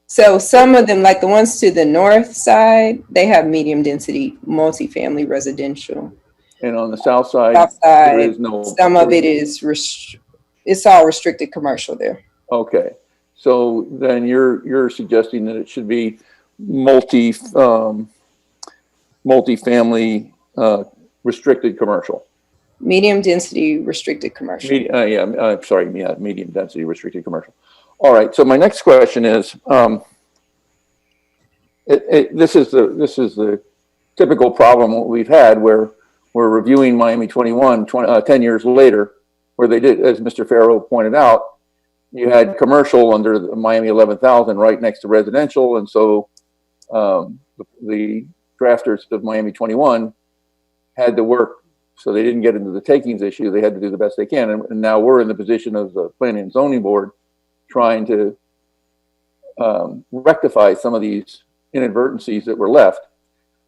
so some of them, like the ones to the north side, they have medium density multifamily residential. And on the south side, there is no. Some of it is it's all restricted commercial there. Okay, so then you're suggesting that it should be multifamily restricted commercial. Medium density restricted commercial. Medium density restricted commercial. All right. So my next question is, this is the typical problem we've had where we're reviewing Miami 21 10 years later, where they did, as Mr. Farrow pointed out, you had commercial under the Miami 11,000 right next to residential, and so the drafters of Miami 21 had to work. So they didn't get into the takings issue. They had to do the best they can, and now we're in the position of the Planning and Zoning Board trying to rectify some of these inadvertencies that were left.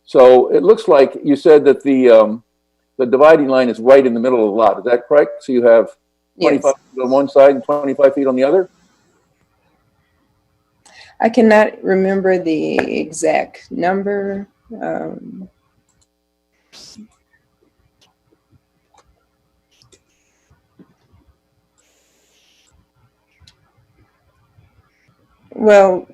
So it looks like you said that the dividing line is right in the middle of the lot. Is that correct? So you have 25 feet on one side and 25 feet on the other? I cannot remember the exact number. Well,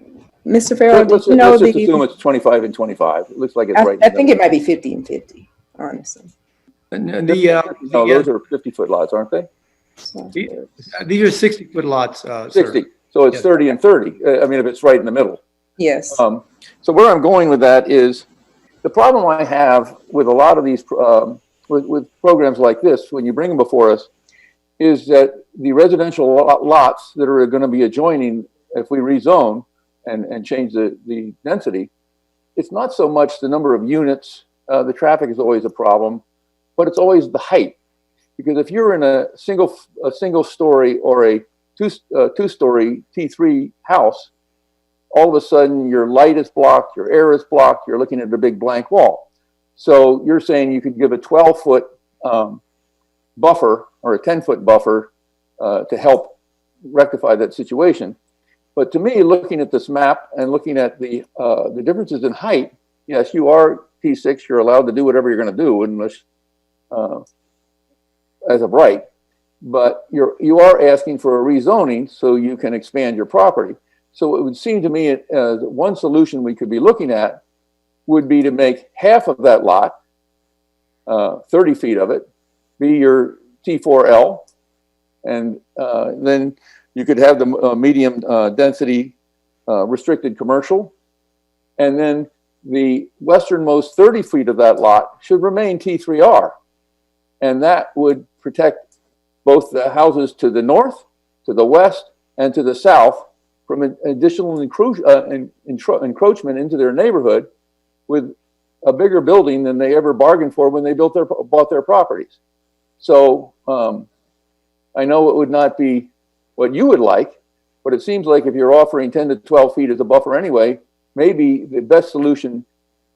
Mr. Farrow, let's just assume it's 25 and 25. It looks like it's right. I think it might be 50 and 50, honestly. And No, those are 50-foot lots, aren't they? these are 60-foot lots, sir. 60. So it's Yes. 30 and 30. I mean, if it's right in the middle. Yes. So where I'm going with that is the problem I have with a lot of these, with programs like this, when you bring them before us, is that the residential lots that are going to be adjoining, if we rezone and change the density, it's not so much the number of units. The traffic is always a problem, but it's always the height. Because if you're in a single story or a two-story T3 house, all of a sudden your light is blocked, your air is blocked, you're looking at a big blank wall. So you're saying you could give a 12-foot buffer or a 10-foot buffer to help rectify that situation. But to me, looking at this map and looking at the differences in height, yes, you are T6, you're allowed to do whatever you're going to do unless as of right, but you are asking for a rezoning so you can expand your property. So it would seem to me one solution we could be looking at would be to make half of that lot, 30 feet of it, be your T4L, and then you could have the medium density restricted commercial, and then the westernmost 30 feet of that lot should remain T3R, and that would protect both the houses to the north, to the west, and to the south from an additional encroachment into their neighborhood with a bigger building than they ever bargained for when they bought their properties. So I know it would not be what you would like, but it seems like if you're offering 10 to 12 feet as a buffer anyway, maybe the best solution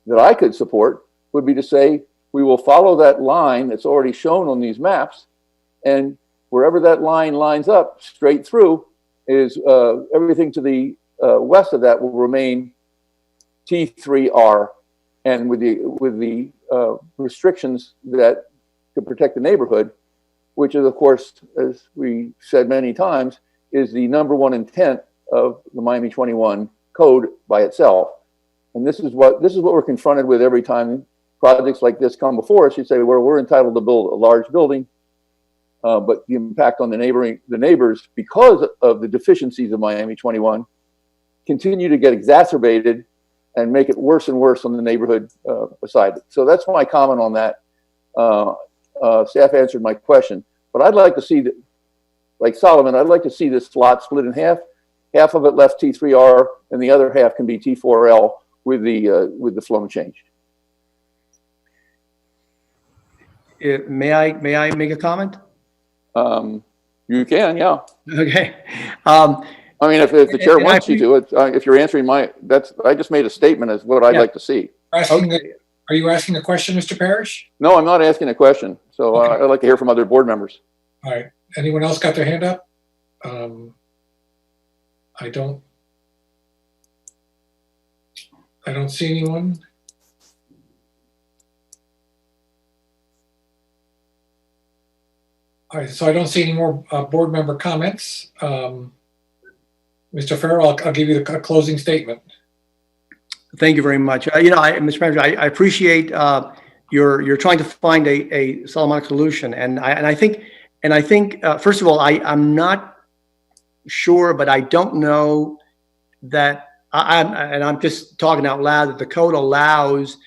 that I could support would be to say, we will follow that line that's already shown on these maps, and wherever that line lines up straight through is everything to the west of that will remain T3R, and with the restrictions that to protect the neighborhood, which is, of course, as we said many times, is the #1 intent of the Miami 21 code by itself. And this is what we're confronted with every time projects like this come before us. You say, well, we're entitled to build a large building, but the impact on the neighbors, because of the deficiencies of Miami 21, continue to get exacerbated and make it worse and worse on the neighborhood beside it. So that's my comment on that. Staff answered my question, but I'd like to see that, like Solomon, I'd like to see this lot split in half. Half of it left T3R, and the other half can be T4L with the flow change. May I make a comment? You can, yeah. Okay. I mean, if the chair wants you to, if you're answering I just made a statement as what I'd like to see. Are you asking a question, Mr. Parrish? No, I'm not asking a question. So Okay. I'd like to hear from other board members. All right. Anyone else got their hand up? I don't see anyone. All right, so I don't see any more board member comments. Mr. Farrell, I'll give you a closing statement. Thank you very much. Mr. Manager, I appreciate you're trying to find a Solomonic solution, and I think first of all, I'm not sure, but I don't know that I'm just talking out loud, that the code allows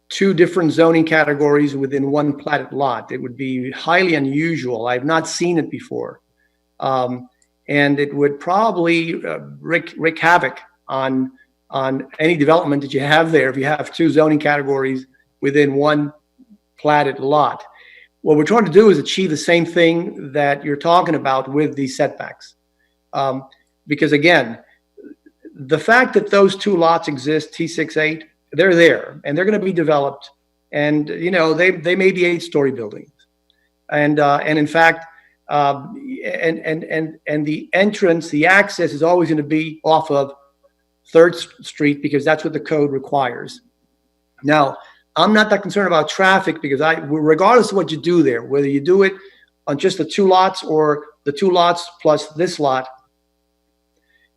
two different zoning categories within one platted lot. It would be highly unusual. I've not seen it before, and it would probably wreak havoc on any development that you have there if you have two zoning categories within one platted lot. What we're trying to do is achieve the same thing that you're talking about with these setbacks. Because again, the fact that those two lots exist, T6-8, they're there and they're going to be developed, and they may be 8-story buildings, and in fact, and the entrance, the access is always going to be off of 3rd Street because that's what the code requires. Now, I'm not that concerned about traffic because regardless of what you do there, whether you do it on just the two lots or the two lots plus this lot,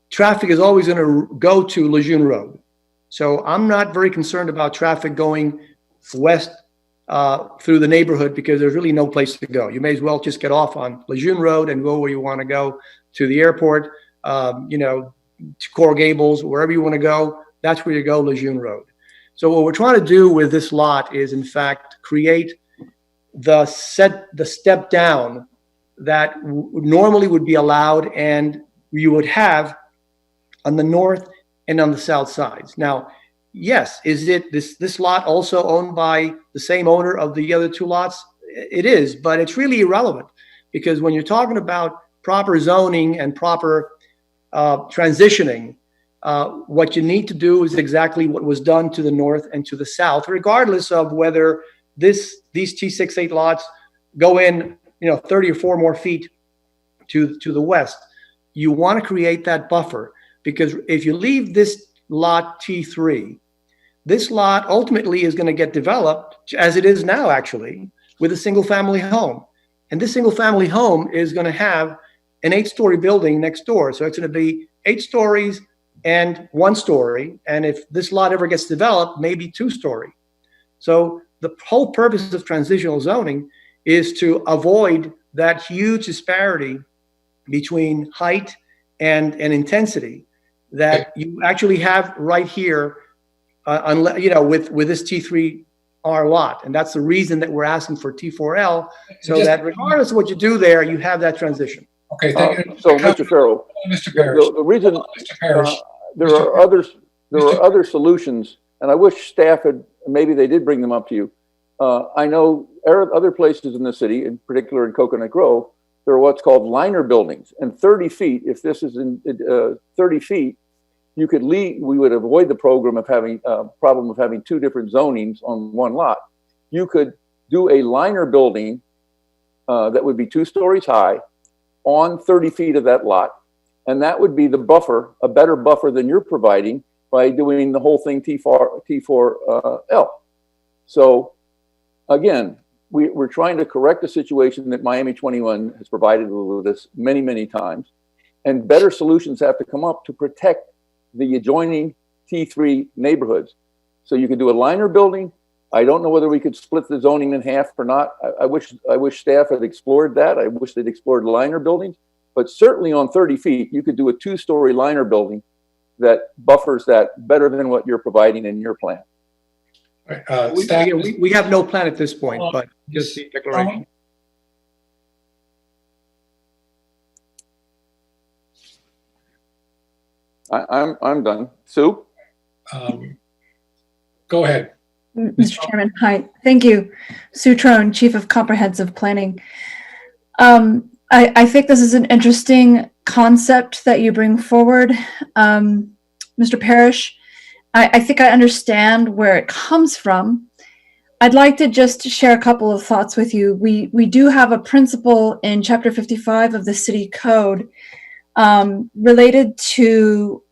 traffic is always going to go to Lejeune Road. So I'm not very concerned about traffic going west through the neighborhood because there's really no place to go. You may as well just get off on Lejeune Road and go where you want to go, to the airport, to Coral Gables, wherever you want to go. That's where you go, Lejeune Road. So what we're trying to do with this lot is, in fact, create the step down that normally would be allowed and you would have on the north and on the south sides. Now, yes, is it this lot also owned by the same owner of the other two lots? It is, but it's really irrelevant because when you're talking about proper zoning and proper transitioning, what you need to do is exactly what was done to the north and to the south, regardless of whether these T68 lots go in, 30 or 4 more feet to the west. You want to create that buffer because if you leave this lot T3, this lot ultimately is going to get developed as it is now, actually, with a single family home. And this single family home is going to have an 8-story building next door. So it's going to be 8 stories and 1 story. And if this lot ever gets developed, maybe 2-story. So the whole purpose of transitional zoning is to avoid that huge disparity between height and intensity that you actually have right here, with this T3R lot. And that's the reason that we're asking for T4L, so that regardless of what you do there, you have that transition. Okay, thank you. So, Mr. Farrell, Mr. Parrish. the reason Mr. Parrish. there are other solutions, and I wish staff had, maybe they did bring them up to you. I know other places in the city, in particular in Coconut Grove, there are what's called liner buildings, and 30 feet, if this is in 30 feet, we would avoid the problem of having 2 different zonings on one lot. You could do a liner building that would be 2 stories high on 30 feet of that lot. And that would be the buffer, a better buffer than you're providing by doing the whole thing T4L. So again, we're trying to correct a situation that Miami 21 has provided with us many, many times. And better solutions have to come up to protect the adjoining T3 neighborhoods. So you could do a liner building. I don't know whether we could split the zoning in half or not. I wish staff had explored that. I wish they'd explored liner buildings, but certainly on 30 feet, you could do a 2-story liner building that buffers that better than what you're providing in your plan. We have no plan at this point, but just the declaration. I'm done. Sue? Go ahead. Mr. Chairman, hi. Thank you. Sue Trone, Chief of Comprehensive Planning. I think this is an interesting concept that you bring forward, Mr. Parrish. I think I understand where it comes from. I'd like to just share a couple of thoughts with you. We do have a principle in Chapter 55 of the City Code related to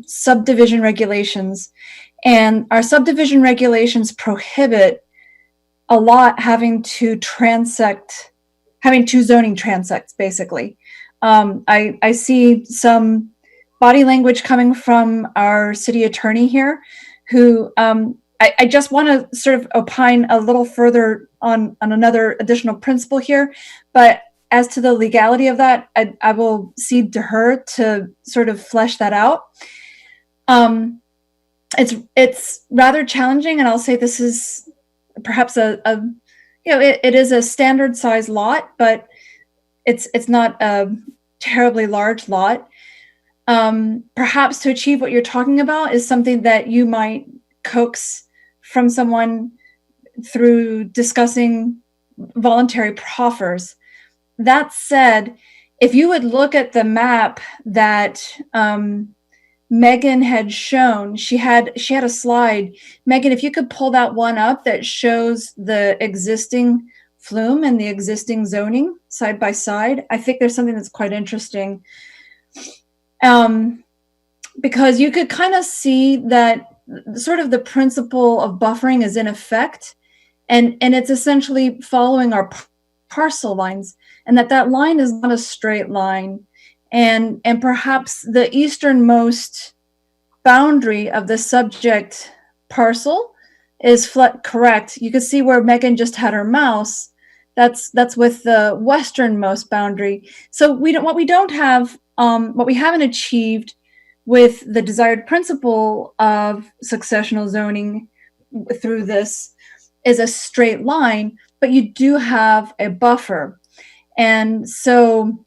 subdivision regulations. And our subdivision regulations prohibit a lot having 2 zoning transects, basically. I see some body language coming from our city attorney here, who I just want to sort of opine a little further on another additional principle here. But as to the legality of that, I will cede to her to sort of flesh that out. It's rather challenging, and I'll say this is perhaps it is a standard size lot, but it's not a terribly large lot. Perhaps to achieve what you're talking about is something that you might coax from someone through discussing voluntary proffers. That said, if you would look at the map that Megan had shown, she had a slide. Megan, if you could pull that one up that shows the existing flume and the existing zoning side by side, I think there's something that's quite interesting. Because you could kind of see that sort of the principle of buffering is in effect, and it's essentially following our parcel lines, and that line is not a straight line. And perhaps the easternmost boundary of the subject parcel is correct. You can see where Megan just had her mouse. That's with the westernmost boundary. So what we haven't achieved with the desired principle of successional zoning through this is a straight line, but you do have a buffer. And so,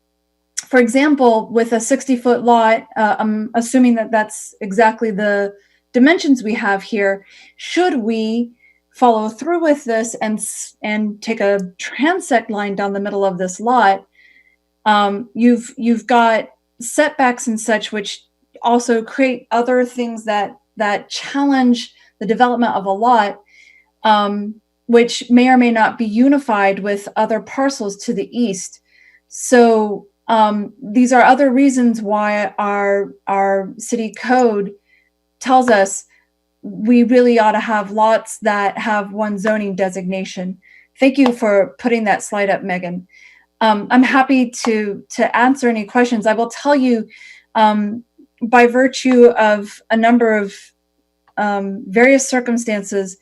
for example, with a 60-foot lot, I'm assuming that that's exactly the dimensions we have here. Should we follow through with this and take a transect line down the middle of this lot, you've got setbacks and such, which also create other things that challenge the development of a lot, which may or may not be unified with other parcels to the east. So these are other reasons why our city code tells us we really ought to have lots that have one zoning designation. Thank you for putting that slide up, Megan. I'm happy to answer any questions. I will tell you, by virtue of a number of various circumstances,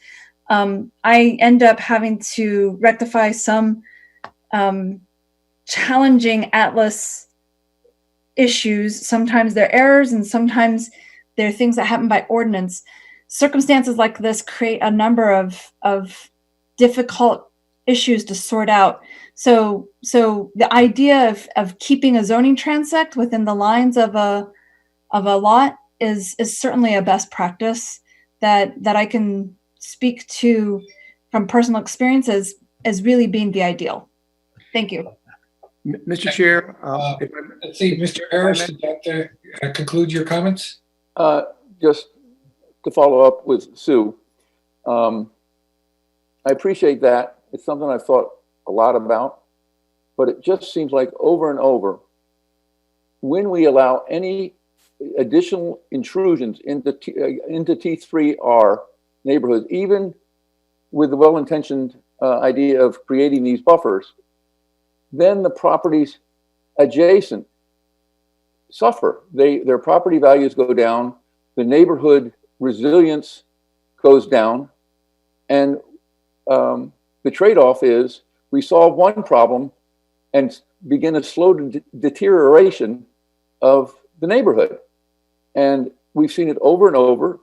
I end up having to rectify some challenging Atlas issues. Sometimes they're errors and sometimes they're things that happen by ordinance. Circumstances like this create a number of difficult issues to sort out. So the idea of keeping a zoning transect within the lines of a lot is certainly a best practice that I can speak to from personal experiences as really being the ideal. Thank you. Mr. Chair. Let's see, Mr. Harris, did that conclude your comments? Just to follow up with Sue, I appreciate that. It's something I've thought a lot about, but it just seems like over and over, when we allow any additional intrusions into T3R neighborhoods, even with the well-intentioned idea of creating these buffers, then the properties adjacent suffer. Their property values go down, the neighborhood resilience goes down, and the trade-off is we solve one problem and begin a slow deterioration of the neighborhood. And we've seen it over and over,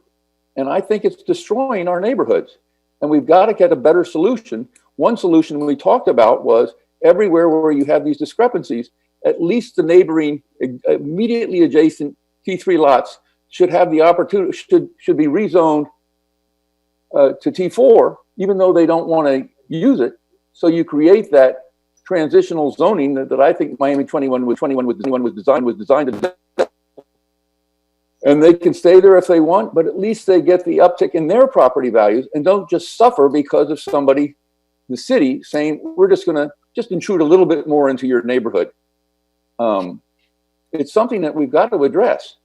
and I think it's destroying our neighborhoods. And we've got to get a better solution. One solution we talked about was everywhere where you have these discrepancies, at least the neighboring, immediately adjacent T3 lots should have the opportunity, should be rezoned to T4, even though they don't want to use it. So you create that transitional zoning that I think Miami 21 was designed to do. And they can stay there if they want, but at least they get the uptick in their property values and don't just suffer because of somebody, the city, saying, we're just going to just intrude a little bit more into your neighborhood. It's something that we've got to address.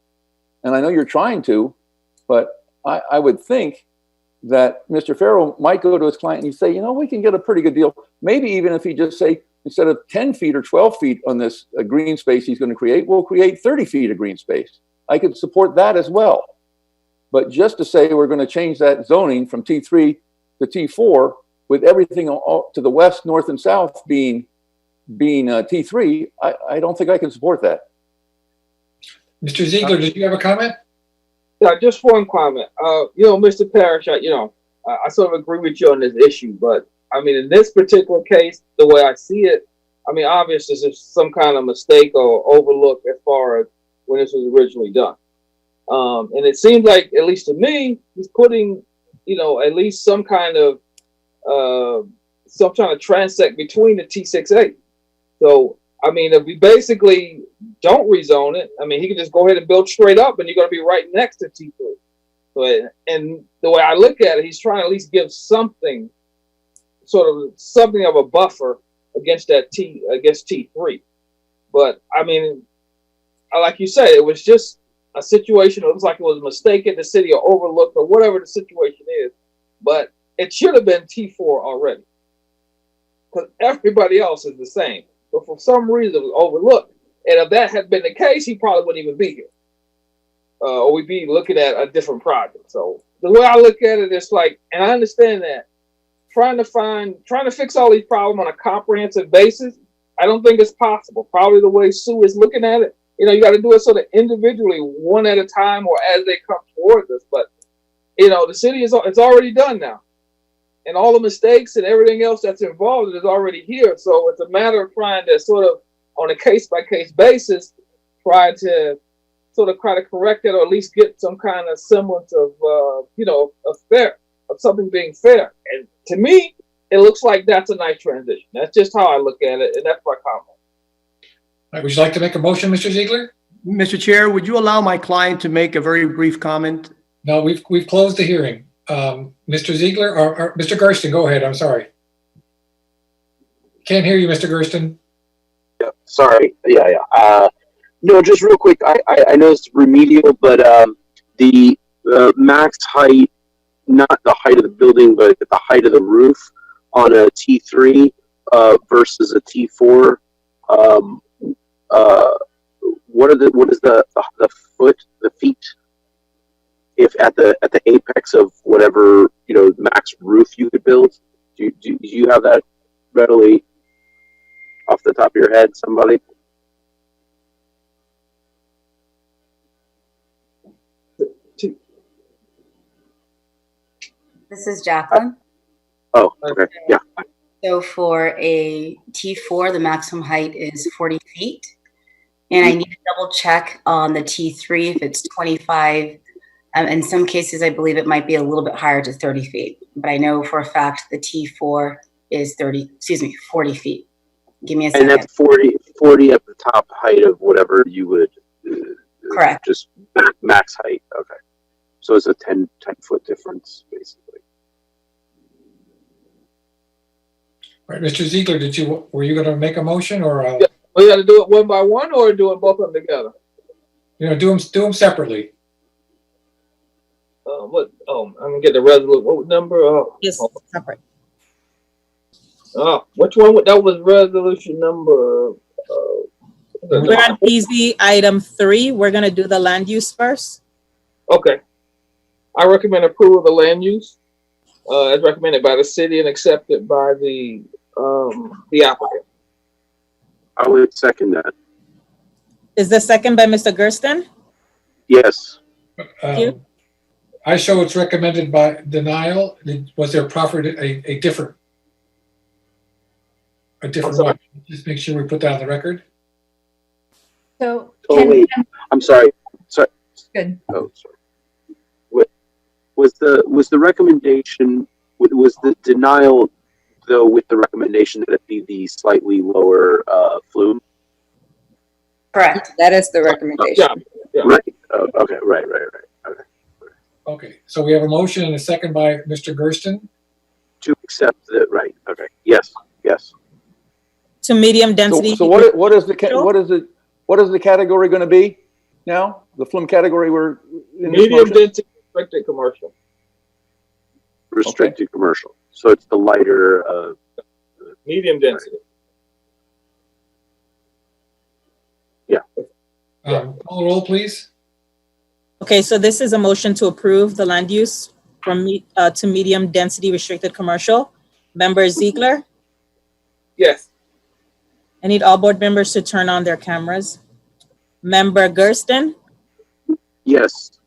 And I know you're trying to, but I would think that Mr. Farrow might go to his client and say, you know, we can get a pretty good deal. Maybe even if he just say, instead of 10 feet or 12 feet on this green space he's going to create, we'll create 30 feet of green space. I could support that as well. But just to say we're going to change that zoning from T3 to T4 with everything to the west, north, and south being T3, I don't think I can support that. Mr. Ziegler, did you have a comment? Yeah, just one comment. Mr. Parrish, I sort of agree with you on this issue, but I mean, in this particular case, the way I see it, I mean, obviously there's some kind of mistake or overlook as far as when this was originally done. And it seems like, at least to me, he's putting, at least some kind of transect between the T6A. So, I mean, if we basically don't rezone it, I mean, he can just go ahead and build straight up and you're going to be right next to T3. So, and the way I look at it, he's trying to at least give something of a buffer against against T3. But I mean, like you said, it was just a situation. It looks like it was a mistake in the city or overlooked or whatever the situation is. But it should have been T4 already, because everybody else is the same. But for some reason, it was overlooked. And if that had been the case, he probably wouldn't even be here, or we'd be looking at a different project. So the way I look at it, it's like, and I understand that trying to fix all these problems on a comprehensive basis, I don't think it's possible. Probably the way Sue is looking at it, you got to do it sort of individually, one at a time, or as they come towards us. But the city it's already done now, and all the mistakes and everything else that's involved is already here. So it's a matter of trying to sort of, on a case by case basis, try to correct it, or at least get some kind of semblance of something being fair. And to me, it looks like that's a nice transition. That's just how I look at it, and that's my comment. All right, would you like to make a motion, Mr. Ziegler? Mr. Chair, would you allow my client to make a very brief comment? No, we've closed the hearing. Mr. Ziegler or Mr. Gersten, go ahead. I'm sorry. Can't hear you, Mr. Gersten. Yeah, sorry. Yeah. No, just real quick. I know it's remedial, but the max height, not the height of the building, but the height of the roof on a T3 versus a T4. What is the feet? If at the apex of whatever max roof you could build, do you have that readily off the top of your head, somebody? This is Jacqueline. Oh, okay, yeah. So for a T4, the maximum height is 40 feet. And I need to double check on the T3 if it's 25. In some cases, I believe it might be a little bit higher to 30 feet. But I know for a fact the T4 is 40 feet. Give me a second. And that's 40 at the top height of whatever you would. Correct. Just max height. Okay. So it's a 10 foot difference, basically. All right, Mr. Ziegler, were you going to make a motion or? We got to do it one by one, or do it both of them together? Do them separately. I'm gonna get the resolution. What number? Yes, separate. Which one? That was resolution number. We're on PZ item 3. We're going to do the land use first. Okay. I recommend approval of the land use as recommended by the city and accepted by the applicant. I would second that. Is the second by Mr. Gersten? Yes. Thank you. I show it's recommended by denial. Was there proffered a different one? Just make sure we put that on the record. So, Wait. I'm sorry. Good. Oh, sorry. What was the recommendation? Was the denial though with the recommendation that it be the slightly lower flume? Correct. That is the recommendation. Yeah. Right. Okay. Right. Okay. Okay. So we have a motion and a second by Mr. Gersten. To accept it. Right. Okay. Yes. To medium density. So what is the category going to be now? The flume category we're in. Medium density restricted commercial. Restricted commercial. So it's the lighter. Medium density. Yeah. Call roll, please. Okay, so this is a motion to approve the land use from to medium density restricted commercial. Member Ziegler? Yes. I need all board members to turn on their cameras. Member Gersten? Yes.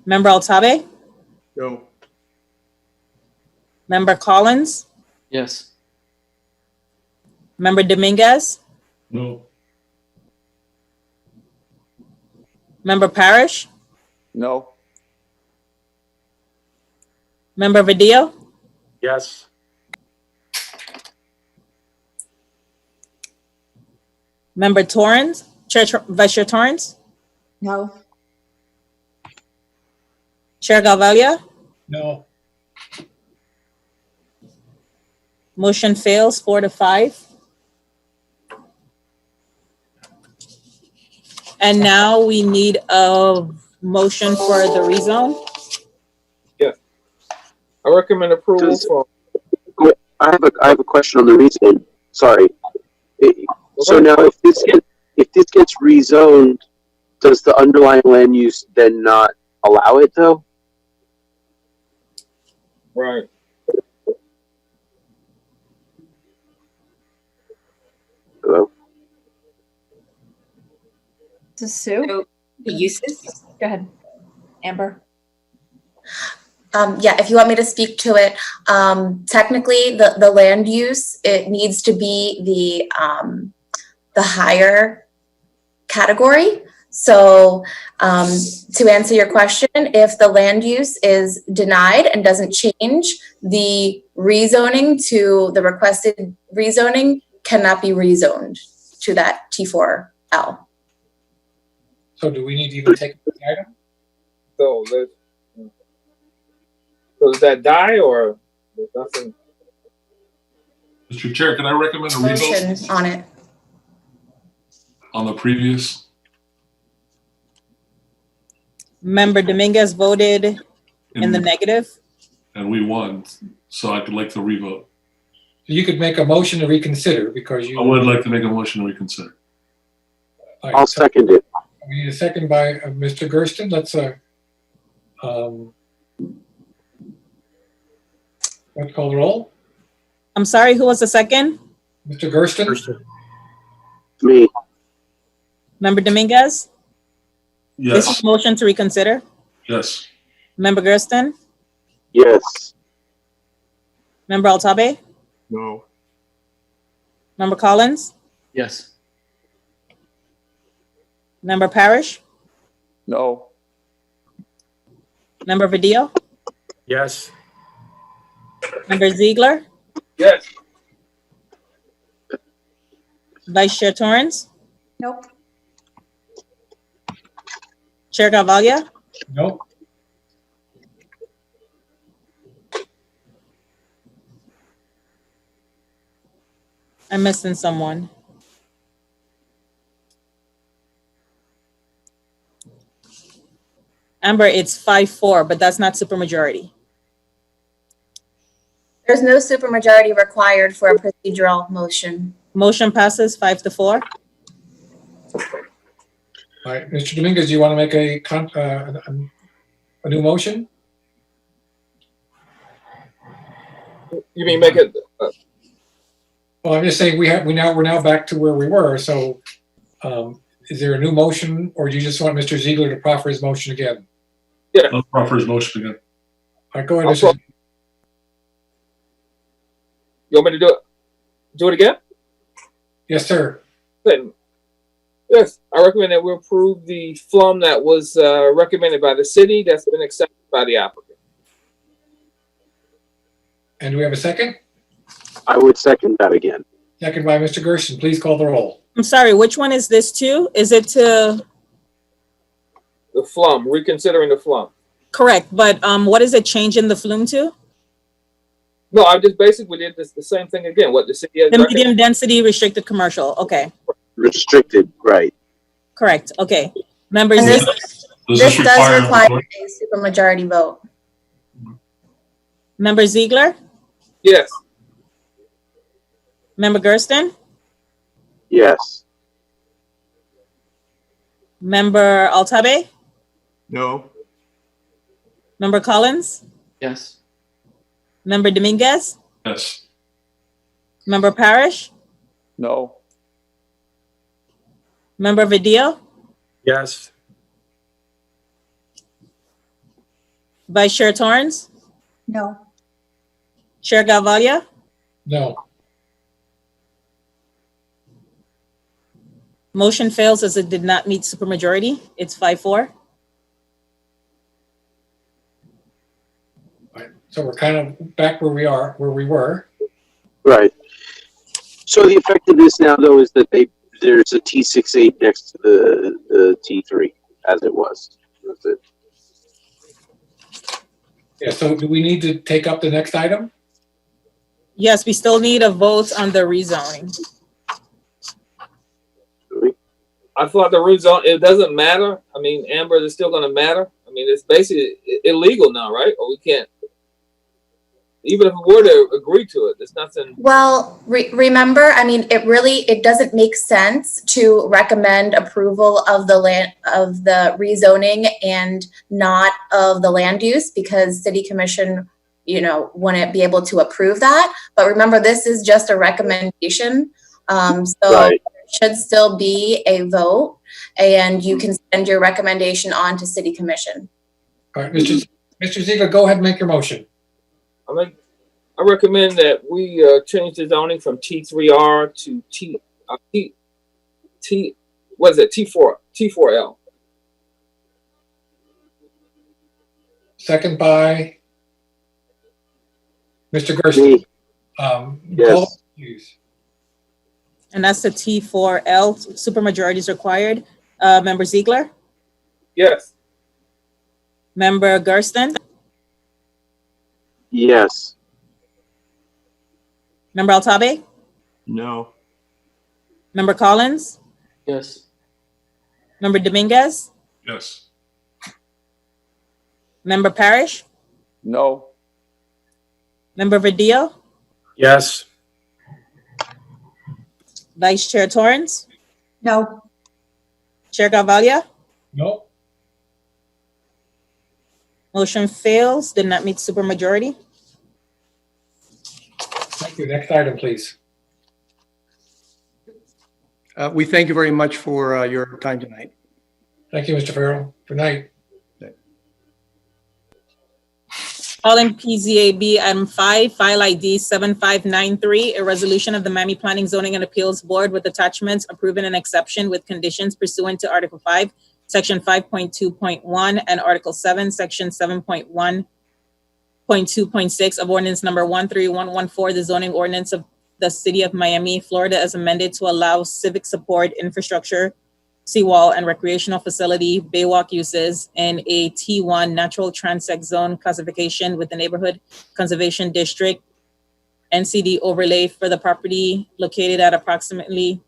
Member Altabe? No. Member Collins? Yes. Member Dominguez? No. Member Parrish? No. Member Vadillo? Yes. Member Torrance? Vice Chair Torrance? No. Chair Galvalia? No. Motion fails 4-5. And now we need a motion for the rezone. Yeah. I recommend approval for. I have a question on the rezone. Sorry. So now if this gets rezoned, does the underlying land use then not allow it though? Right. Hello? To Sue? The uses? Go ahead, Amber. Yeah, if you want me to speak to it, technically the land use, it needs to be the higher category. So to answer your question, if the land use is denied and doesn't change, the rezoning to the requested rezoning cannot be rezoned to that T4L. So do we need to even take the item? So does that die or there's nothing? Mr. Chair, can I recommend a Motion revote on it. on the previous? Member Dominguez voted in the negative. And we won, so I'd like to revote. You could make a motion to reconsider because you. I would like to make a motion to reconsider. All right, I'll so second it. we need a second by Mr. Gersten. Let's call the roll. I'm sorry, who was the second? Mr. Gersten? Me. Member Dominguez? This is Yes. a motion to reconsider. Yes. Member Gersten? Yes. Member Altabe? No. Member Collins? Yes. Member Parrish? No. Member Vidal? Yes. Member Ziegler? Yes. Vice Chair Torrance? Nope. Chair Gavalia? No. I'm missing someone. Amber, it's 5-4, but that's not supermajority. There's no supermajority required for a procedural motion. Motion passes 5-4. All right, Mr. Dominguez, do you want to make a new motion? You mean make it? Well, I'm just saying we're now back to where we were. So, is there a new motion, or do you just want Mr. Ziegler to proffer his motion again? Yeah. I'll proffer his motion again. All right, go ahead. I'll Mr. You want me to do it? Do it again? Yes, sir. Then, yes, I recommend that we approve the FLUM that was recommended by the city that's been accepted by the applicant. And do we have a second? I would second that again. Second by Mr. Gersten. Please call the roll. I'm sorry, which one is this to? Is it to, The FLUM, reconsidering the FLUM. correct, but what is it changing the flume to? No, I just basically did the same thing again. What the city has The recommended. medium density restricted commercial, okay, Restricted, right. correct, okay. Member And Ziegler? this does require a supermajority vote. Member Ziegler? Yes. Member Gersten? Yes. Member Altabe? No. Member Collins? Yes. Member Dominguez? Yes. Member Parrish? No. Member Vidal? Yes. Vice Chair Torrance? No. Chair Gavalia? No. Motion fails as it did not meet supermajority. It's 5-4. All right, so we're kind of back where we were. Right. So the effect of this now, though, is that there's a T68 next to the T3 as it was. That's it. Yeah, so do we need to take up the next item? Yes, we still need a vote on the rezoning. I thought the root zone, it doesn't matter. I mean, Amber, is still going to matter. I mean, it's basically illegal now, right? Or we can't. even if we were to agree to it, there's nothing. Well, remember, I mean, it doesn't make sense to recommend approval of the rezoning and not of the land use, because city commission, wouldn't be able to approve that. But remember, this is just a recommendation. So Right. it should still be a vote, and you can send your recommendation on to city commission. All right, Mr. Ziegler, go ahead and make your motion. I recommend that we change the zoning from T3R to T4L. Second by Mr. Gersten. Yes. Please. And that's the T4L, supermajority is required. Member Ziegler? Yes. Member Gersten? Yes. Member Altabe? No. Member Collins? Yes. Member Dominguez? Yes. Member Parrish? No. Member Verdillo? Yes. Vice Chair Torrance? No. Chair Gavalia? No. Motion fails, did not meet supermajority. Thank you. Next item, please. We thank you very much for your time tonight. Thank you, Mr. Farrell. Good night. Calling PZAB item 5, file ID 7593, a resolution of the Miami Planning, Zoning, and Appeals Board with attachments approving an exception with conditions pursuant to Article 5, Section 5.2.1, and Article 7, Section 7.1.2.6 of Ordinance Number 13114, the zoning ordinance of the City of Miami, Florida, as amended to allow civic support, infrastructure, seawall, and recreational facility Baywalk uses in a T1 natural transect zone classification with the Neighborhood Conservation District NCD overlay for the property located at approximately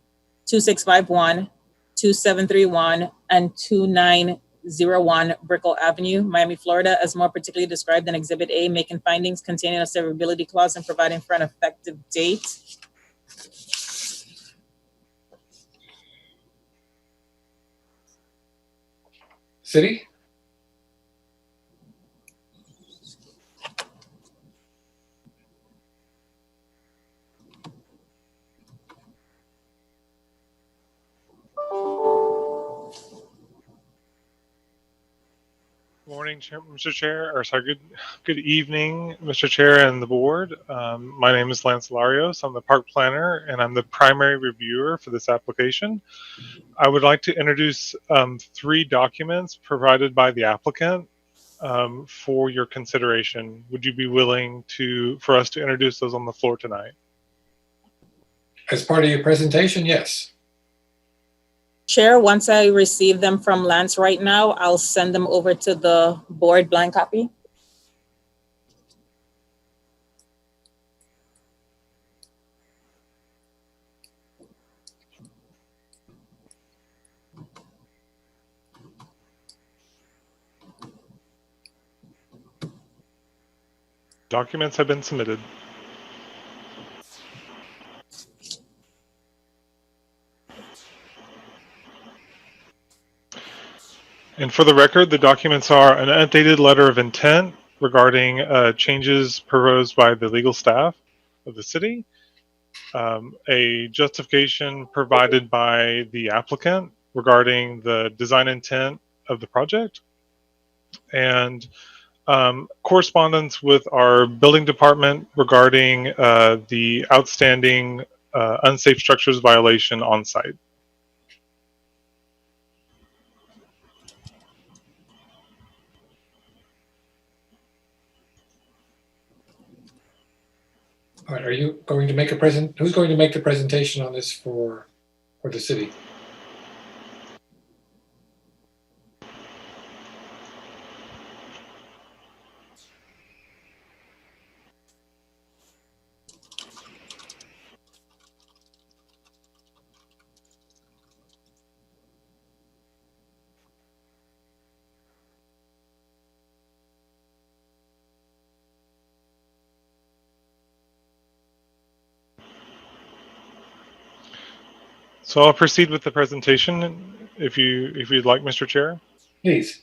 2651, 2731, and 2901 Brickell Avenue, Miami, Florida, as more particularly described in Exhibit A, making findings containing a severability clause and providing for an effective date. City? Morning, Mr. Chair, or sorry, good evening, Mr. Chair and the board. My name is Lance Larios. I'm the park planner, and I'm the primary reviewer for this application. I would like to introduce 3 documents provided by the applicant for your consideration. Would you be willing for us to introduce those on the floor tonight? As part of your presentation, yes. Chair, once I receive them from Lance right now, I'll send them over to the board blank copy. Documents have been submitted. And for the record, the documents are an updated letter of intent regarding changes proposed by the legal staff of the city, a justification provided by the applicant regarding the design intent of the project, and correspondence with our building department regarding the outstanding unsafe structures violation on site. All right, are you going to make who's going to make the presentation on this for the city? So I'll proceed with the presentation if you'd like, Mr. Chair. Please.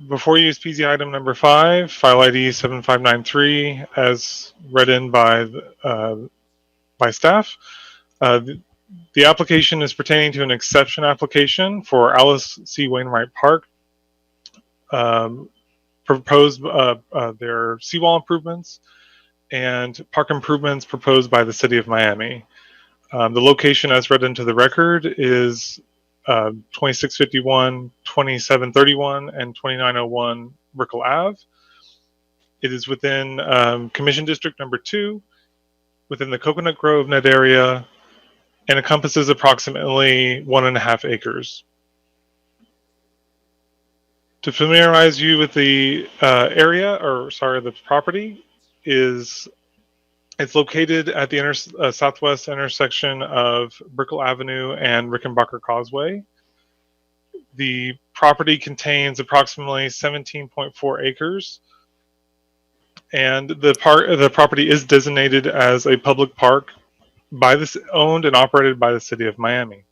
Before you is PZ item number 5, file ID 7593, as read in by staff. The application is pertaining to an exception application for Alice C. Wainwright Park. Proposed their seawall improvements and park improvements proposed by the City of Miami. The location as read into the record is 2651, 2731, and 2901 Brickell Ave. It is within Commission District number 2, within the Coconut Grove net area, and encompasses approximately 1.5 acres. To familiarize you with the the property, it's located at the southwest intersection of Brickell Avenue and Rickenbacker Causeway. The property contains approximately 17.4 acres, and the property is designated as a public park owned and operated by the City of Miami.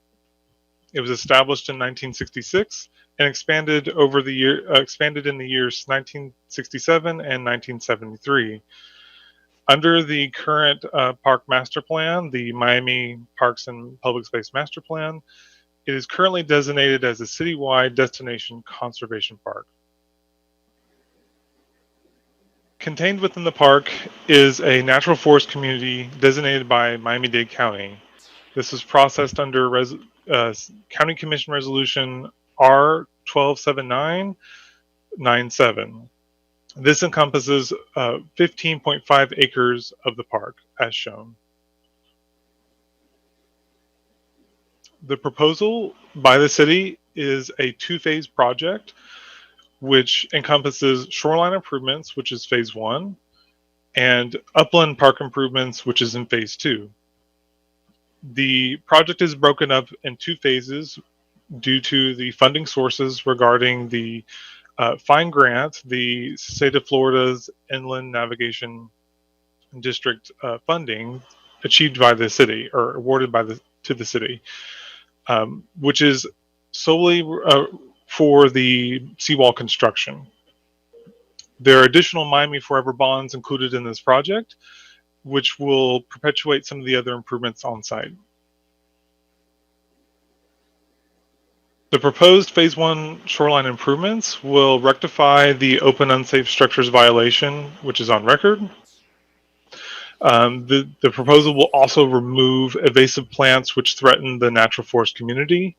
It was established in 1966 and expanded in the years 1967 and 1973. Under the current park master plan, the Miami Parks and Public Space Master Plan, it is currently designated as a citywide destination conservation park. Contained within the park is a natural forest community designated by Miami-Dade County. This is processed under County Commission Resolution R127997. This encompasses 15.5 acres of the park, as shown. The proposal by the city is a 2-phase project, which encompasses shoreline improvements, which is phase 1, and upland park improvements, which is in phase 2. The project is broken up in 2 phases due to the funding sources regarding the FINE grant, the state of Florida's Inland Navigation District funding achieved by the city or awarded to the city, which is solely for the seawall construction. There are additional Miami Forever bonds included in this project, which will perpetuate some of the other improvements on site. The proposed Phase 1 shoreline improvements will rectify the open unsafe structures violation, which is on record. The proposal will also remove invasive plants which threaten the natural forest community.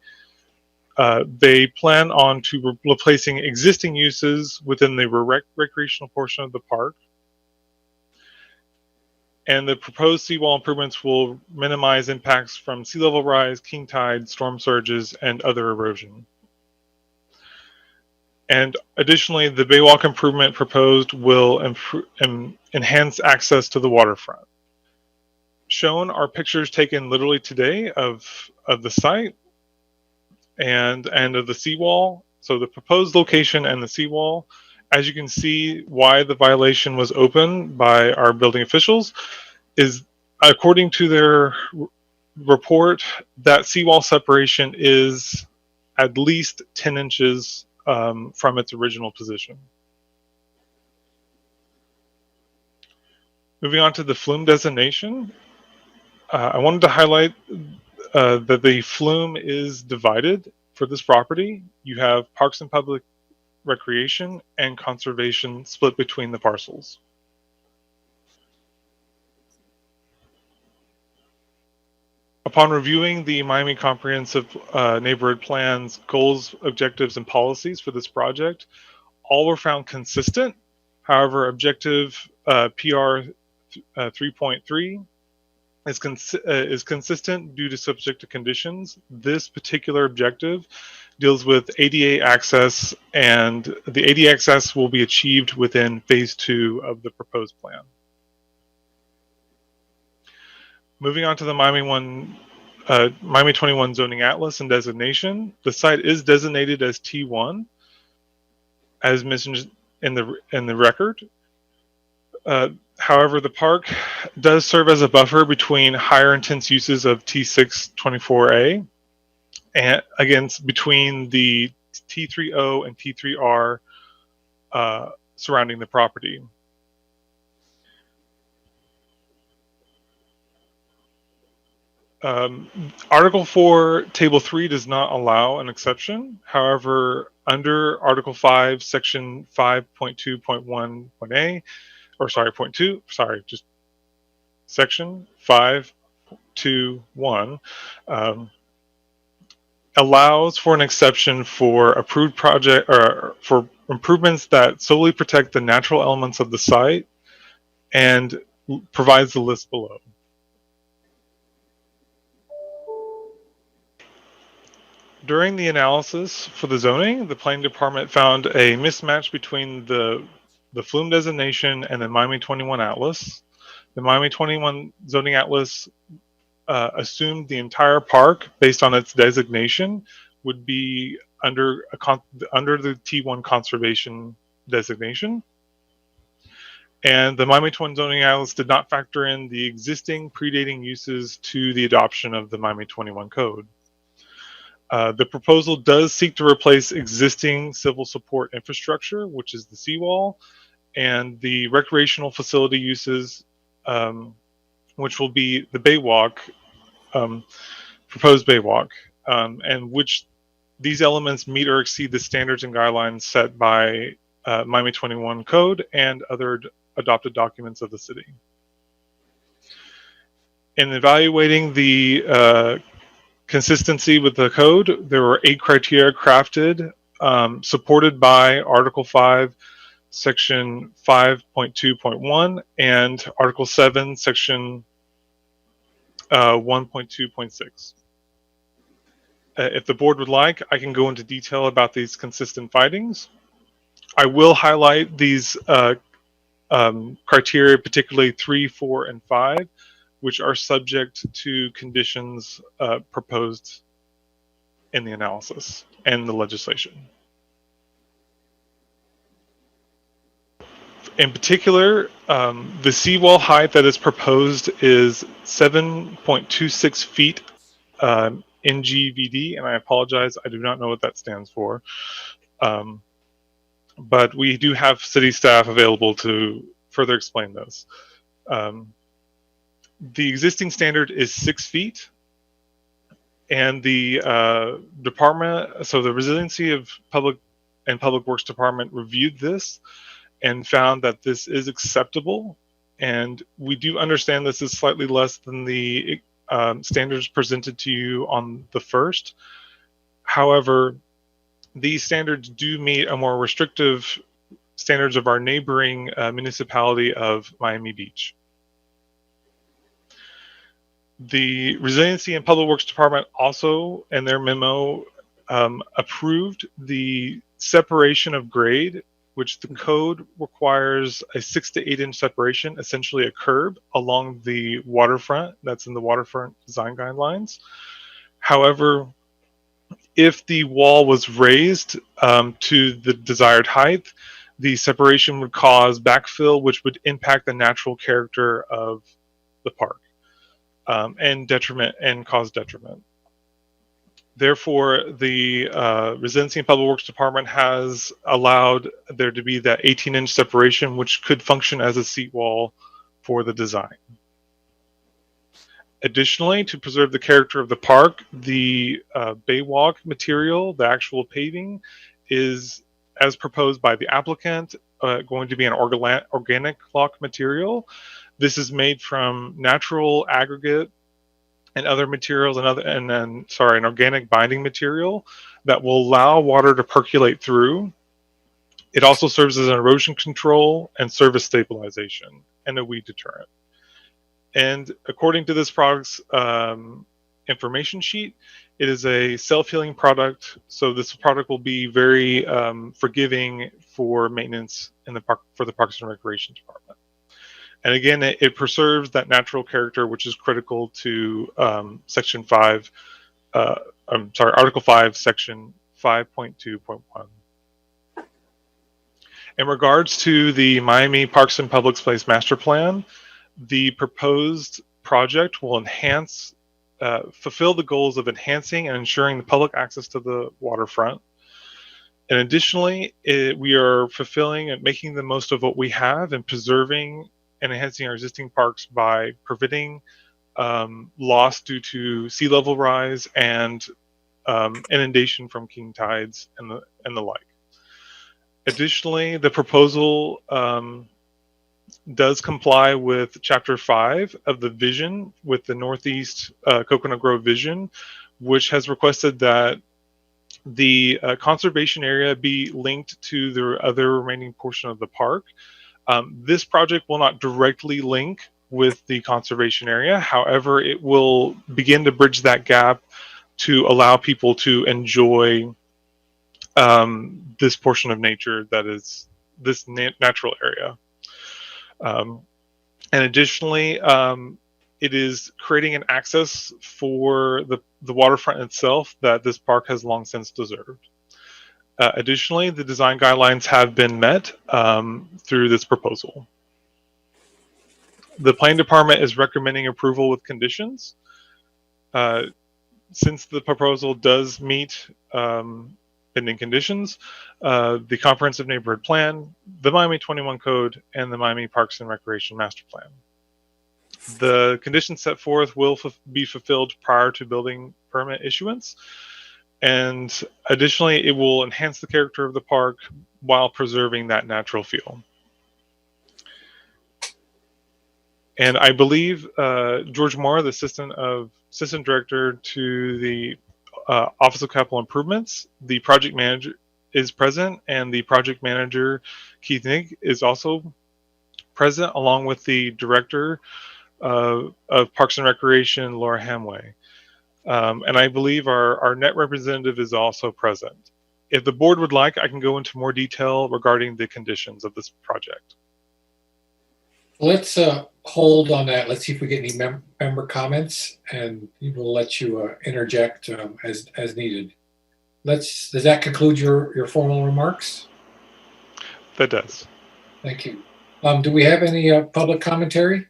They plan on replacing existing uses within the recreational portion of the park. And the proposed seawall improvements will minimize impacts from sea level rise, king tide, storm surges, and other erosion. And additionally, the Baywalk improvement proposed will enhance access to the waterfront. Shown are pictures taken literally today of the site and of the seawall. So the proposed location and the seawall. As you can see, why the violation was opened by our building officials is, according to their report, that seawall separation is at least 10 inches from its original position. Moving on to the flume designation, I wanted to highlight that the flume is divided for this property. You have Parks and Public Recreation and Conservation split between the parcels. Upon reviewing the Miami Comprehensive Neighborhood Plan's goals, objectives, and policies for this project, all were found consistent. However, objective PR 3.3 is consistent due to subjective conditions. This particular objective deals with ADA access, and the ADA access will be achieved within phase 2 of the proposed plan. Moving on to the Miami 21 zoning atlas and designation, the site is designated as T1, as mentioned in the record. However, the park does serve as a buffer between higher intense uses of T624A and against between the T3O and T3R surrounding the property. Article 4, Table 3 does not allow an exception. However, under Article 5, Section 5.2.1.a, or sorry, point 2, sorry, just Section 5.2.1, allows for an exception for approved project or for improvements that solely protect the natural elements of the site and provides the list below. During the analysis for the zoning, the planning department found a mismatch between the Flume designation and the Miami 21 Atlas. The Miami 21 zoning atlas assumed the entire park, based on its designation, would be under the T1 conservation designation. And the Miami 21 zoning atlas did not factor in the existing predating uses to the adoption of the Miami 21 code. The proposal does seek to replace existing civil support infrastructure, which is the seawall, and the recreational facility uses, which will be the Baywalk, proposed Baywalk, and which these elements meet or exceed the standards and guidelines set by Miami 21 code and other adopted documents of the city. In evaluating the consistency with the code, there were 8 criteria crafted, supported by Article 5, Section 5.2.1 and Article 7, Section 1.2.6. If the board would like, I can go into detail about these consistent findings. I will highlight these criteria, particularly 3, 4, and 5, which are subject to conditions proposed in the analysis and the legislation. In particular, the seawall height that is proposed is 7.26 feet NGVD, and I apologize, I do not know what that stands for. But we do have city staff available to further explain this. The existing standard is 6 feet, and the department, so the Resiliency of Public and Public Works Department reviewed this and found that this is acceptable. And we do understand this is slightly less than the standards presented to you on the first. However, these standards do meet a more restrictive standards of our neighboring municipality of Miami Beach. The Resiliency and Public Works Department also, in their memo, approved the separation of grade, which the code requires a 6 to 8 inch separation, essentially a curb along the waterfront. That's in the waterfront design guidelines. However, if the wall was raised to the desired height, the separation would cause backfill, which would impact the natural character of the park and cause detriment. Therefore, the Resiliency and Public Works Department has allowed there to be that 18-inch separation, which could function as a seat wall for the design. Additionally, to preserve the character of the park, the Baywalk material, the actual paving, is, as proposed by the applicant, going to be an organic block material. This is made from natural aggregate and other materials, an organic binding material that will allow water to percolate through. It also serves as an erosion control and surface stabilization and a weed deterrent. And according to this product's information sheet, it is a self-healing product. So this product will be very forgiving for maintenance in the park, for the Parks and Recreation Department. And again, it preserves that natural character, which is critical to Section 5, Article 5, Section 5.2.1. In regards to the Miami Parks and Public Place Master Plan, the proposed project will fulfill the goals of enhancing and ensuring the public access to the waterfront. And additionally, we are fulfilling and making the most of what we have and preserving and enhancing our existing parks by preventing loss due to sea level rise and inundation from king tides and the like. Additionally, the proposal does comply with Chapter 5 of the vision with the Northeast Coconut Grove vision, which has requested that the conservation area be linked to the other remaining portion of the park. This project will not directly link with the conservation area. However, it will begin to bridge that gap to allow people to enjoy this portion of nature that is this natural area. And additionally, it is creating an access for the waterfront itself that this park has long since deserved. Additionally, the design guidelines have been met through this proposal. The planning department is recommending approval with conditions. Since the proposal does meet pending conditions, the Comprehensive Neighborhood Plan, the Miami 21 Code, and the Miami Parks and Recreation Master Plan. The conditions set forth will be fulfilled prior to building permit issuance. And additionally, it will enhance the character of the park while preserving that natural feel. And I believe George Moore, the assistant director to the Office of Capital Improvements, the project manager is present, and the project manager, Keith Nick, is also present, along with the director of Parks and Recreation, Laura Hamway. And I believe our net representative is also present. If the board would like, I can go into more detail regarding the conditions of this project. Let's hold on that. Let's see if we get any member comments, and we will let you interject as needed. Does that conclude your formal remarks? That does. Thank you. Do we have any public commentary?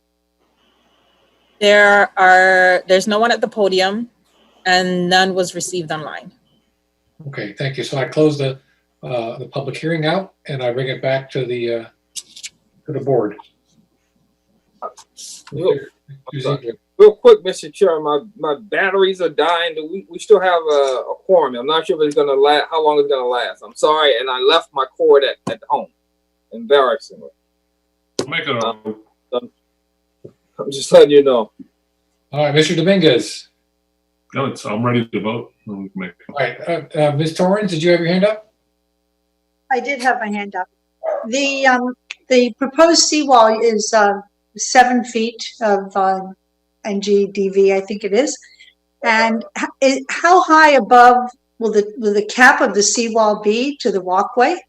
There's no one at the podium, and none was received online. Okay, thank you. So I close the public hearing out, and I bring it back to the board. Real quick, Mr. Chair, my batteries are dying. We still have a quorum. I'm not sure if it's gonna last. How long it's gonna last? I'm sorry, and I left my cord at home. Embarrassingly. Make it I'm just letting you know. All right, Mr. Dominguez. No, I'm ready to vote. We can make it. All right, Ms. Torrance, did you have your hand up? I did have my hand up. The proposed seawall is 7 feet of NGDV, I think it is. And how high above will the cap of the seawall be to the walkway?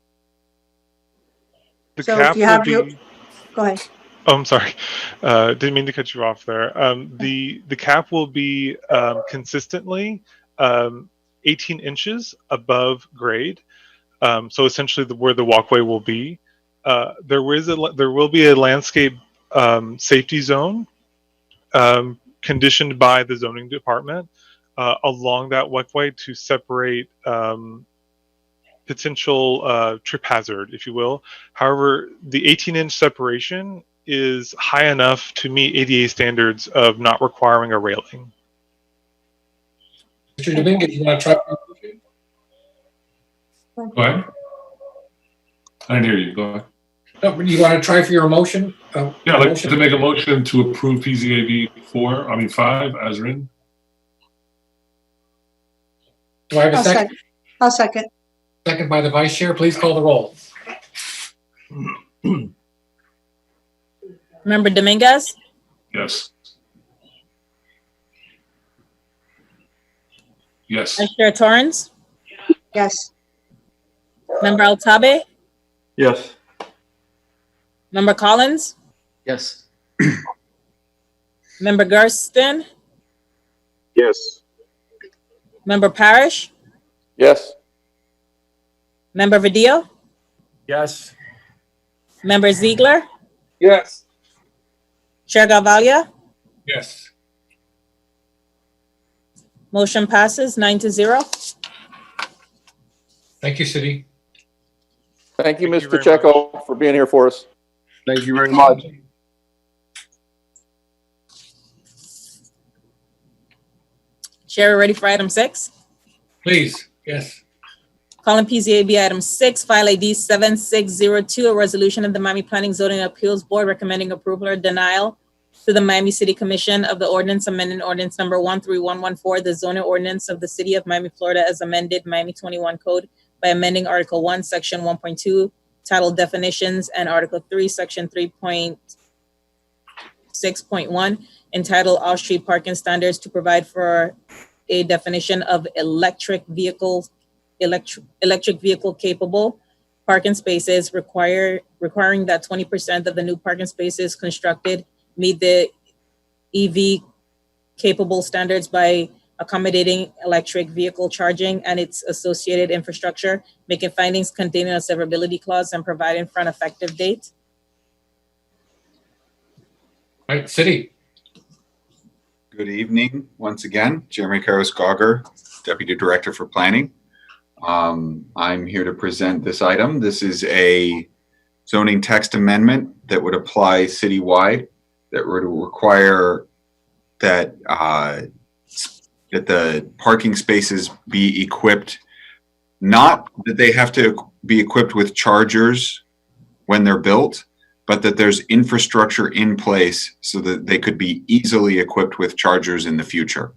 The So cap if you have will your, be. go ahead. Oh, I'm sorry. Didn't mean to cut you off there. The cap will be consistently 18 inches above grade. So essentially where the walkway will be. There will be a landscape safety zone conditioned by the zoning department along that walkway to separate potential trip hazard, if you will. However, the 18-inch separation is high enough to meet ADA standards of not requiring a railing. Mr. Dominguez, you want to try? Go ahead. I didn't hear you. Go ahead. No, you want to try for your motion? Yeah, I'd like to make a motion to approve PZAB 5 as written. Do I have a second? I'll second. Second by the vice chair. Please call the roll. Member Dominguez, Yes. Yes. Vice Chair Torrance, Yes. Member Altabe, Yes. Member Collins, Yes. Member Gersten, Yes. Member Parrish, Yes. Member Vidal, Yes. Member Ziegler, Yes. Chair Gavalia, Yes. motion passes 9-0. Thank you, City. Thank you, Thank you Mr. very Checo, for being here for us. Thank you very much. Chair, we're ready for item 6. Please, yes. Calling PZAB item 6, file ID 7602, a resolution of the Miami Planning Zoning Appeals Board recommending approval or denial to the Miami City Commission of the ordinance amending ordinance number 13114, the zoning ordinance of the City of Miami, Florida, as amended Miami 21 Code by amending Article 1, Section 1.2, titled Definitions, and Article 3, Section 3.6.1, entitled Off-Street Parking Standards, to provide for a definition of electric vehicle capable parking spaces, requiring that 20% of the new parking spaces constructed meet the EV capable standards by accommodating electric vehicle charging and its associated infrastructure, making findings containing a severability clause and providing for an effective date. All right, City. Good evening, once again. Jeremy Karras-Gauger, Deputy Director for Planning. I'm here to present this item. This is a zoning text amendment that would apply citywide, that would require that that the parking spaces be equipped, not that they have to be equipped with chargers when they're built, but that there's infrastructure in place so that they could be easily equipped with chargers in the future.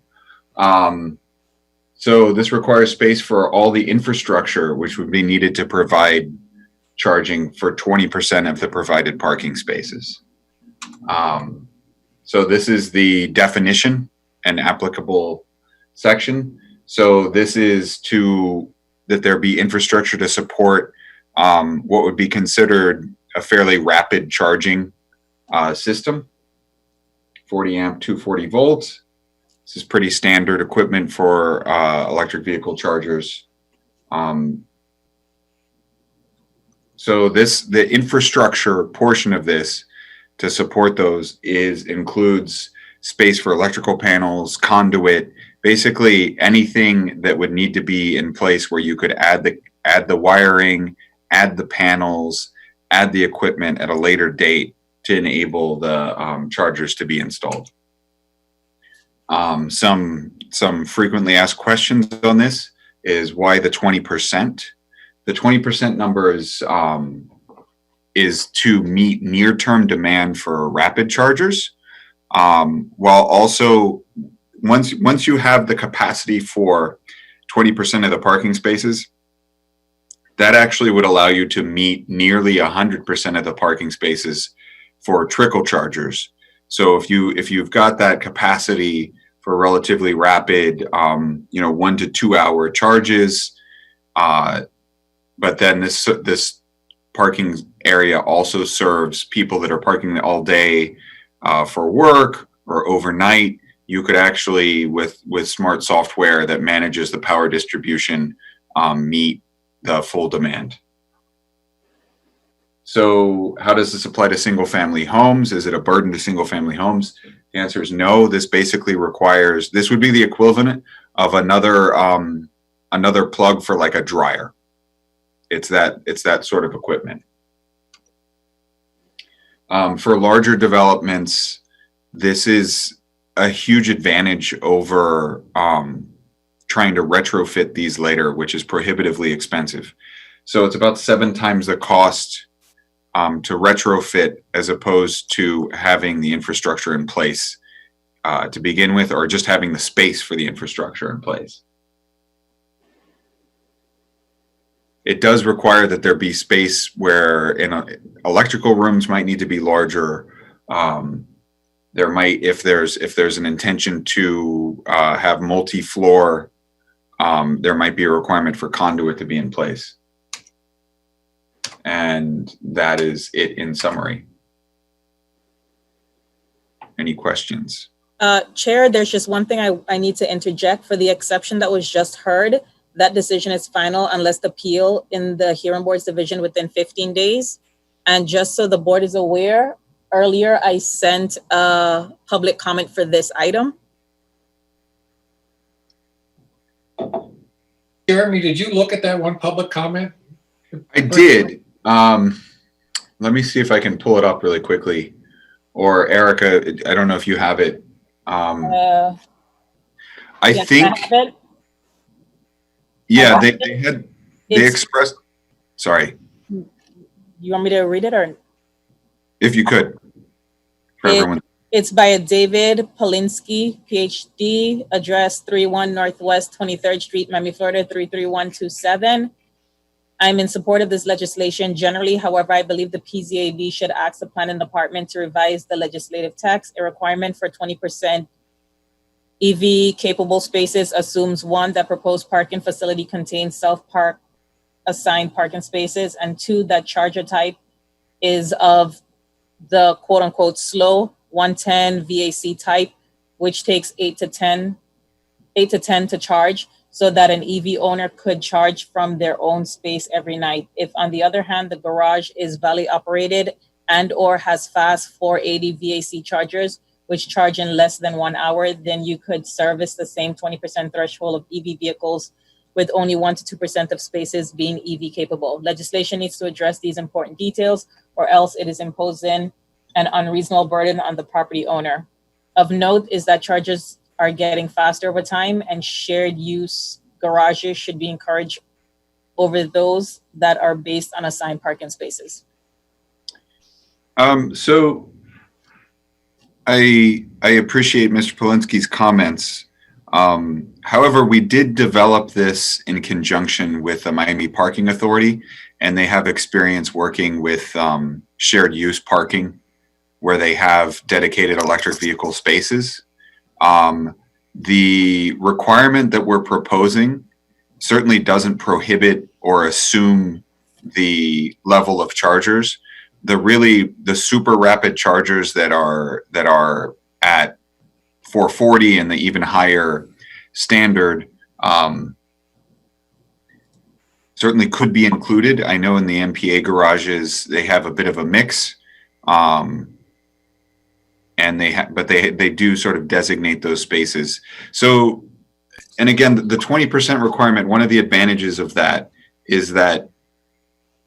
So this requires space for all the infrastructure which would be needed to provide charging for 20% of the provided parking spaces. So this is the definition and applicable section. So this is that there be infrastructure to support what would be considered a fairly rapid charging system, 40 amp, 240 volts. This is pretty standard equipment for electric vehicle chargers. So the infrastructure portion of this to support those includes space for electrical panels, conduit, basically anything that would need to be in place where you could add the wiring, add the panels, add the equipment at a later date to enable the chargers to be installed. Some frequently asked questions on this is why the 20%. The 20% number is to meet near-term demand for rapid chargers, while also once you have the capacity for 20% of the parking spaces, that actually would allow you to meet nearly 100% of the parking spaces for trickle chargers. So if you've got that capacity for relatively rapid, 1 to 2 hour charges, but then this parking area also serves people that are parking all day for work or overnight. You could actually, with smart software that manages the power distribution, meet the full demand. So how does this apply to single family homes? Is it a burden to single family homes? The answer is no. This basically requires, this would be the equivalent of another plug for like a dryer. It's that sort of equipment. For larger developments, this is a huge advantage over trying to retrofit these later, which is prohibitively expensive. So it's about 7 times the cost to retrofit as opposed to having the infrastructure in place to begin with, or just having the space for the infrastructure in place. It does require that there be space where electrical rooms might need to be larger. There might, if there's an intention to have multi-floor, there might be a requirement for conduit to be in place. And that is it in summary. Any questions? Chair, there's just one thing I need to interject. For the exception that was just heard, that decision is final unless the appeal in the hearing board's division within 15 days. And just so the board is aware, earlier I sent a public comment for this item. Jeremy, did you look at that one public comment? I did. Let me see if I can pull it up really quickly. Or Erica, I don't know if you have it. I Yes, think, I have it. yeah, I they have it. had, they It's- expressed, sorry, You want me to read it or? if you could, for It- everyone. It's by David Polinsky, PhD, address 31 Northwest 23rd Street, Miami, Florida, 33127. I'm in support of this legislation generally. However, I believe the PZAB should ask the planning department to revise the legislative text. A requirement for 20% EV capable spaces assumes one, that proposed parking facility contains self-park assigned parking spaces, and two, that charger type is of the quote unquote slow 110 VAC type, which takes 8 to 10 to charge, so that an EV owner could charge from their own space every night. If on the other hand, the garage is valley operated and or has fast 480 VAC chargers, which charge in less than 1 hour, then you could service the same 20% threshold of EV vehicles with only 1 to 2% of spaces being EV capable. Legislation needs to address these important details, or else it is imposing an unreasonable burden on the property owner. Of note is that chargers are getting faster over time, and shared use garages should be encouraged over those that are based on assigned parking spaces. So I appreciate Mr. Polinsky's comments. However, we did develop this in conjunction with the Miami Parking Authority, and they have experience working with shared use parking where they have dedicated electric vehicle spaces. The requirement that we're proposing certainly doesn't prohibit or assume the level of chargers. The super rapid chargers that are at 440 and the even higher standard certainly could be included. I know in the MPA garages they have a bit of a mix, and they do sort of designate those spaces. So, and again, the 20% requirement, one of the advantages of that is that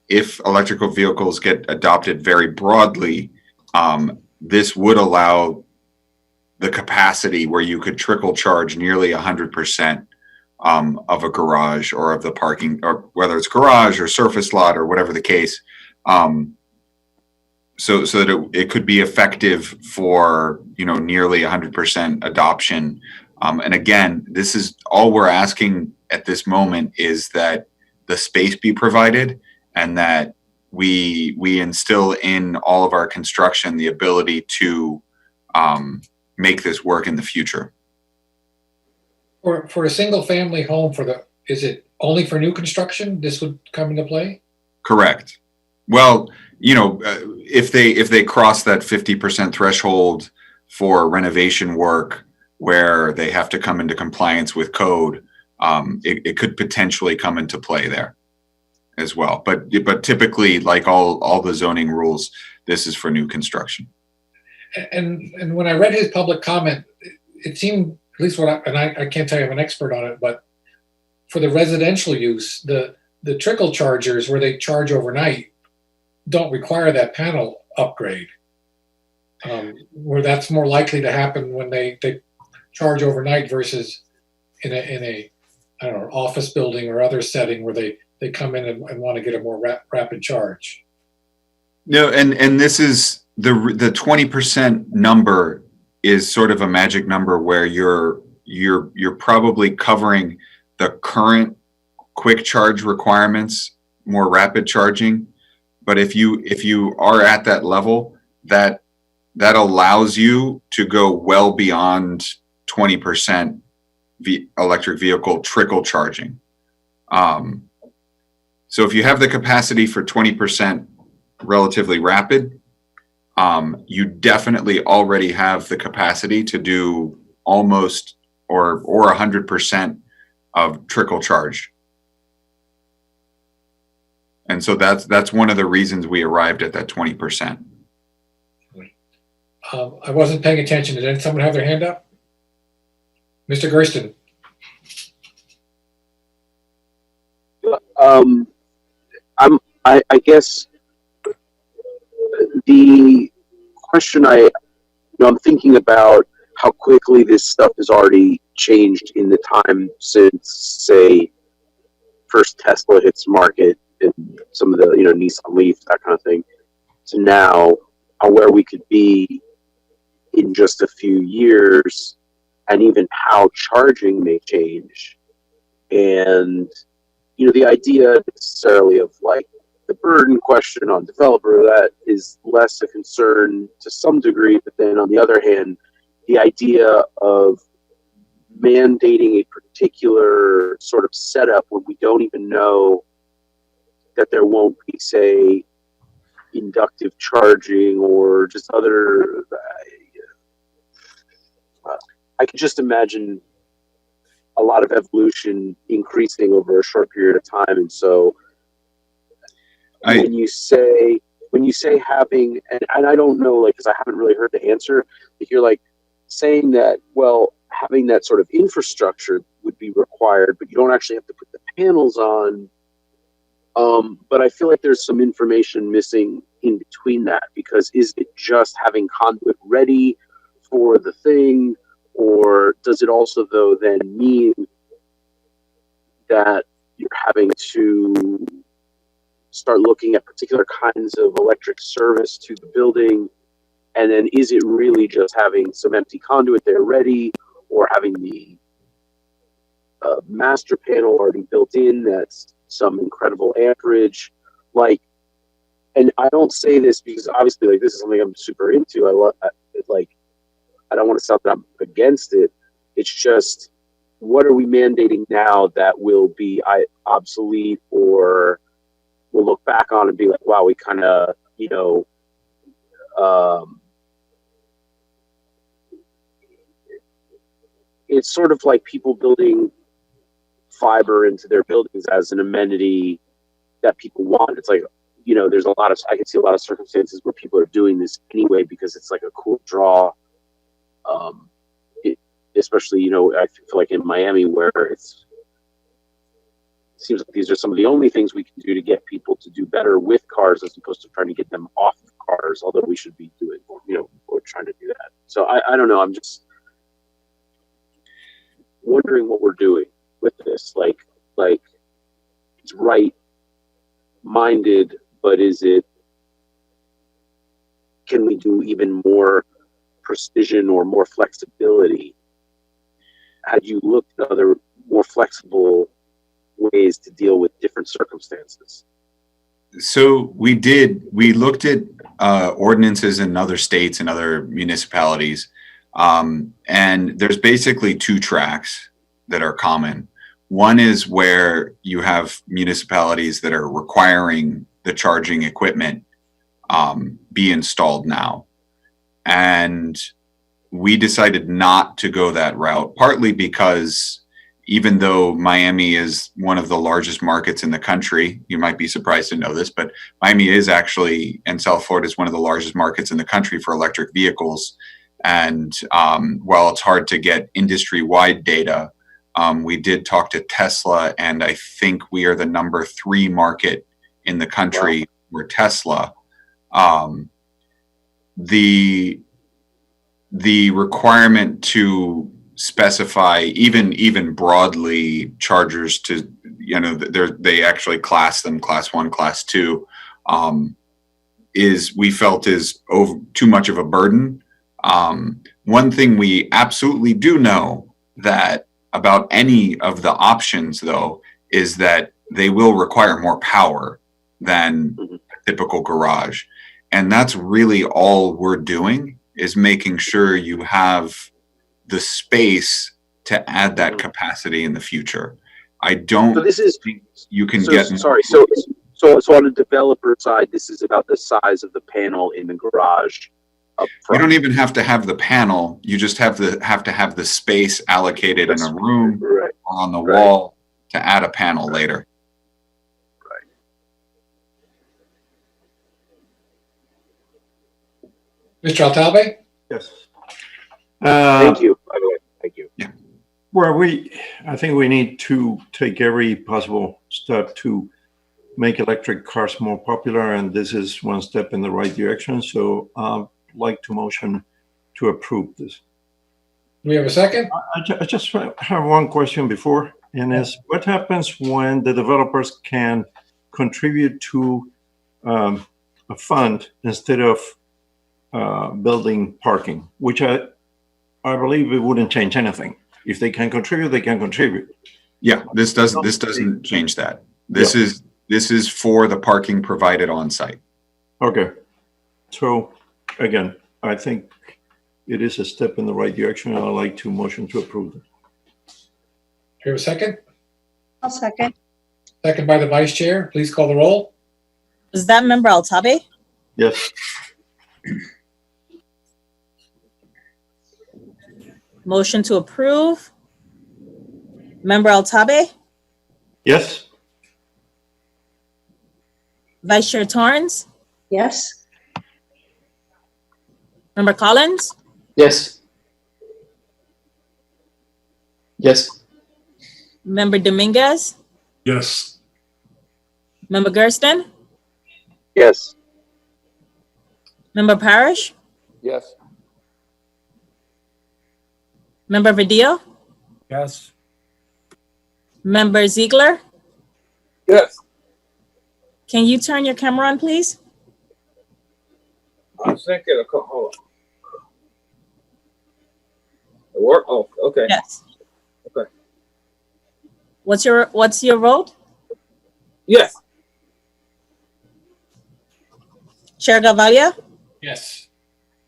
if electrical vehicles get adopted very broadly, this would allow the capacity where you could trickle charge nearly 100% of a garage or of the parking, or whether it's garage or surface lot or whatever the case. So that it could be effective for, nearly 100% adoption. And again, this is all we're asking at this moment, is that the space be provided and that we instill in all of our construction the ability to make this work in the future. For a single family home, is it only for new construction this would come into play? Correct. Well, if they cross that 50% threshold for renovation work where they have to come into compliance with code, it could potentially come into play there as well. But typically, like all the zoning rules, this is for new construction. And when I read his public comment, it seemed, at least I can't tell you I'm an expert on it, but for the residential use, the trickle chargers where they charge overnight don't require that panel upgrade, where that's more likely to happen when they charge overnight versus in a I don't know, office building or other setting where they come in and want to get a more rapid charge. No, and this is the 20% number is sort of a magic number where you're probably covering the current quick charge requirements, more rapid charging. But if you are at that level, that allows you to go well beyond 20% electric vehicle trickle charging. So if you have the capacity for 20% relatively rapid, you definitely already have the capacity to do almost or 100% of trickle charge. And so that's one of the reasons we arrived at that 20%. I wasn't paying attention. Did someone have their hand up? Mr. Gersten. I guess the question I'm thinking about how quickly this stuff has already changed in the time since, say, first Tesla hits market and some of the, Nissan Leaf, that kind of thing, to now where we could be in just a few years, and even how charging may change. And, the idea necessarily of like the burden question on developer, that is less a concern to some degree, but then on the other hand, the idea of mandating a particular sort of setup when we don't even know that there won't be, say, inductive charging or just other, I could just imagine a lot of evolution increasing over a short period of time. And so when you say having, and I don't know, like, because I haven't really heard the answer, but you're like saying that, well, having that sort of infrastructure would be required, but you don't actually have to put the panels on. But I feel like there's some information missing in between that, because is it just having conduit ready for the thing, or does it also, though, then mean that you're having to start looking at particular kinds of electric service to the building? And then is it really just having some empty conduit there ready, or having the master panel already built in that's some incredible amperage? Like, and I don't say this because obviously, like, this is something I'm super into. I don't want to sound that I'm against it. It's just, what are we mandating now that will be obsolete, or we'll look back on and be like, wow, we kind of, it's sort of like people building fiber into their buildings as an amenity that people want. It's like, there's I can see a lot of circumstances where people are doing this anyway because it's like a cool draw. Especially, I feel like in Miami, where it seems like these are some of the only things we can do to get people to do better with cars, as opposed to trying to get them off of cars, although we should be doing, or trying to do that. So I don't know. I'm just wondering what we're doing with this. Like it's right-minded, but can we do even more precision or more flexibility? Had you looked at other more flexible ways to deal with different circumstances? So we looked at ordinances in other states and other municipalities. And there's basically two tracks that are common. One is where you have municipalities that are requiring the charging equipment be installed now. And we decided not to go that route, partly because even though Miami is one of the largest markets in the country, you might be surprised to know this, but Miami is actually, and South Florida is one of the largest markets in the country for electric vehicles. And while it's hard to get industry-wide data, we did talk to Tesla, and I think we are the number 3 market in the country for Tesla. The requirement to specify even broadly chargers to, they actually class them class 1, class 2, we felt is too much of a burden. One thing we absolutely do know that about any of the options, though, is that they will require more power than a typical garage. And that's really all we're doing, is making sure you have the space to add that capacity in the future. I don't think you can get... Sorry, so on the developer side, this is about the size of the panel in the garage up front. You don't even have to have the panel. You just have to have the space allocated in a room or on the wall to add a panel later. Mr. Altabe? Yes. Thank you, by the way. Thank you. Well, I think we need to take every possible step to make electric cars more popular, and this is one step in the right direction. So I'd like to motion to approve this. Do we have a second? I just have one question before, and is what happens when the developers can contribute to a fund instead of building parking, which I believe it wouldn't change anything. If they can contribute, they can contribute. Yeah, this doesn't change that. This is for the parking provided on site. Okay. So again, I think it is a step in the right direction. I'd like to motion to approve it. Do we have a second? I'll second. Second by the vice chair. Please call the roll. Is that member Altabe? Yes. Motion to approve. Member Altabe? Yes. Vice Chair Torrance? Yes. Member Collins? Yes. Yes. Member Dominguez? Yes. Member Gersten? Yes. Member Parrish? Yes. Member Vidal? Yes. Member Ziegler? Yes. Can you turn your camera on, please? I was thinking, hold on. It work? Oh, okay. Yes. Okay. What's your vote? Yes. Chair Gavalia? Yes.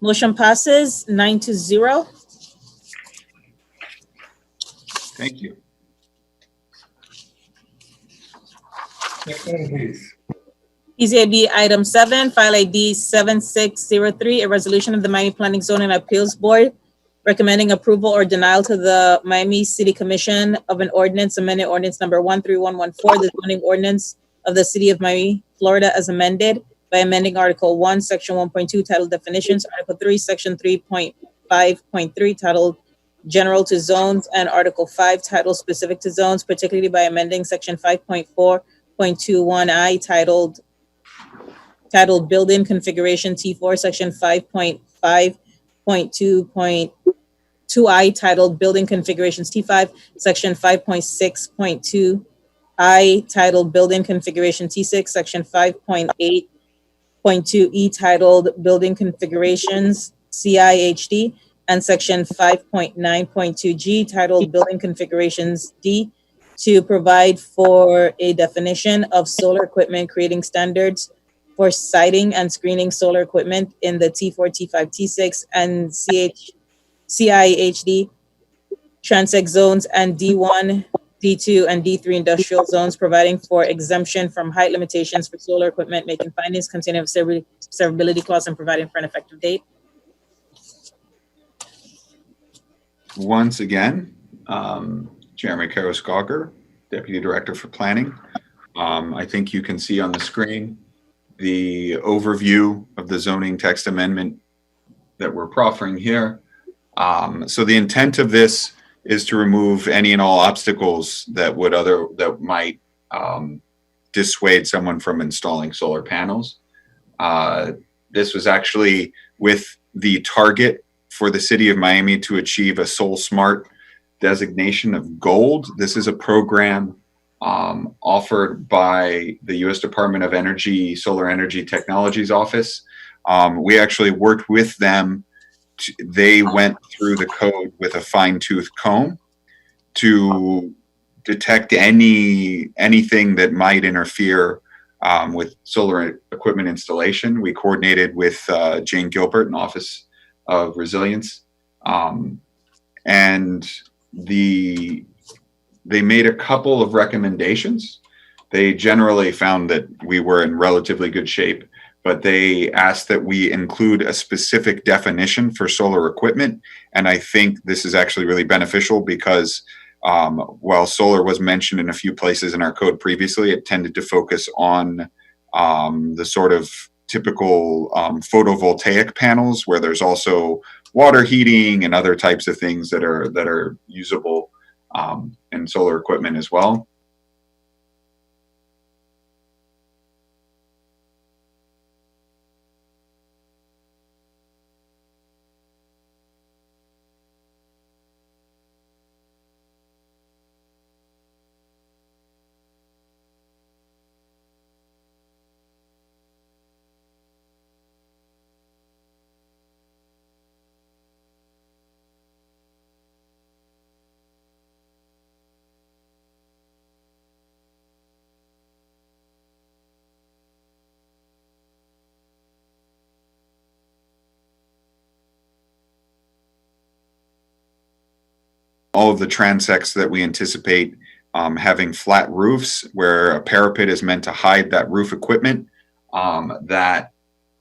Motion passes 9-0. Thank you. Next one, please. PZAB item 7, file ID 7603, a resolution of the Miami Planning Zoning Appeals Board recommending approval or denial to the Miami City Commission of an ordinance amending ordinance number 13114, the zoning ordinance of the City of Miami, Florida, as amended by amending Article 1, Section 1.2, titled Definitions, Article 3, Section 3.5.3, titled General to Zones, and Article 5, titled Specific to Zones, particularly by amending Section 5.4.21I, titled Building Configuration T4, Section 5.5.2.2I, titled Building Configurations T5, Section 5.6.2I, titled Building Configuration T6, Section 5.8.2E, titled Building Configurations CIHD, and Section 5.9.2G, titled Building Configurations D, to provide for a definition of solar equipment, creating standards for siting and screening solar equipment in the T4, T5, T6, and CIHD transect zones, and D1, D2, and D3 industrial zones, providing for exemption from height limitations for solar equipment, making findings containing a severability clause, and providing for an effective date. Once again, Jeremy Karras-Gauger, Deputy Director for Planning. I think you can see on the screen the overview of the zoning text amendment that we're proffering here. So the intent of this is to remove any and all obstacles that might dissuade someone from installing solar panels. This was actually with the target for the City of Miami to achieve a SolSmart designation of gold. This is a program offered by the U.S. Department of Energy, Solar Energy Technologies Office. We actually worked with them. They went through the code with a fine-tooth comb to detect anything that might interfere with solar equipment installation. We coordinated with Jane Gilbert in Office of Resilience, and they made a couple of recommendations. They generally found that we were in relatively good shape, but they asked that we include a specific definition for solar equipment. And I think this is actually really beneficial because while solar was mentioned in a few places in our code previously, it tended to focus on the sort of typical photovoltaic panels where there's also water heating and other types of things that are usable in solar equipment as well. All of the transects that we anticipate having flat roofs where a parapet is meant to hide that roof equipment, that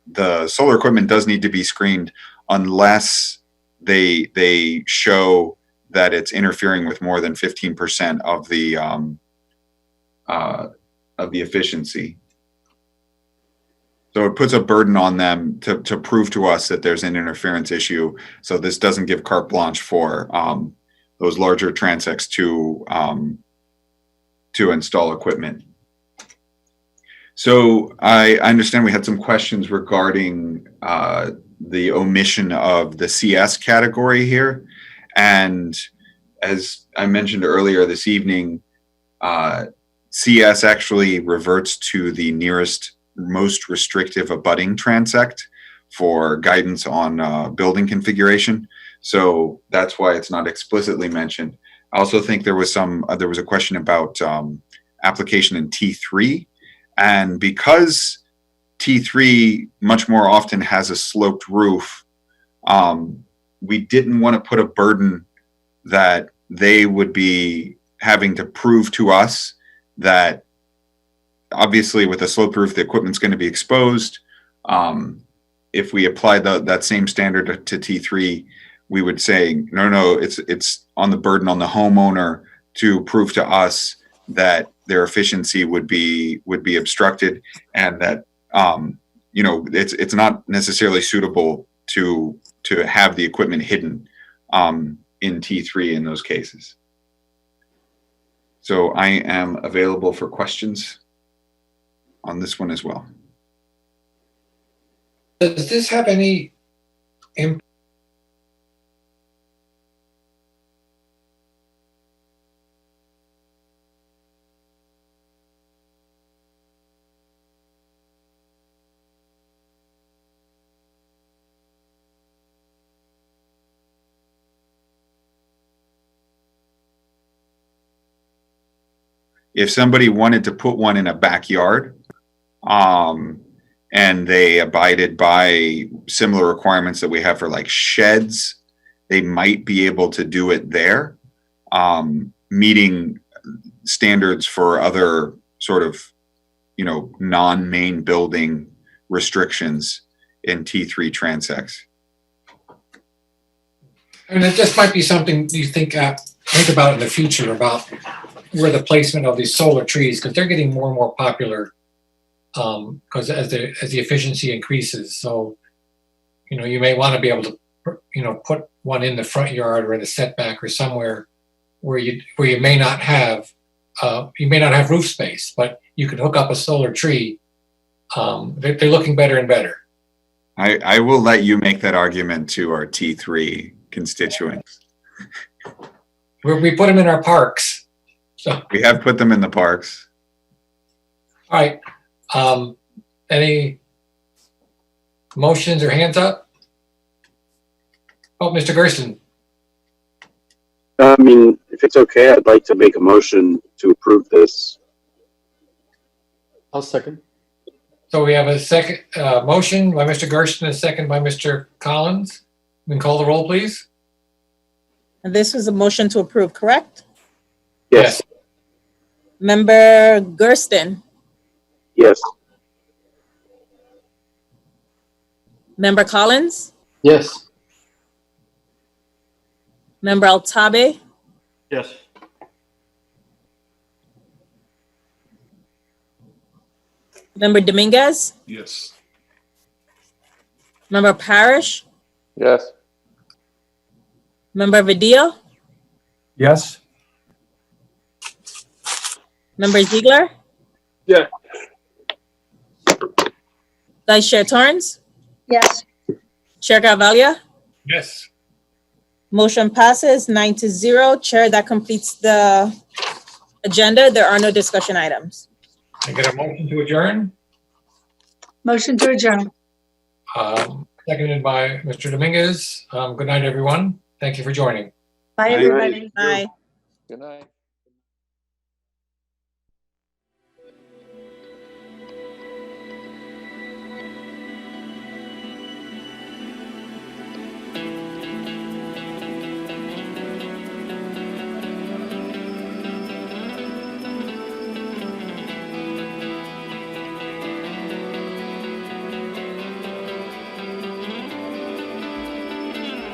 the solar equipment does need to be screened unless they show that it's interfering with more than 15% of the efficiency. So it puts a burden on them to prove to us that there's an interference issue. So this doesn't give carte blanche for those larger transects to install equipment. So I understand we had some questions regarding the omission of the CS category here. And as I mentioned earlier this evening, CS actually reverts to the nearest most restrictive abutting transect for guidance on building configuration. So that's why it's not explicitly mentioned. I also think there was a question about application in T3, and because T3 much more often has a sloped roof, we didn't want to put a burden that they would be having to prove to us that obviously with a sloped roof, the equipment's going to be exposed. If we apply that same standard to T3, we would say, no, it's on the burden on the homeowner to prove to us that their efficiency would be obstructed, and that it's not necessarily suitable to have the equipment hidden in T3 in those cases. So I am available for questions on this one as well. Does this have any impact? If somebody wanted to put one in a backyard, and they abided by similar requirements that we have for like sheds, they might be able to do it there, meeting standards for other sort of, non-main building restrictions in T3 transects. And it just might be something you think about in the future about where the placement of these solar trees, because they're getting more and more popular because as the efficiency increases. So, you may want to be able to, put one in the front yard or in a setback or somewhere where you may not have roof space, but you could hook up a solar tree. They're looking better and better. I will let you make that argument to our T3 constituents. We put them in our parks. So we have put them in the parks. All right. Any motions or hands up? Oh, Mr. Gersten. If it's okay, I'd like to make a motion to approve this. I'll second. So we have a second motion by Mr. Gersten, a second by Mr. Collins. We can call the roll, please. And this was a motion to approve, correct? Yes. Member Gersten, Yes. Member Collins, Yes. Member Altabe, Yes. Member Dominguez, Yes. Member Parrish, Yes. Member Vidal, Yes. Member Ziegler, Yeah. Vice Chair Torrance, Yes. Chair Carvalho. Yes. Motion passes 9-0. Chair, that completes the agenda. There are no discussion items. I get a motion to adjourn, Motion to adjourn. seconded by Mr. Dominguez. Good night, everyone. Thank you for joining. Bye, everybody. Bye. Good night.